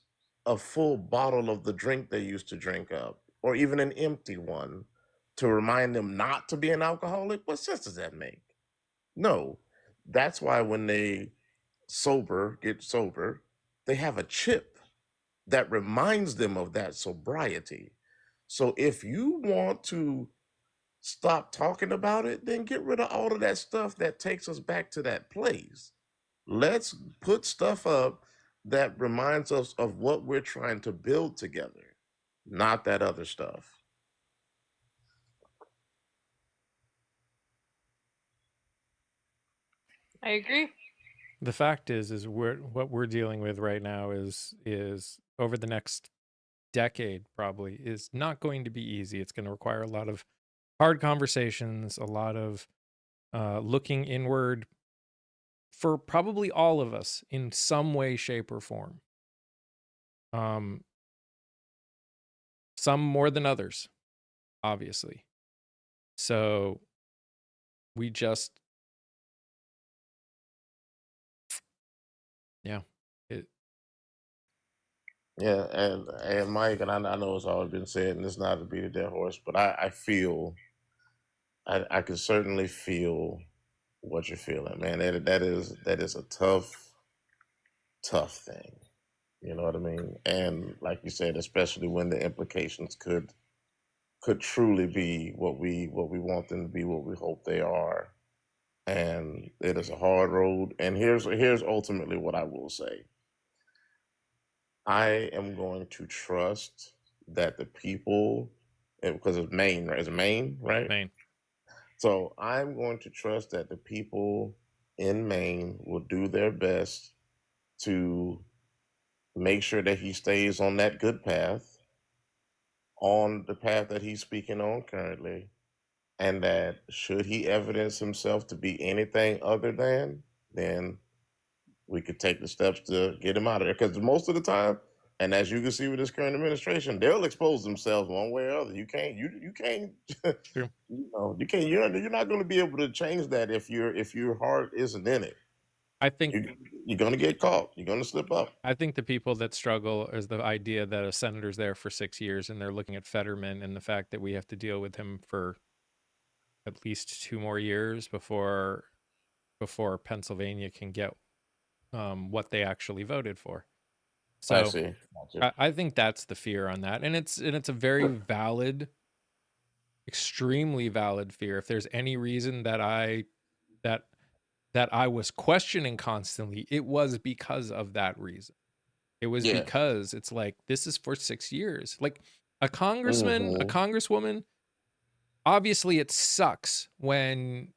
a full bottle of the drink they used to drink up, or even an empty one, to remind them not to be an alcoholic. What sense does that make? No. That's why when they get sober, they have a chip that reminds them of that sobriety. So if you want to stop talking about it, then get rid of all of that stuff that takes us back to that place. Let's put stuff up that reminds us of what we're trying to build together, not that other stuff. I agree. The fact is what we're dealing with right now is over the next decade probably is not going to be easy. It's going to require a lot of hard conversations, a lot of looking inward for probably all of us in some way, shape, or form. Some more than others, obviously. So we just, Yeah, and Mike, and I know it's always been said, and it's not to beat a dead horse, but I feel I can certainly feel what you're feeling, man. That is a tough thing. You know what I mean? And like you said, especially when the implications could truly be what we want them to be, what we hope they are. And it is a hard road. And here's ultimately what I will say. I am going to trust that the people, because it's Maine, right? It's Maine, right? Maine. So I'm going to trust that the people in Maine will do their best to make sure that he stays on that good path, on the path that he's speaking on currently, and that should he evidence himself to be anything other than, then we could take the steps to get him out of there. Because most of the time, and as you can see with this current administration, they'll expose themselves one way or other. You can't, you can't, True. you can't. You're not going to be able to change that if your heart isn't in it. I think You're going to get caught. You're going to slip up. I think the people that struggle is the idea that a senator's there for 6 years and they're looking at Fetterman and the fact that we have to deal with him for at least 2 more years before Pennsylvania can get what they actually voted for. I So see. Gotcha. I think that's the fear on that, and it's a very valid, extremely valid fear. If there's any reason that I was questioning constantly, it was because of that reason. It was Yeah. because it's like, this is for 6 years. Like a congressman, a Mhm. congresswoman, obviously it sucks when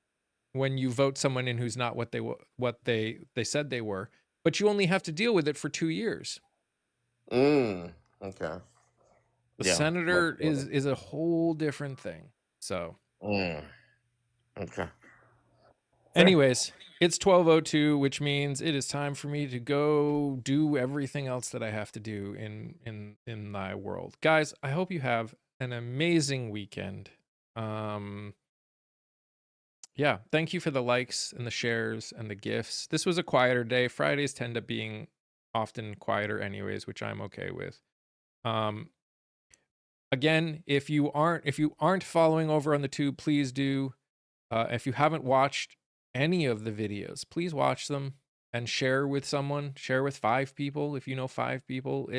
you vote someone in who's not what they said they were, but you only have to deal with it for 2 years. Okay. The Yeah. senator Much better. is a whole different thing. So Okay. Fair. anyways, it's 12:02, which means it is time for me to go do everything else that I have to do in my world. Guys, I hope you have an amazing weekend. Yeah, thank you for the likes and the shares and the gifts. This was a quieter day. Fridays tend up being often quieter anyways, which I'm okay with. Again, if you aren't following over on the tube, please do. If you haven't watched any of the videos, please watch them and share with someone. Share with 5 people if you know 5 people.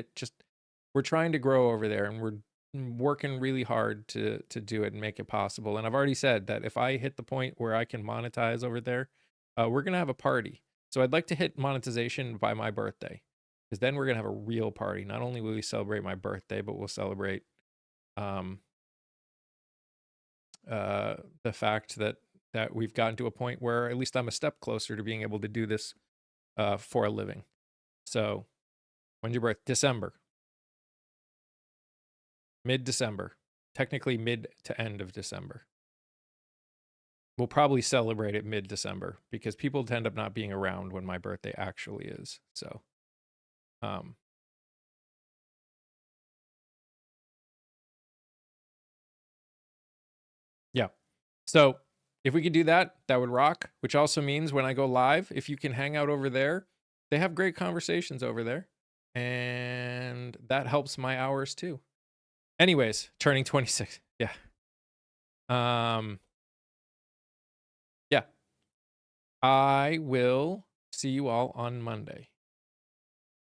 We're trying to grow over there, and we're working really hard to do it and make it possible. And I've already said that if I hit the point where I can monetize over there, we're gonna have a party. So I'd like to hit monetization by my birthday, because then we're gonna have a real party. Not only will we celebrate my birthday, but we'll celebrate the fact that we've gotten to a point where at least I'm a step closer to being able to do this for a living. So when's your birth? December. Mid-December. Technically mid to end of December. We'll probably celebrate it mid-December because people tend up not being around when my birthday actually is. So yeah. So if we could do that, that would rock, which also means when I go live, if you can hang out over there, they have great conversations over there. And that helps my hours too. Anyways, turning 26. Yeah. Yeah. I will see you all on Monday.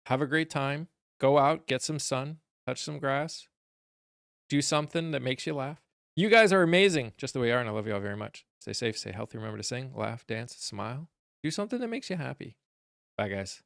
Have a great time. Go out, get some sun, touch some grass, do something that makes you laugh. You guys are amazing, just the way you are, and I love you all very much. Stay safe, stay healthy, remember to sing, laugh, dance, smile. Do something that makes you happy. Bye, guys.